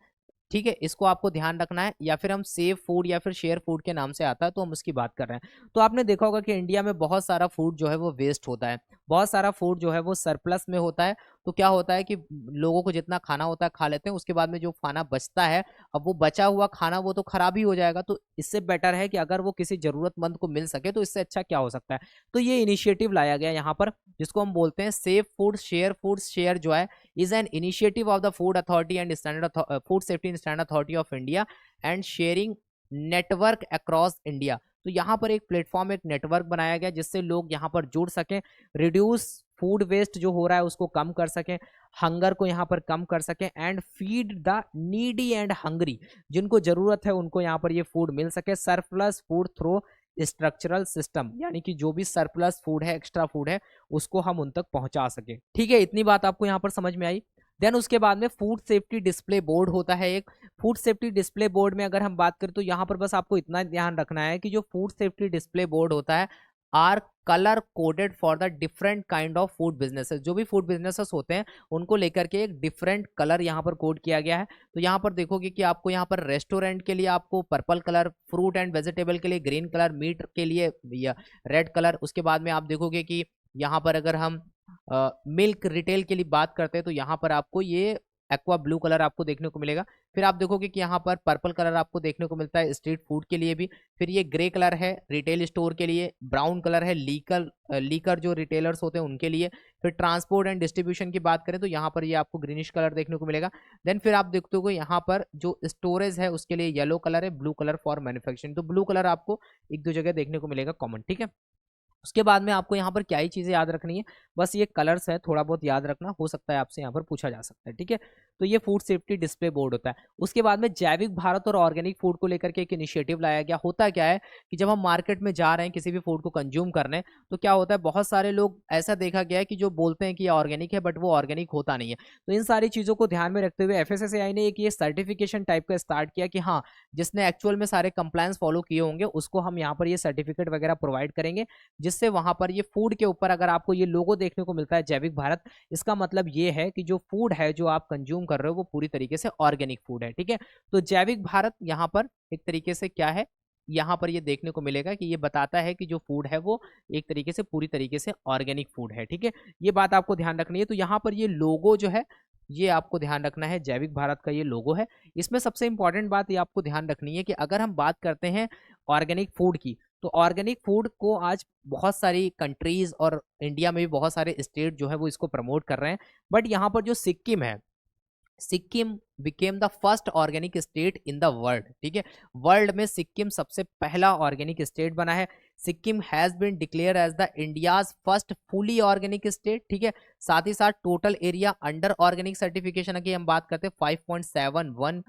A: ठीक है। इसको आपको ध्यान रखना है, या फिर हम सेव फूड या फिर शेयर फूड के नाम से आता है, तो हम उसकी बात कर रहे हैं। तो आपने देखा होगा कि इंडिया में बहुत सारा फूड जो है वो वेस्ट होता है, बहुत सारा फूड जो है वो सरप्लस में होता है। तो क्या होता है कि लोगों को जितना खाना होता है खा लेते हैं, उसके बाद में जो खाना बचता है, अब वो बचा हुआ खाना वो तो खराब ही हो जाएगा। तो इससे बेटर है कि अगर वो किसी जरूरतमंद को मिल सके तो इससे अच्छा क्या हो सकता है। तो ये इनिशिएटिव लाया गया यहाँ पर, जिसको हम बोलते हैं सेव फूड शेयर जो है is an initiative of the Food Authority and Food Safety and Standard Authority of India and sharing network across India। तो यहाँ पर एक प्लेटफॉर्म, एक नेटवर्क बनाया गया जिससे लोग यहाँ पर जुड़ सकें, रिड्यूस फूड वेस्ट जो हो रहा है उसको कम कर सकें, हंगर को यहाँ पर कम कर सकें, and feed the needy and hungry, जिनको जरूरत है उनको यहाँ पर ये फूड मिल सके, surplus food through structural system, यानी कि जो भी सरप्लस फूड है, एक्स्ट्रा फूड है, उसको हम उन तक पहुंचा सके। ठीक है, इतनी बात आपको यहाँ पर समझ में आई। देन उसके बाद में फूड सेफ्टी डिस्प्ले बोर्ड होता है एक। फूड सेफ्टी डिस्प्ले बोर्ड में अगर हम बात करें तो यहाँ पर बस आपको इतना ध्यान रखना है कि जो फूड सेफ्टी डिस्प्ले बोर्ड होता है are colour coded for the different kind of food businesses. जो भी फूड बिजनेसेस होते हैं उनको लेकर के एक डिफरेंट कलर यहाँ पर कोड किया गया है। तो यहाँ पर देखोगे कि आपको यहाँ पर रेस्टोरेंट के लिए आपको purple colour, fruit and vegetable के लिए ग्रीन कलर, मीट के लिए या रेड कलर। उसके बाद में आप देखोगे कि यहाँ पर अगर हम मिल्क रिटेल के लिए बात करते हैं तो यहाँ पर आपको ये एक्वा ब्लू कलर आपको देखने को मिलेगा। फिर आप देखोगे कि यहाँ पर पर्पल कलर आपको देखने को मिलता है स्ट्रीट फूड के लिए भी। फिर ये ग्रे कलर है रिटेल स्टोर के लिए, ब्राउन कलर है लीकर जो रिटेलर्स होते हैं उनके लिए। फिर ट्रांसपोर्ट एंड डिस्ट्रीब्यूशन की बात करें तो यहाँ पर ये आपको ग्रीनिश कलर देखने को मिलेगा। देन फिर आप देखते हो यहाँ पर जो स्टोरेज है उसके लिए येलो कलर है, ब्लू कलर फॉर मैन्युफैक्चरिंग। तो ब्लू कलर आपको एक दो जगह देखने को मिलेगा कॉमन। ठीक है, उसके बाद में आपको यहाँ पर क्या ही चीजें याद रखनी है, बस ये कलर्स है, थोड़ा बहुत याद रखना, हो सकता है आपसे यहाँ पर पूछा जा सकता है। ठीक है, तो ये फूड सेफ्टी डिस्प्ले बोर्ड होता है। उसके बाद में जैविक भारत और ऑर्गेनिक फूड को लेकर के एक इनिशिएटिव लाया गया। होता क्या है कि जब हम मार्केट में जा रहे हैं किसी भी फूड को कंज्यूम करने, तो क्या होता है बहुत सारे लोग ऐसा देखा गया है कि जो बोलते हैं कि ये ऑर्गेनिक है बट वो ऑर्गेनिक होता नहीं है। तो इन सारी चीजों को ध्यान में रखते हुए FSSAI ने एक ये सर्टिफिकेशन टाइप का स्टार्ट किया कि हाँ, जिसने एक्चुअल में सारे कंप्लायंस फॉलो किए होंगे उसको हम यहाँ पर ये सर्टिफिकेट वगैरह प्रोवाइड करेंगे, जिससे वहां पर ये फूड के ऊपर अगर आपको ये लोगो देखने को मिलता है जैविक भारत, इसका मतलब ये है कि जो फूड है जो आप कंज्यूम कर रहे हो वो पूरी तरीके से ऑर्गेनिक फूड है। ठीक है, तो जैविक भारत यहाँ पर एक तरीके से क्या है, यहाँ पर ये देखने को मिलेगा कि ये बताता है कि जो फूड है वो एक तरीके से पूरी तरीके से ऑर्गेनिक फूड है। ठीक है, ये बात आपको ध्यान रखनी है। तो यहाँ पर ये लोगो जो है ये आपको ध्यान रखना है, जैविक भारत का ये लोगो है। इसमें सबसे इंपॉर्टेंट बात ये आपको ध्यान रखनी है कि अगर हम बात करते हैं ऑर्गेनिक फूड की, तो ऑर्गेनिक फूड को आज बहुत सारी कंट्रीज और इंडिया में भी बहुत सारे स्टेट जो है वो इसको प्रमोट कर रहे हैं। बट यहाँ पर जो सिक्किम है, Sikkim became the first organic state in the world. ठीक है, वर्ल्ड में सिक्किम सबसे पहला ऑर्गेनिक स्टेट बना है। Sikkim has been declare as the India's first fully organic state. ठीक है, साथ ही साथ total area under organic certification की हम बात करते हैं 5.71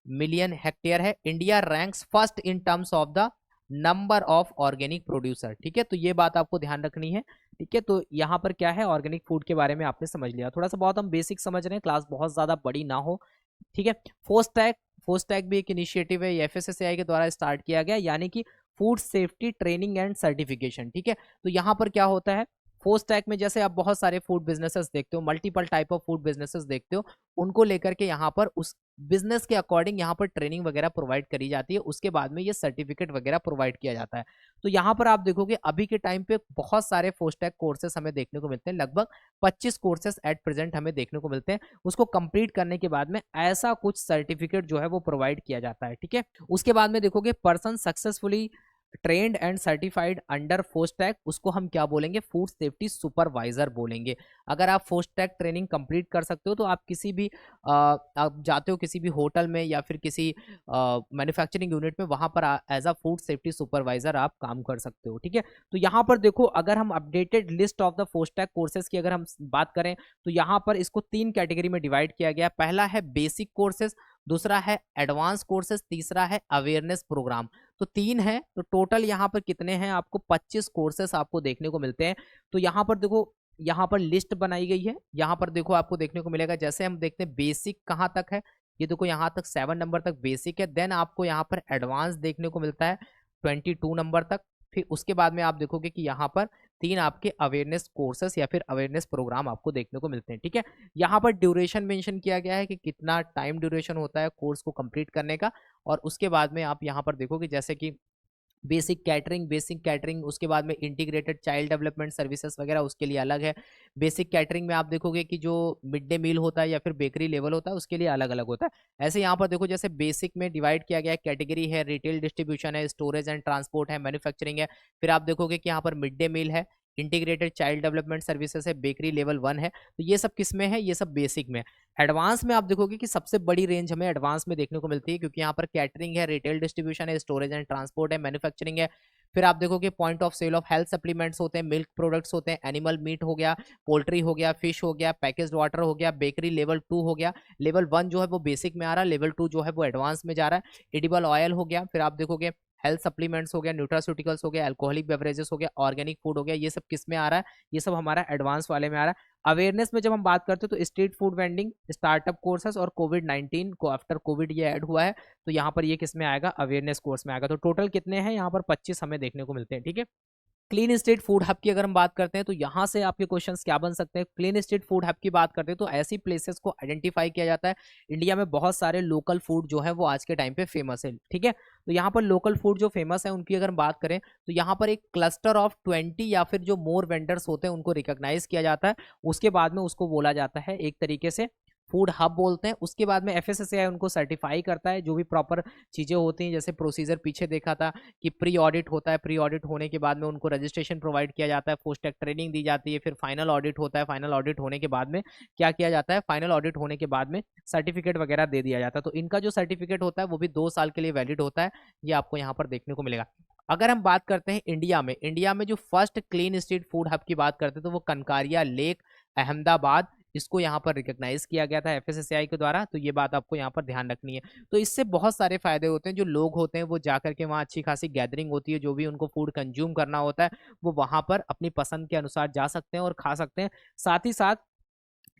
A: मिलियन हेक्टेयर है। India ranks first in terms of the number of organic producer. ठीक है, तो ये बात आपको ध्यान रखनी है। ठीक है, तो यहाँ पर क्या है, ऑर्गेनिक फूड के बारे में आपने समझ लिया, थोड़ा सा बहुत हम बेसिक समझ रहे हैं, क्लास बहुत ज्यादा बड़ी ना हो। ठीक है, फोस्टैग भी एक इनिशिएटिव है, FSSAI के द्वारा स्टार्ट किया गया, यानी कि food safety training and certification. ठीक है, तो यहाँ पर क्या होता है, फोस्टैग में जैसे आप बहुत सारे फूड बिजनेसेस देखते हो, multiple type of food businesses देखते हो, उनको लेकर के यहाँ पर उस बिजनेस के अकॉर्डिंग यहाँ पर ट्रेनिंग वगैरह प्रोवाइड करी जाती है, उसके बाद में ये सर्टिफिकेट वगैरह प्रोवाइड किया जाता है। तो यहाँ पर आप देखोगे अभी के टाइम पे बहुत सारे फोस्टैग कोर्सेस हमें देखने को मिलते हैं, लगभग 25 कोर्सेस एट प्रेजेंट हमें देखने को मिलते हैं। उसको कंप्लीट करने के बाद में ऐसा कुछ सर्टिफिकेट जो है वो प्रोवाइड किया जाता है। ठीक है, उसके बाद में देखोगे person successfully trained and certified under FoSTaC, उसको हम क्या बोलेंगे, फूड सेफ्टी सुपरवाइजर बोलेंगे। अगर आप फोस्टैग ट्रेनिंग कंप्लीट कर सकते हो तो आप किसी भी आप जाते हो किसी भी होटल में या फिर किसी मैन्युफैक्चरिंग यूनिट में, वहां पर as a food safety supervisor आप काम कर सकते हो। ठीक है, तो यहाँ पर देखो अगर हम updated list of the FoSTaC courses की अगर हम बात करें तो यहाँ पर इसको 3 कैटेगरी में डिवाइड किया गया। पहला है बेसिक कोर्सेज, दूसरा है एडवांस कोर्सेज, तीसरा है अवेयरनेस प्रोग्राम। तो 3 है, तो टोटल यहाँ पर कितने हैं, आपको 25 कोर्सेस आपको देखने को मिलते हैं। तो यहाँ पर देखो, यहाँ पर लिस्ट बनाई गई है, यहाँ पर देखो आपको देखने को मिलेगा, जैसे हम देखते हैं बेसिक कहाँ तक है, ये देखो यहाँ तक 7 नंबर तक बेसिक है। देन आपको यहाँ पर एडवांस देखने को मिलता है 22 नंबर तक। फिर उसके बाद में आप देखोगे कि यहाँ पर 3 आपके अवेयरनेस कोर्सेस या फिर अवेयरनेस प्रोग्राम आपको देखने को मिलते हैं। ठीक है, यहाँ पर ड्यूरेशन मेंशन किया गया है कि कितना टाइम ड्यूरेशन होता है कोर्स को कंप्लीट करने का। और उसके बाद में आप यहाँ पर देखोगे जैसे कि बेसिक कैटरिंग, उसके बाद में इंटीग्रेटेड चाइल्ड डेवलपमेंट सर्विसेज वगैरह उसके लिए अलग है। बेसिक कैटरिंग में आप देखोगे कि जो मिड डे मील होता है या फिर बेकरी लेवल होता है उसके लिए अलग अलग होता है। ऐसे यहाँ पर देखो जैसे बेसिक में डिवाइड किया गया है, कैटेगरी है रिटेल डिस्ट्रीब्यूशन है, स्टोरेज एंड ट्रांसपोर्ट है, मैन्युफैक्चरिंग है। फिर आप देखोगे कि यहाँ पर मिड डे मील है, इंटीग्रेटेड चाइल्ड डेवलपमेंट सर्विसेज है, बेकरी लेवल 1 है। तो ये सब किस में है, ये सब बेसिक में। एडवांस में आप देखोगे कि सबसे बड़ी रेंज हमें एडवांस में देखने को मिलती है, क्योंकि यहाँ पर कैटरिंग है, रिटेल डिस्ट्रीब्यूशन है, स्टोरेज एंड ट्रांसपोर्ट है, मैन्युफैक्चरिंग है। फिर आप देखोगे point of sale of health supplements होते हैं, मिल्क प्रोडक्ट्स होते हैं, एनिमल मीट हो गया, पोल्ट्री हो गया, फिश हो गया, पैकेज्ड वाटर हो गया, बेकरी लेवल 2 हो गया। लेवल 1 जो है वो बेसिक में आ रहा है, लेवल 2 जो है वो एडवांस में जा रहा है। एडिबल ऑयल हो गया, फिर आप देखोगे हेल्थ सप्लीमेंट्स हो गया, न्यूट्रास्यूटिकल्स हो गया, अल्कोहलिक बेवरेजेस हो गया, ऑर्गेनिक फूड हो गया। ये सब किस में आ रहा है, ये सब हमारा एडवांस वाले में आ रहा है। अवेयरनेस में जब हम बात करते हैं तो street food vending, startup courses और कोविड-19 को आफ्टर कोविड ये ऐड हुआ है, तो यहाँ पर ये किस में आएगा, अवेयरनेस कोर्स में आएगा। तो टोटल कितने हैं यहाँ पर, 25 हमें देखने को मिलते हैं। ठीक है, क्लीन स्ट्रीट फूड हब की अगर हम बात करते हैं तो यहाँ से आपके क्वेश्चंस क्या बन सकते हैं। क्लीन स्ट्रीट फूड हब की बात करते हैं तो ऐसी प्लेसेस को आइडेंटिफाई किया जाता है। इंडिया में बहुत सारे लोकल फूड जो है वो आज के टाइम पे फेमस है। ठीक है, तो यहाँ पर लोकल फूड जो फेमस है उनकी अगर हम बात करें तो यहाँ पर एक क्लस्टर ऑफ 20 या फिर जो मोर वेंडर्स होते हैं उनको रिकॉग्नाइज किया जाता है। उसके बाद में उसको बोला जाता है एक तरीके से फूड हब बोलते हैं। उसके बाद में एफएसएसएआई उनको सर्टिफाई करता है, जो भी प्रॉपर चीज़ें होती हैं, जैसे प्रोसीजर पीछे देखा था कि प्री ऑडिट होता है, प्री ऑडिट होने के बाद में उनको रजिस्ट्रेशन प्रोवाइड किया जाता है, पोस्ट टेक ट्रेनिंग दी जाती है, फिर फाइनल ऑडिट होता है। फाइनल ऑडिट होने के बाद में क्या किया जाता है, फाइनल ऑडिट होने के बाद में सर्टिफिकेट वगैरह दे दिया जाता है। तो इनका जो सर्टिफिकेट होता है वो भी 2 साल के लिए वैलिड होता है, ये आपको यहाँ पर देखने को मिलेगा। अगर हम बात करते हैं इंडिया में जो first clean street food hub की बात करते हैं तो वो कनकारिया लेक, अहमदाबाद, इसको यहाँ पर रिकॉग्नाइज किया गया था एफएसएसएआई के द्वारा। तो ये बात आपको यहाँ पर ध्यान रखनी है। तो इससे बहुत सारे फायदे होते हैं, जो लोग होते हैं वो जाकर के वहाँ अच्छी खासी गैदरिंग होती है, जो भी उनको फूड कंज्यूम करना होता है वो वहाँ पर अपनी पसंद के अनुसार जा सकते हैं और खा सकते हैं। साथ ही साथ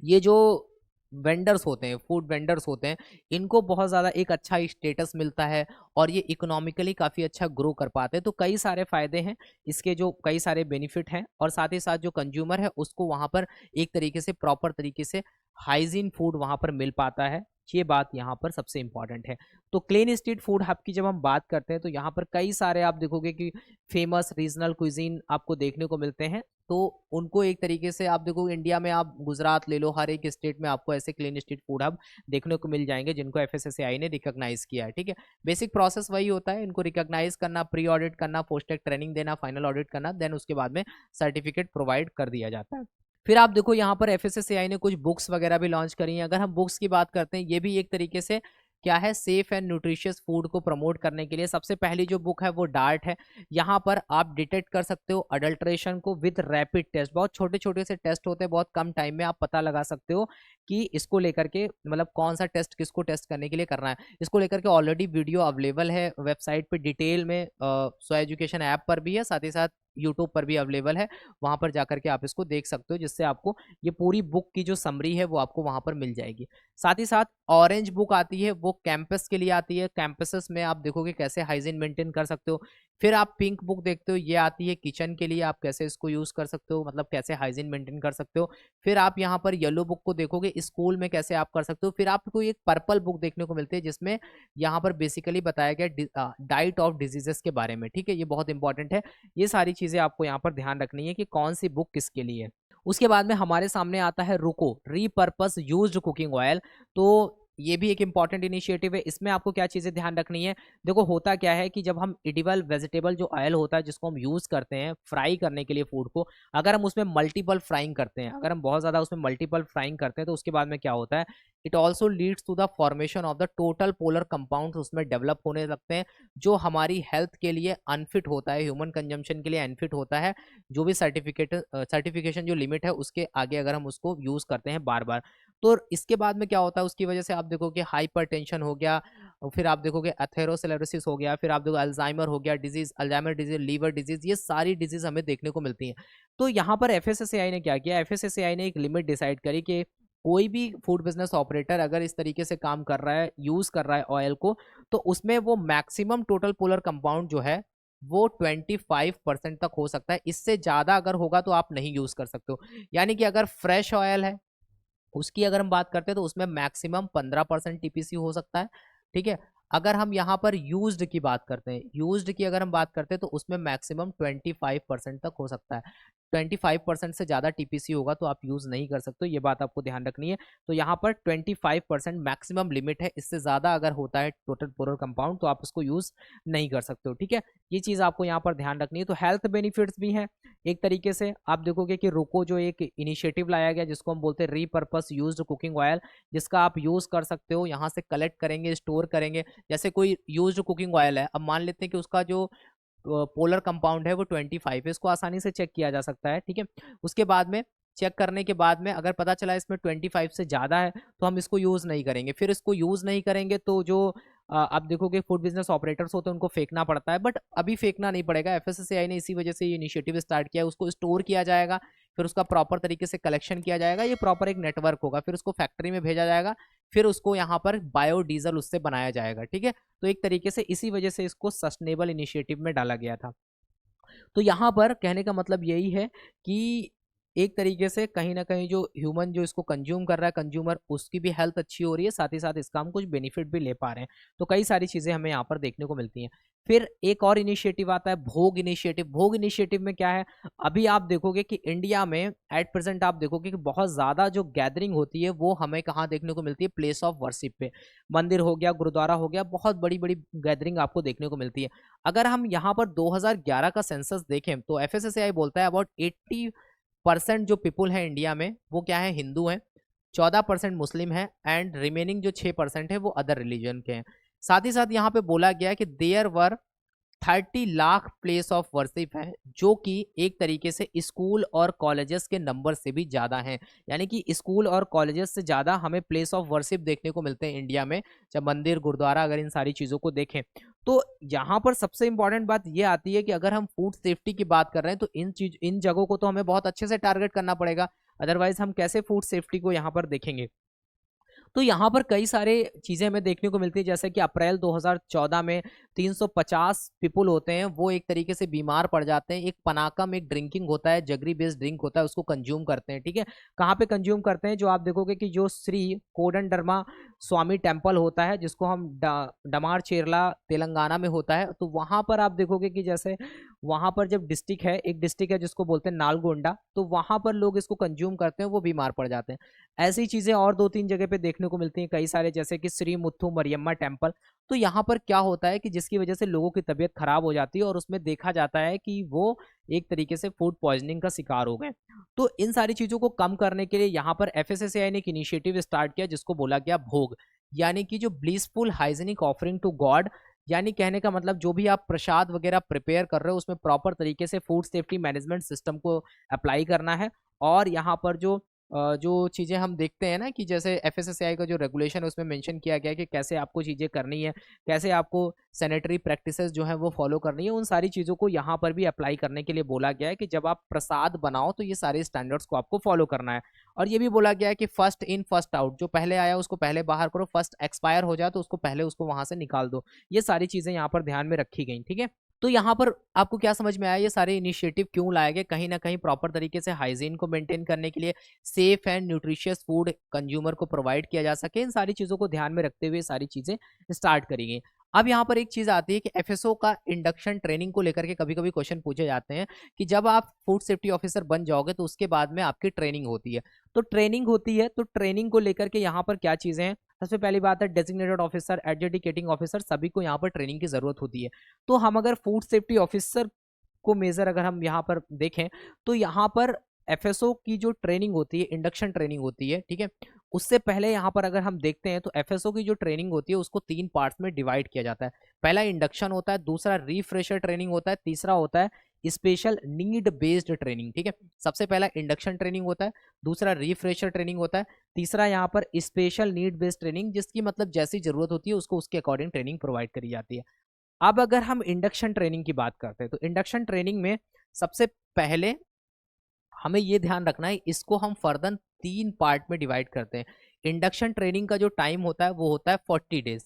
A: ये जो वेंडर्स होते हैं, फूड वेंडर्स होते हैं, इनको बहुत ज़्यादा एक अच्छा स्टेटस मिलता है और ये इकोनॉमिकली काफ़ी अच्छा ग्रो कर पाते हैं। तो कई सारे फ़ायदे हैं इसके, जो कई सारे बेनिफिट हैं, और साथ ही साथ जो कंज्यूमर है उसको वहाँ पर एक तरीके से प्रॉपर तरीके से हाइजीन फूड वहाँ पर मिल पाता है। ये बात यहाँ पर सबसे इम्पॉर्टेंट है। तो क्लीन स्ट्रीट फूड हब की जब हम बात करते हैं तो यहाँ पर कई सारे आप देखोगे कि फेमस रीजनल क्विजीन आपको देखने को मिलते हैं। तो उनको एक तरीके से आप देखो, इंडिया में आप गुजरात ले लो, हर एक स्टेट में आपको ऐसे क्लीन स्ट्रीट फूड हब देखने को मिल जाएंगे जिनको एफएसएसएआई ने रिकॉग्नाइज किया है। ठीक है, बेसिक प्रोसेस वही होता है, इनको रिकॉग्नाइज करना, प्री ऑडिट करना, पोस्ट टेक ट्रेनिंग देना, फाइनल ऑडिट करना, देन उसके बाद में सर्टिफिकेट प्रोवाइड कर दिया जाता है। फिर आप देखो यहाँ पर एफएसएसएआई ने कुछ बुक्स वगैरह भी लॉन्च करी हैं। अगर हम बुक्स की बात करते हैं, ये भी एक तरीके से क्या है, सेफ एंड न्यूट्रिशियस फूड को प्रमोट करने के लिए। सबसे पहली जो बुक है वो डार्ट है। यहाँ पर आप डिटेक्ट कर सकते हो अडल्ट्रेशन को विद रैपिड टेस्ट। बहुत छोटे छोटे से टेस्ट होते हैं, बहुत कम टाइम में आप पता लगा सकते हो कि इसको लेकर के मतलब कौन सा टेस्ट किसको टेस्ट करने के लिए करना है। इसको लेकर के ऑलरेडी वीडियो अवेलेबल है वेबसाइट पे डिटेल में, सो एजुकेशन ऐप पर भी है, साथ ही साथ यूट्यूब पर भी अवेलेबल है। वहां पर जाकर के आप इसको देख सकते हो, जिससे आपको ये पूरी बुक की जो समरी है वो आपको वहां पर मिल जाएगी। साथ ही साथ ऑरेंज बुक आती है, वो कैंपस के लिए आती है। कैंपसेस में आप देखोगे कैसे हाइजीन मेंटेन कर सकते हो। फिर आप पिंक बुक देखते हो, ये आती है किचन के लिए, आप कैसे इसको यूज कर सकते हो, मतलब कैसे हाइजीन मेंटेन कर सकते हो। फिर आप यहाँ पर येलो बुक को देखोगे, स्कूल में कैसे आप कर सकते हो। फिर आपको एक पर्पल बुक देखने को मिलती है, जिसमें यहाँ पर बेसिकली बताया गया डाइट ऑफ डिजीजेस के बारे में। ठीक है, ये बहुत इंपॉर्टेंट है। ये सारी चीजें आपको यहाँ पर ध्यान रखनी है कि कौन सी बुक किसके लिए है। उसके बाद में हमारे सामने आता है रुको, रीपर्पस यूज्ड कुकिंग ऑयल। तो ये भी एक इंपॉर्टेंट इनिशिएटिव है। इसमें आपको क्या चीजें ध्यान रखनी है, देखो होता क्या है कि जब हम एडिबल वेजिटेबल जो ऑयल होता है जिसको हम यूज करते हैं फ्राई करने के लिए फूड को, अगर हम उसमें मल्टीपल फ्राइंग करते हैं, अगर हम बहुत ज्यादा उसमें मल्टीपल फ्राइंग करते हैं तो उसके बाद में क्या होता है, it also leads to the formation of the total polar compound उसमें डेवलप होने लगते हैं, जो हमारी हेल्थ के लिए अनफिट होता है, ह्यूमन कंजम्पशन के लिए अनफिट होता है। जो भी सर्टिफिकेशन जो लिमिट है उसके आगे अगर हम उसको यूज करते हैं बार बार, तो इसके बाद में क्या होता है, उसकी वजह से आप देखोगे हाइपरटेंशन हो गया, और फिर आप देखोगे एथेरोस्क्लेरोसिस हो गया, फिर आप देखो अल्जाइमर हो गया disease, Alzheimer disease, liver disease, ये सारी डिजीज हमें देखने को मिलती हैं। तो यहाँ पर एफएसएसएआई ने क्या किया, एफएसएसएआई ने एक लिमिट डिसाइड करी कि कोई भी फूड बिजनेस ऑपरेटर अगर इस तरीके से काम कर रहा है, यूज कर रहा है ऑयल को, तो उसमें वो मैक्सिमम टोटल पोलर कंपाउंड जो है वो 25% तक हो सकता है। इससे ज्यादा अगर होगा तो आप नहीं यूज कर सकते हो। यानी कि अगर फ्रेश ऑयल है उसकी अगर हम बात करते हैं तो उसमें मैक्सिमम 15% टीपीसी हो सकता है। ठीक है, अगर हम यहाँ पर यूज्ड की बात करते हैं, यूज्ड की अगर हम बात करते हैं तो उसमें मैक्सिमम 25% तक हो सकता है। 25% से ज़्यादा टीपीसी होगा तो आप यूज़ नहीं कर सकते, ये बात आपको ध्यान रखनी है। तो यहाँ पर 25% मैक्सिमम लिमिट है, इससे ज़्यादा अगर होता है टोटल पोरल कंपाउंड तो आप उसको यूज़ नहीं कर सकते हो, ठीक है। ये चीज़ आपको यहाँ पर ध्यान रखनी है। तो हेल्थ बेनिफिट्स भी हैं एक तरीके से। आप देखोगे कि रोको जो एक इनिशिएटिव लाया गया जिसको हम बोलते हैं रीपर्पस यूज्ड कुकिंग ऑयल, जिसका आप यूज़ कर सकते हो, यहाँ से कलेक्ट करेंगे, स्टोर करेंगे। जैसे कोई यूज्ड कुकिंग ऑयल है, अब मान लेते हैं कि उसका जो पोलर कंपाउंड है वो 25 है, इसको आसानी से चेक किया जा सकता है, ठीक है। उसके बाद में चेक करने के बाद में अगर पता चला इसमें 25 से ज़्यादा है तो हम इसको यूज़ नहीं करेंगे। फिर इसको यूज़ नहीं करेंगे तो जो आप देखोगे फूड बिजनेस ऑपरेटर्स होते हैं उनको फेंकना पड़ता है, बट अभी फेंकना नहीं पड़ेगा। एफएसएसएआई ने इसी वजह से ये इनिशिएटिव स्टार्ट किया है। उसको स्टोर किया जाएगा, फिर उसका प्रॉपर तरीके से कलेक्शन किया जाएगा, ये प्रॉपर एक नेटवर्क होगा, फिर उसको फैक्ट्री में भेजा जाएगा, फिर उसको यहाँ पर बायोडीजल उससे बनाया जाएगा, ठीक है। तो एक तरीके से इसी वजह से इसको सस्टेनेबल इनिशिएटिव में डाला गया था। तो यहाँ पर कहने का मतलब यही है कि एक तरीके से कहीं ना कहीं जो ह्यूमन जो इसको कंज्यूम कर रहा है, कंज्यूमर, उसकी भी हेल्थ अच्छी हो रही है, साथ ही साथ इसका हम कुछ बेनिफिट भी ले पा रहे हैं। तो कई सारी चीज़ें हमें यहाँ पर देखने को मिलती हैं। फिर एक और इनिशिएटिव आता है भोग इनिशिएटिव। भोग इनिशिएटिव में क्या है, अभी आप देखोगे कि इंडिया में एट प्रेजेंट आप देखोगे कि बहुत ज़्यादा जो गैदरिंग होती है वो हमें कहाँ देखने को मिलती है, प्लेस ऑफ वर्शिप पे। मंदिर हो गया, गुरुद्वारा हो गया, बहुत बड़ी बड़ी गैदरिंग आपको देखने को मिलती है। अगर हम यहाँ पर 2011 का सेंसस देखें तो एफएसएसएआई बोलता है अबाउट 80% जो पीपुल है इंडिया में वो क्या है, हिंदू हैं, 14% मुस्लिम है, एंड रिमेनिंग जो 6% है वो अदर रिलीजन के हैं। साथ ही साथ यहाँ पे बोला गया है कि there were 30 lakh place of worship है, जो कि एक तरीके से स्कूल और कॉलेजेस के नंबर से भी ज़्यादा हैं। यानी कि स्कूल और कॉलेजेस से ज़्यादा हमें प्लेस ऑफ वर्शिप देखने को मिलते हैं इंडिया में, जब मंदिर, गुरुद्वारा, अगर इन सारी चीज़ों को देखें। तो यहाँ पर सबसे इंपॉर्टेंट बात ये आती है कि अगर हम फूड सेफ्टी की बात कर रहे हैं तो इन जगहों को तो हमें बहुत अच्छे से टारगेट करना पड़ेगा, अदरवाइज हम कैसे फूड सेफ्टी को यहाँ पर देखेंगे। तो यहाँ पर कई सारे चीज़ें हमें देखने को मिलती है, जैसे कि अप्रैल 2014 में 350 पीपल होते हैं वो एक तरीके से बीमार पड़ जाते हैं। एक पनाकम एक ड्रिंकिंग होता है, जगरी बेस्ड ड्रिंक होता है, उसको कंज्यूम करते हैं, ठीक है। कहाँ पे कंज्यूम करते हैं, जो आप देखोगे कि जो श्री कोदंडरमा स्वामी टेम्पल होता है, जिसको हम डमार चेरला तेलंगाना में होता है, तो वहाँ पर आप देखोगे कि जैसे वहाँ पर जब डिस्ट्रिक्ट है, एक डिस्ट्रिक्ट है जिसको बोलते हैं नालगोंडा, तो वहाँ पर लोग इसको कंज्यूम करते हैं, वो बीमार पड़ जाते हैं। ऐसी चीज़ें और 2-3 जगह पे देखने को मिलती हैं कई सारे, जैसे कि श्री मुथु मरियम्मा टेम्पल। तो यहाँ पर क्या होता है कि जिसकी वजह से लोगों की तबीयत खराब हो जाती है और उसमें देखा जाता है कि वो एक तरीके से फूड पॉइजनिंग का शिकार हो गए। तो इन सारी चीज़ों को कम करने के लिए यहाँ पर एफएसएसएआई ने एक इनिशिएटिव स्टार्ट किया जिसको बोला गया भोग, यानी कि जो blissful hygienic offering to God, यानी कहने का मतलब जो भी आप प्रसाद वगैरह प्रिपेयर कर रहे हो उसमें प्रॉपर तरीके से फूड सेफ्टी मैनेजमेंट सिस्टम को अप्लाई करना है। और यहाँ पर जो चीज़ें हम देखते हैं ना कि जैसे एफएसएसएआई का जो रेगुलेशन है उसमें मेंशन किया गया है कि कैसे आपको चीज़ें करनी है, कैसे आपको सैनिटरी प्रैक्टिसेस जो है वो फॉलो करनी है, उन सारी चीज़ों को यहाँ पर भी अप्लाई करने के लिए बोला गया है कि जब आप प्रसाद बनाओ तो ये सारे स्टैंडर्ड्स को आपको फॉलो करना है। और ये भी बोला गया है कि फर्स्ट इन फर्स्ट आउट, जो पहले आया उसको पहले बाहर करो, फर्स्ट एक्सपायर हो जाए तो उसको पहले उसको वहाँ से निकाल दो। ये सारी चीज़ें यहाँ पर ध्यान में रखी गई, ठीक है। तो यहाँ पर आपको क्या समझ में आया, ये सारे इनिशिएटिव क्यों लाए गए, कहीं ना कहीं प्रॉपर तरीके से हाइजीन को मेंटेन करने के लिए, safe and nutritious food consumer को प्रोवाइड किया जा सके, इन सारी चीज़ों को ध्यान में रखते हुए सारी चीज़ें स्टार्ट करी गई। अब यहाँ पर एक चीज़ आती है कि एफएसओ का इंडक्शन ट्रेनिंग को लेकर के कभी कभी क्वेश्चन पूछे जाते हैं कि जब आप फूड सेफ्टी ऑफिसर बन जाओगे तो उसके बाद में आपकी ट्रेनिंग होती है। तो ट्रेनिंग होती है, तो ट्रेनिंग को लेकर के यहाँ पर क्या चीज़ें हैं, सबसे पहली बात है डेजिग्नेटेड ऑफिसर, एडजुडिकेटिंग ऑफिसर, सभी को यहाँ पर ट्रेनिंग की जरूरत होती है। तो हम अगर फूड सेफ्टी ऑफिसर को मेजर अगर हम यहाँ पर देखें तो यहाँ पर एफएसओ की जो ट्रेनिंग होती है, इंडक्शन ट्रेनिंग होती है, ठीक है। उससे पहले यहाँ पर अगर हम देखते हैं तो एफएसओ की जो ट्रेनिंग होती है उसको 3 पार्ट्स में डिवाइड किया जाता है। पहला इंडक्शन होता है, दूसरा रिफ्रेशर ट्रेनिंग होता है, तीसरा होता है स्पेशल नीड बेस्ड ट्रेनिंग, ठीक है। सबसे पहला इंडक्शन ट्रेनिंग होता है, दूसरा रिफ्रेशर ट्रेनिंग होता है, तीसरा यहाँ पर स्पेशल नीड बेस्ड ट्रेनिंग, जिसकी मतलब जैसी जरूरत होती है उसको उसके अकॉर्डिंग ट्रेनिंग प्रोवाइड करी जाती है। अब अगर हम इंडक्शन ट्रेनिंग की बात करते हैं तो इंडक्शन ट्रेनिंग में सबसे पहले हमें ये ध्यान रखना है, इसको हम फर्दर 3 पार्ट में डिवाइड करते हैं। इंडक्शन ट्रेनिंग का जो टाइम होता है वो होता है 40 डेज,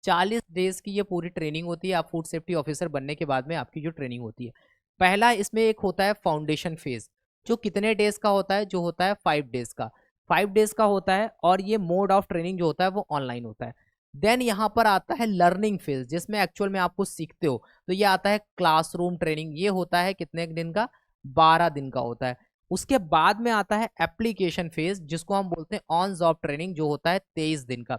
A: 40 डेज की ये पूरी ट्रेनिंग होती है। आप फूड सेफ्टी ऑफिसर बनने के बाद में आपकी जो ट्रेनिंग होती है, पहला इसमें एक होता है फाउंडेशन फेज, जो कितने डेज का होता है, जो होता है 5 डेज का, 5 डेज का होता है। और ये मोड ऑफ ट्रेनिंग जो होता है वो ऑनलाइन होता है। देन यहाँ पर आता है लर्निंग फेज, जिसमें एक्चुअल में आपको सीखते हो, तो ये आता है क्लासरूम ट्रेनिंग। ये होता है कितने दिन का, 12 दिन का होता है। उसके बाद में आता है एप्लीकेशन फेज, जिसको हम बोलते हैं ऑन जॉब ट्रेनिंग, जो होता है 23 दिन का।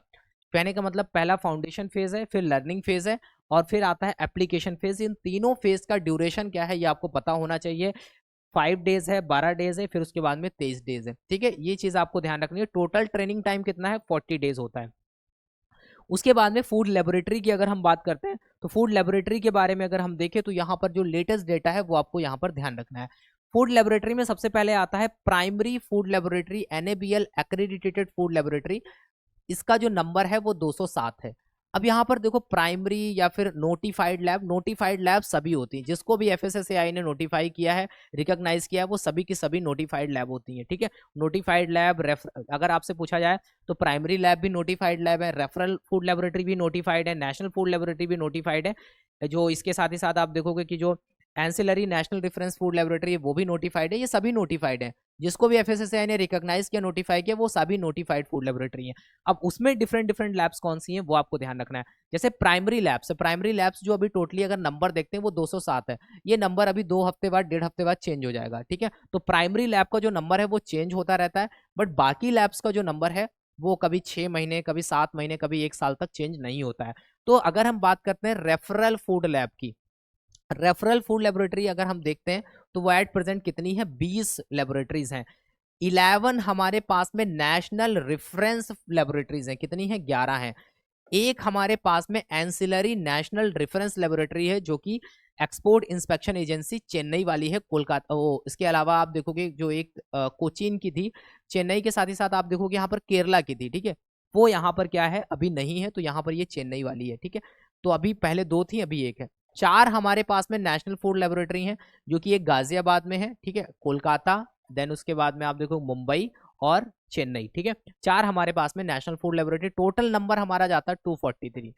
A: कहने का मतलब पहला फाउंडेशन फेज है, फिर लर्निंग फेज है, और फिर आता है एप्लीकेशन फेज। इन तीनों फेज का ड्यूरेशन क्या है ये आपको पता होना चाहिए। 5 डेज है, 12 डेज है, फिर उसके बाद में 23 डेज है। ठीक है, ये चीज आपको ध्यान रखनी है। टोटल ट्रेनिंग टाइम कितना है? 40 डेज होता है। उसके बाद में फूड लेबोरेटरी की अगर हम बात करते हैं, तो फूड लेबोरेटरी के बारे में अगर हम देखें तो यहाँ पर जो लेटेस्ट डेटा है वो आपको यहाँ पर ध्यान रखना है। फूड लेबोरेटरी में सबसे पहले आता है primary food laboratory, NABL accredited food laboratory. इसका जो नंबर है वो 207 है। अब यहाँ पर देखो, प्राइमरी या फिर नोटिफाइड लैब सभी होती हैं। जिसको भी FSSAI ने नोटिफाई किया है, रिकॉग्नाइज किया है, वो सभी की सभी नोटिफाइड लैब होती हैं। ठीक है, नोटिफाइड लैब, अगर आपसे पूछा जाए तो प्राइमरी लैब भी नोटिफाइड लैब है, रेफरल फूड लेबोरेटरी भी नोटिफाइड है, नेशनल फूड लेबोरेटरी भी नोटिफाइड है। जो इसके साथ ही साथ आप देखोगे कि जो ancillary national reference food laboratory है वो भी नोटिफाइड है। ये सभी नोटिफाइड है। जिसको भी FSSAI ने रिकॉग्नाइज किया, नोटिफाई किया, वो सभी नोटिफाइड फूड लेबोरेटरी है। अब उसमें डिफरेंट डिफरेंट लैब्स कौन सी हैं वो आपको ध्यान रखना है। जैसे प्राइमरी लैब्स जो अभी टोटली अगर नंबर देखते हैं वो 207 है। ये नंबर अभी 2 हफ्ते बाद, 1.5 हफ्ते बाद चेंज हो जाएगा। ठीक है, तो प्राइमरी लैब का जो नंबर है वो चेंज होता रहता है, बट बाकी लैब्स का जो नंबर है वो कभी 6 महीने, कभी 7 महीने, कभी 1 साल तक चेंज नहीं होता है। तो अगर हम बात करते हैं रेफरल फूड लैब की, रेफरल फूड लेबोरेटरी अगर हम देखते हैं तो वो एट प्रेजेंट कितनी है? 20 लेबोरेटरीज हैं। 11 हमारे पास में नेशनल रेफरेंस लेबोरेटरीज हैं। कितनी है? 11 हैं। एक हमारे पास में एंसिलरी नेशनल रेफरेंस लेबोरेटरी है, जो कि एक्सपोर्ट इंस्पेक्शन एजेंसी चेन्नई वाली है, कोलकाता। इसके अलावा आप देखोगे जो एक कोचीन की थी, चेन्नई के साथ ही साथ आप देखोगे यहाँ पर केरला की थी। ठीक है, वो यहाँ पर क्या है? अभी नहीं है, तो यहाँ पर ये चेन्नई वाली है। ठीक है, तो अभी पहले 2 थी, अभी 1 है। 4 हमारे पास में नेशनल फूड लेबोरेटरी हैं, जो कि एक गाजियाबाद में है। ठीक है, कोलकाता, देन उसके बाद में आप देखो मुंबई और चेन्नई। ठीक है, 4 हमारे पास में national food laboratory. Total number हमारा जाता है 243।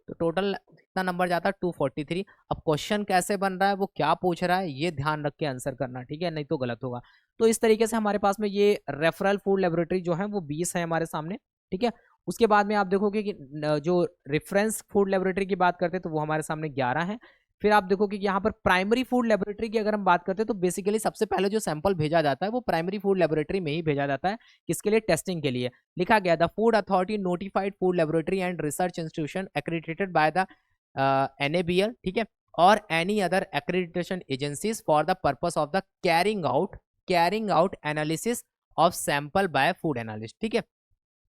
A: तो टोटल कितना नंबर जाता है? 243। अब क्वेश्चन कैसे बन रहा है, वो क्या पूछ रहा है, ये ध्यान रख के आंसर करना। ठीक है, नहीं तो गलत होगा। तो इस तरीके से हमारे पास में ये रेफरल फूड लेबोरेटरी जो है वो 20 है हमारे सामने। ठीक है, उसके बाद में आप देखोगे कि जो रेफरेंस फूड लेबोरेटरी की बात करते हैं तो वो हमारे सामने 11 है। फिर आप देखोगे कि यहाँ पर प्राइमरी फूड लेबोरेटरी की अगर हम बात करते हैं तो बेसिकली सबसे पहले जो सैंपल भेजा जाता है वो प्राइमरी फूड लेबोरेटरी में ही भेजा जाता है। किसके लिए? टेस्टिंग के लिए। लिखा गया, the food authority notified food laboratory and research institution accredited by the NABL, ठीक है, और any other accreditation agencies for the purpose of the carrying out analysis of sample by food analyst. ठीक है,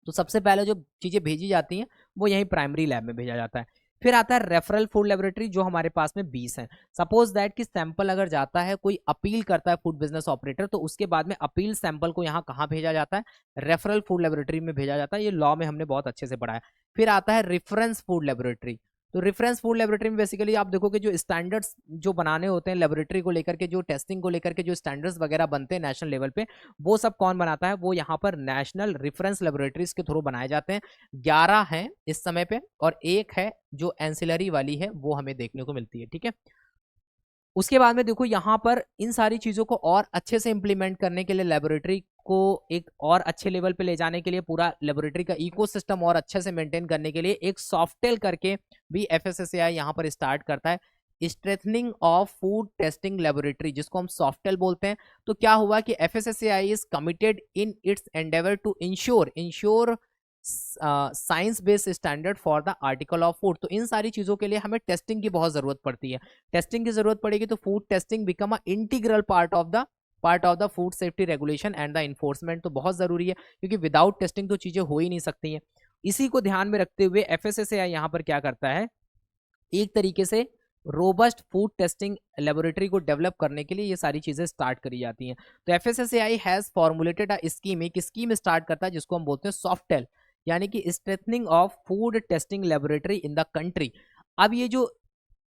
A: तो सबसे पहले जो चीजें भेजी जाती हैं वो यही प्राइमरी लैब में भेजा जाता है। फिर आता है रेफरल फूड लेबोरेटरी, जो हमारे पास में 20 है। सपोज दैट कि सैंपल अगर जाता है, कोई अपील करता है फूड बिजनेस ऑपरेटर, तो उसके बाद में अपील सैंपल को यहाँ कहाँ भेजा जाता है? रेफरल फूड लेबोरेटरी में भेजा जाता है। ये लॉ में हमने बहुत अच्छे से पढ़ा है। फिर आता है रेफरेंस फूड लेबोरेटरी। तो रेफरेंस फूड लेबोरेटरी में बेसिकली आप देखोगे जो स्टैंडर्ड्स जो बनाने होते हैं लेबोरेटरी को लेकर के, जो टेस्टिंग को लेकर के जो स्टैंडर्ड्स वगैरह बनते हैं नेशनल लेवल पे, वो सब कौन बनाता है? वो यहाँ पर नेशनल रेफरेंस लेबोरेटरीज के थ्रू बनाए जाते हैं। 11 हैं इस समय पे, और एक है जो एंसिलरी वाली है वो हमें देखने को मिलती है। ठीक है, उसके बाद में देखो यहाँ पर इन सारी चीजों को और अच्छे से इंप्लीमेंट करने के लिए, लेबोरेटरी को एक और अच्छे लेवल पे ले जाने के लिए, पूरा लेबोरेटरी का इकोसिस्टम और अच्छे से मेंटेन करने के लिए एक सॉफ्टेल करके भी FSSAI यहाँ पर स्टार्ट करता है, स्ट्रेथनिंग ऑफ फूड टेस्टिंग लेबोरेटरी, जिसको हम सॉफ्टेल बोलते हैं। तो क्या हुआ कि FSSAI is committed in its endeavour to ensure science based standard for the article of food. तो इन सारी चीजों के लिए हमें टेस्टिंग की बहुत जरूरत पड़ती है। टेस्टिंग की जरूरत पड़ेगी तो food testing become a integral part of the food safety regulation and the enforcement. तो बहुत जरूरी है, क्योंकि विदाउट टेस्टिंग तो चीजें हो ही नहीं सकती हैं। इसी को ध्यान में रखते हुए FSSAI यहाँ पर क्या करता है, एक तरीके से रोबस्ट फूड टेस्टिंग लेबोरेटरी को डेवलप करने के लिए ये सारी चीजें स्टार्ट करी जाती हैं। तो FSSAI has formulated a scheme, एक स्कीम स्टार्ट करता है जिसको हम बोलते हैं सॉफ्टेल, यानी कि strengthening of food testing laboratory in the country. अब ये जो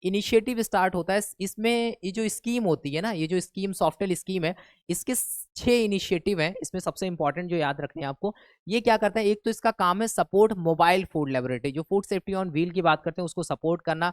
A: इनिशिएटिव स्टार्ट होता है, इसमें ये जो स्कीम होती है ना, ये जो स्कीम सॉफ्टेल स्कीम है, इसके 6 इनिशिएटिव हैं। इसमें सबसे इंपॉर्टेंट जो याद रखने हैं आपको, ये क्या करता है, एक तो इसका काम है सपोर्ट मोबाइल फूड लेबोरेटरी, जो फूड सेफ्टी ऑन व्हील की बात करते हैं उसको सपोर्ट करना।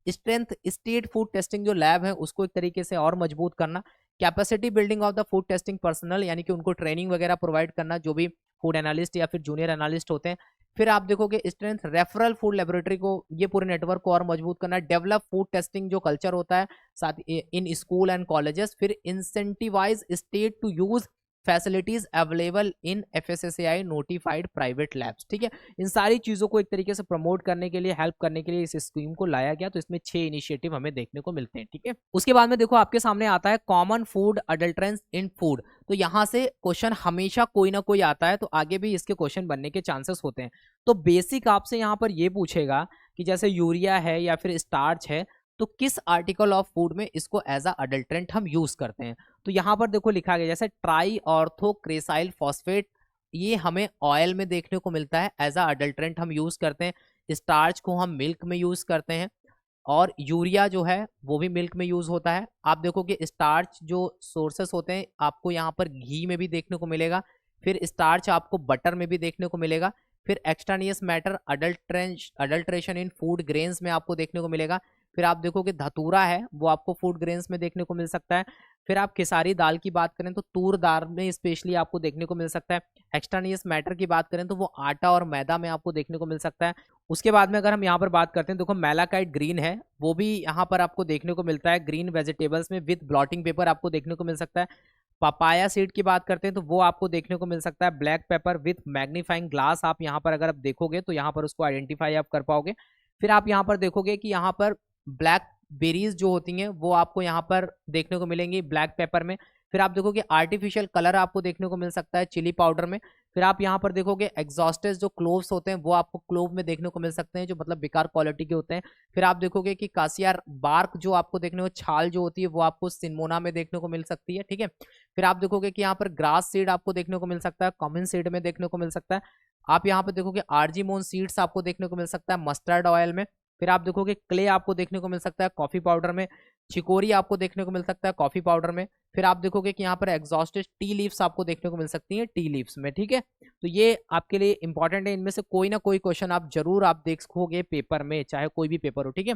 A: स्ट्रेंथ स्टेट फूड टेस्टिंग जो लैब है उसको एक तरीके से और मजबूत करना। Capacity building of the food testing personal, यानी कि उनको ट्रेनिंग वगैरह प्रोवाइड करना, जो भी फूड एनालिस्ट या फिर जूनियर एनालिस्ट होते हैं। फिर आप देखोगे स्ट्रेंथ रेफरल फूड लेबोरेटरी को, ये पूरे नेटवर्क को और मजबूत करना, डेवलप फूड टेस्टिंग जो कल्चर होता है साथ इन स्कूल एंड कॉलेजेस, फिर incentivise state to use facilities available in FSSAI notified private labs. ठीक है, इन सारी चीजों को एक तरीके से प्रमोट करने के लिए, हेल्प करने के लिए इस स्कीम को लाया गया। तो इसमें 6 इनिशिएटिव हमें देखने को मिलते हैं। ठीक है, उसके बाद में देखो आपके सामने आता है कॉमन फूड अडल्ट्रेंस इन फूड। तो यहाँ से क्वेश्चन हमेशा कोई ना कोई आता है, तो आगे भी इसके क्वेश्चन बनने के चांसेस होते हैं। तो बेसिक आपसे यहाँ पर ये पूछेगा कि जैसे यूरिया है या फिर स्टार्च है, तो किस आर्टिकल ऑफ फूड में इसको एज अ अडल्ट्रेंट हम यूज करते हैं। तो यहाँ पर देखो लिखा गया जैसे ट्राई ऑर्थोक्रेसाइल फॉस्फेट, ये हमें ऑयल में देखने को मिलता है, एज अ अडल्ट्रेंट हम यूज करते हैं। स्टार्च को हम मिल्क में यूज करते हैं, और यूरिया जो है वो भी मिल्क में यूज होता है। आप देखो कि स्टार्च जो सोर्सेस होते हैं आपको यहाँ पर घी में भी देखने को मिलेगा, फिर स्टार्च आपको बटर में भी देखने को मिलेगा, फिर extraneous matter adulteration in food grains में आपको देखने को मिलेगा। फिर आप देखो कि धतूरा है वो आपको फूड ग्रेन्स में देखने को मिल सकता है। फिर आप खेसारी दाल की बात करें तो तूर दाल में स्पेशली आपको देखने को मिल सकता है। एक्सट्रानियस मैटर की बात करें तो वो आटा और मैदा में आपको देखने को मिल सकता है। उसके बाद में अगर हम यहाँ पर बात करते हैं, देखो मैलाकाइट ग्रीन है, वो भी यहाँ पर आपको देखने को मिलता है ग्रीन वेजिटेबल्स में विद ब्लॉटिंग पेपर आपको देखने को मिल सकता है। पपाया सीड की बात करते हैं तो वो आपको देखने को मिल सकता है black pepper with magnifying glass. आप यहाँ पर अगर आप देखोगे तो यहाँ पर उसको आइडेंटिफाई आप कर पाओगे। फिर आप यहाँ पर देखोगे कि यहाँ पर ब्लैक बेरीज जो होती हैं वो आपको यहाँ पर देखने को मिलेंगी ब्लैक पेपर में। फिर आप देखोगे आर्टिफिशियल कलर आपको देखने को मिल सकता है चिली पाउडर में। फिर आप यहाँ पर देखोगे एग्जॉस्टेड जो क्लोव्स होते हैं वो आपको क्लोव में देखने को मिल सकते हैं, जो मतलब बेकार क्वालिटी के होते हैं। फिर आप देखोगे कि कासियार बार्क जो आपको देखने को, छाल जो होती है वो आपको सिनमोना में देखने को मिल सकती है। ठीक है, फिर आप देखोगे कि यहाँ पर ग्रास सीड आपको देखने को मिल सकता है, कॉमन सीड में देखने को मिल सकता है। आप यहाँ पर देखोगे आर्जीमोन सीड्स आपको देखने को मिल सकता है मस्टर्ड ऑयल में। फिर आप देखोगे क्ले आपको देखने को मिल सकता है कॉफी पाउडर में, चिकोरी आपको देखने को मिल सकता है कॉफी पाउडर में। फिर आप देखोगे कि यहाँ पर एग्जॉस्टेड टी लीव्स आपको देखने को मिल सकती हैं टी लीव्स में। ठीक है, तो ये आपके लिए इंपॉर्टेंट है, इनमें से कोई ना कोई क्वेश्चन आप जरूर आप देखोगे पेपर में, चाहे कोई भी पेपर हो। ठीक है,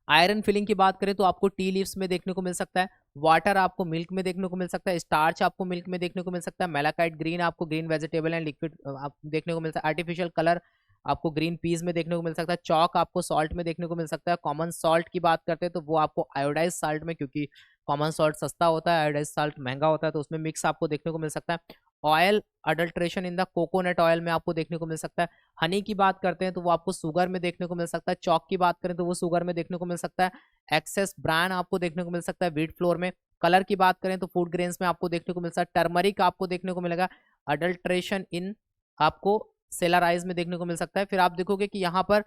A: आयरन फिलिंग की बात करें तो आपको टी लीव्स में देखने को मिल सकता है, वाटर आपको मिल्क में देखने को मिल सकता है, स्टार्च आपको मिल्क में देखने को मिल सकता है, मेलाकाइट ग्रीन आपको ग्रीन वेजिटेबल एंड लिक्विड आप देखने को मिल सकता है, आर्टिफिशियल कलर आपको ग्रीन पीस में देखने को मिल सकता है, चौक आपको सॉल्ट में देखने को मिल सकता है। कॉमन सॉल्ट की बात करते हैं तो वो आपको आयोडाइज सॉल्ट में, क्योंकि कॉमन सॉल्ट सस्ता होता है, आयोडाइज सॉल्ट महंगा होता है, तो उसमें मिक्स आपको देखने को मिल सकता है। Oil adulteration in the coconut oil में आपको देखने को मिल सकता है। हनी की बात करते हैं तो वो आपको शुगर में देखने को मिल सकता है। चौक की बात करें तो वो शुगर में देखने को मिल सकता है। एक्सेस ब्रांड आपको देखने को मिल सकता है व्हीट फ्लोर में। कलर की बात करें तो फूड ग्रेन्स में आपको देखने को मिल सकता है। टर्मरिक आपको देखने को मिलेगा अडल्ट्रेशन इन आपको सेलराइज में देखने को मिल सकता है। फिर आप देखोगे कि यहाँ पर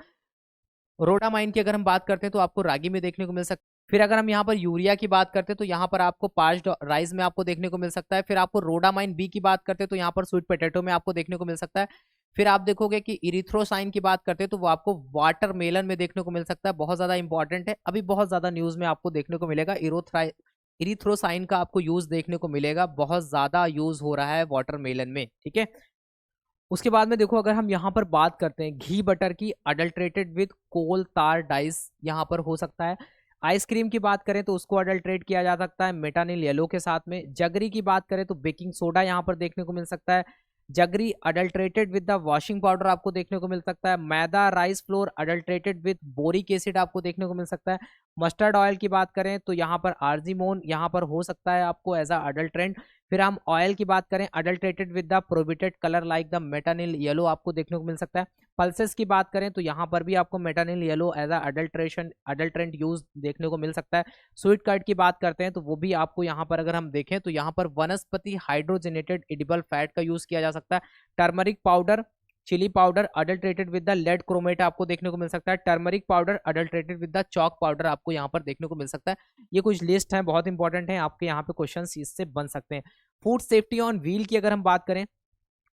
A: रोडामाइन की अगर हम बात करते हैं तो आपको रागी में देखने को मिल सकता है। फिर अगर हम यहाँ पर यूरिया की बात करते हैं तो यहाँ पर आपको पार्च्ड राइस में आपको देखने को मिल सकता है। फिर आपको रोडामाइन बी की बात करते हैं तो यहाँ पर स्वीट पोटैटो में आपको देखने को मिल सकता है। फिर आप देखोगे कि इरिथ्रोसाइन की बात करते हैं तो वो आपको वाटरमेलन में देखने को मिल सकता है, बहुत ज्यादा इंपॉर्टेंट है, अभी बहुत ज्यादा न्यूज में आपको देखने को मिलेगा। इरिथ्रोसाइन का आपको यूज देखने को मिलेगा, बहुत ज्यादा यूज हो रहा है वाटरमेलन में। ठीक है, उसके बाद में देखो अगर हम यहाँ पर बात करते हैं घी बटर की, अडल्ट्रेटेड विद कोल तार डाइस यहाँ पर हो सकता है। आइसक्रीम की बात करें तो उसको अडल्ट्रेट किया जा सकता है मेटानिल येलो के साथ में। जगरी की बात करें तो बेकिंग सोडा यहाँ पर देखने को मिल सकता है। Jaggery adulterated with the washing powder आपको देखने को मिल सकता है। Maida rice flour adulterated with boric acid आपको देखने को मिल सकता है। मस्टर्ड ऑयल की बात करें तो यहाँ पर आर्जिमोन यहाँ पर हो सकता है आपको एज अ अडल्ट्रेंट। फिर हम ऑयल की बात करें adulterated with the prohibited colour like the metanil yellow आपको देखने को मिल सकता है। पल्सेस की बात करें तो यहाँ पर भी आपको metanil yellow as a adulterant use देखने को मिल सकता है। स्वीट कर्ड की बात करते हैं तो वो भी आपको यहाँ पर अगर हम देखें तो यहाँ पर वनस्पति हाइड्रोजनेटेड एडिबल फैट का यूज किया जा सकता है। Turmeric powder, chilli powder adulterated with the lead chromate आपको देखने को मिल सकता है। Turmeric powder adulterated with the chalk powder आपको यहाँ पर देखने को मिल सकता है। ये कुछ लिस्ट है, बहुत इंपॉर्टेंट है, आपके यहाँ पे क्वेश्चन इससे बन सकते हैं। फूड सेफ्टी ऑन व्हील की अगर हम बात करें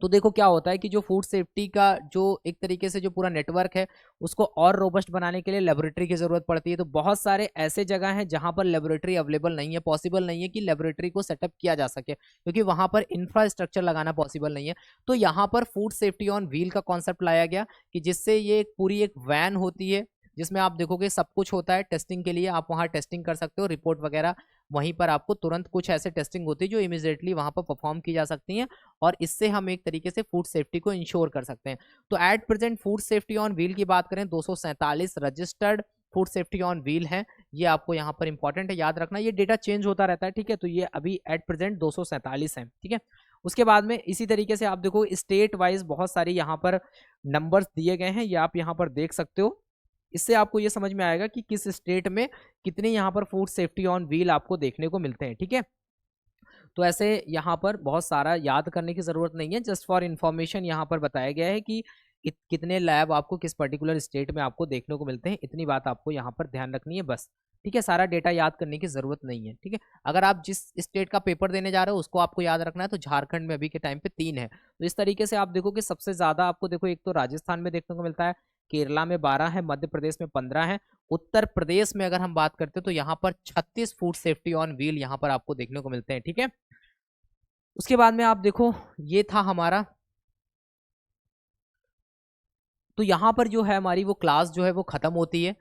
A: तो देखो क्या होता है कि जो फूड सेफ्टी का जो एक तरीके से जो पूरा नेटवर्क है उसको और रोबस्ट बनाने के लिए लेबोरेटरी की जरूरत पड़ती है। तो बहुत सारे ऐसे जगह हैं जहां पर लेबोरेटरी अवेलेबल नहीं है, पॉसिबल नहीं है कि लेबोरेटरी को सेटअप किया जा सके, क्योंकि वहां पर इंफ्रास्ट्रक्चर लगाना पॉसिबल नहीं है। तो यहाँ पर फूड सेफ्टी ऑन व्हील का कॉन्सेप्ट लाया गया कि जिससे ये पूरी एक वैन होती है जिसमें आप देखोगे सब कुछ होता है टेस्टिंग के लिए, आप वहाँ टेस्टिंग कर सकते हो, रिपोर्ट वगैरह वहीं पर आपको तुरंत कुछ ऐसे टेस्टिंग होती है जो इमीडिएटली वहां पर परफॉर्म की जा सकती हैं, और इससे हम एक तरीके से फूड सेफ्टी को इंश्योर कर सकते हैं। तो at present food safety on wheel की बात करें, 247 registered food safety on wheel है। ये आपको यहाँ पर इंपॉर्टेंट है, याद रखना। ये डेटा चेंज होता रहता है, ठीक है। तो ये अभी एट प्रेजेंट 247 है, ठीक है। उसके बाद में इसी तरीके से आप देखो स्टेट वाइज बहुत सारी यहाँ पर नंबर्स दिए गए हैं, ये आप यहाँ पर देख सकते हो। इससे आपको ये समझ में आएगा कि किस स्टेट में कितने यहाँ पर फूड सेफ्टी ऑन व्हील आपको देखने को मिलते हैं, ठीक है। तो ऐसे यहाँ पर बहुत सारा याद करने की जरूरत नहीं है, जस्ट फॉर इन्फॉर्मेशन यहाँ पर बताया गया है कि कितने लैब आपको किस पर्टिकुलर स्टेट में आपको देखने को मिलते हैं, इतनी बात आपको यहाँ पर ध्यान रखनी है बस, ठीक है। सारा डेटा याद करने की जरूरत नहीं है, ठीक है। अगर आप जिस स्टेट का पेपर देने जा रहे हो उसको आपको याद रखना है, तो झारखंड में अभी के टाइम पे 3 है। तो इस तरीके से आप देखो कि सबसे ज्यादा आपको देखो एक तो राजस्थान में देखने को मिलता है, केरला में 12 है, मध्य प्रदेश में 15 है, उत्तर प्रदेश में अगर हम बात करते हैं तो यहाँ पर 36 फूड सेफ्टी ऑन व्हील यहाँ पर आपको देखने को मिलते हैं, ठीक है। उसके बाद में आप देखो ये था हमारा, तो यहाँ पर जो है हमारी वो क्लास जो है वो खत्म होती है।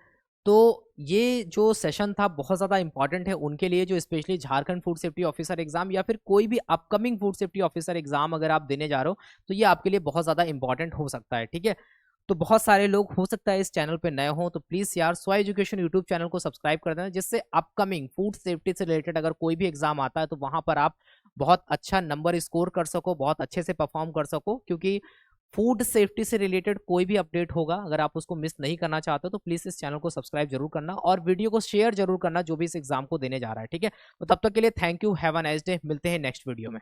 A: तो ये जो सेशन था बहुत ज़्यादा इंपॉर्टेंट है उनके लिए जो specially Jharkhand food safety officer exam या फिर कोई भी upcoming food safety officer exam अगर आप देने जा रहे हो, तो ये आपके लिए बहुत ज़्यादा इंपॉर्टेंट हो सकता है, ठीक है। तो बहुत सारे लोग हो सकता है इस चैनल पे नए हो, तो प्लीज़ यार स्व एजुकेशन यूट्यूब चैनल को सब्सक्राइब कर देना, जिससे अपकमिंग फूड सेफ्टी से रिलेटेड अगर कोई भी एग्जाम आता है तो वहाँ पर आप बहुत अच्छा नंबर स्कोर कर सको, बहुत अच्छे से परफॉर्म कर सको। क्योंकि फूड सेफ्टी से रिलेटेड कोई भी अपडेट होगा, अगर आप उसको मिस नहीं करना चाहते हो तो प्लीज़ इस चैनल को सब्सक्राइब जरूर करना और वीडियो को शेयर जरूर करना जो भी इस एग्जाम को देने जा रहा है, ठीक है। तो तब तक के लिए thank you, have a nice day, मिलते हैं नेक्स्ट वीडियो में।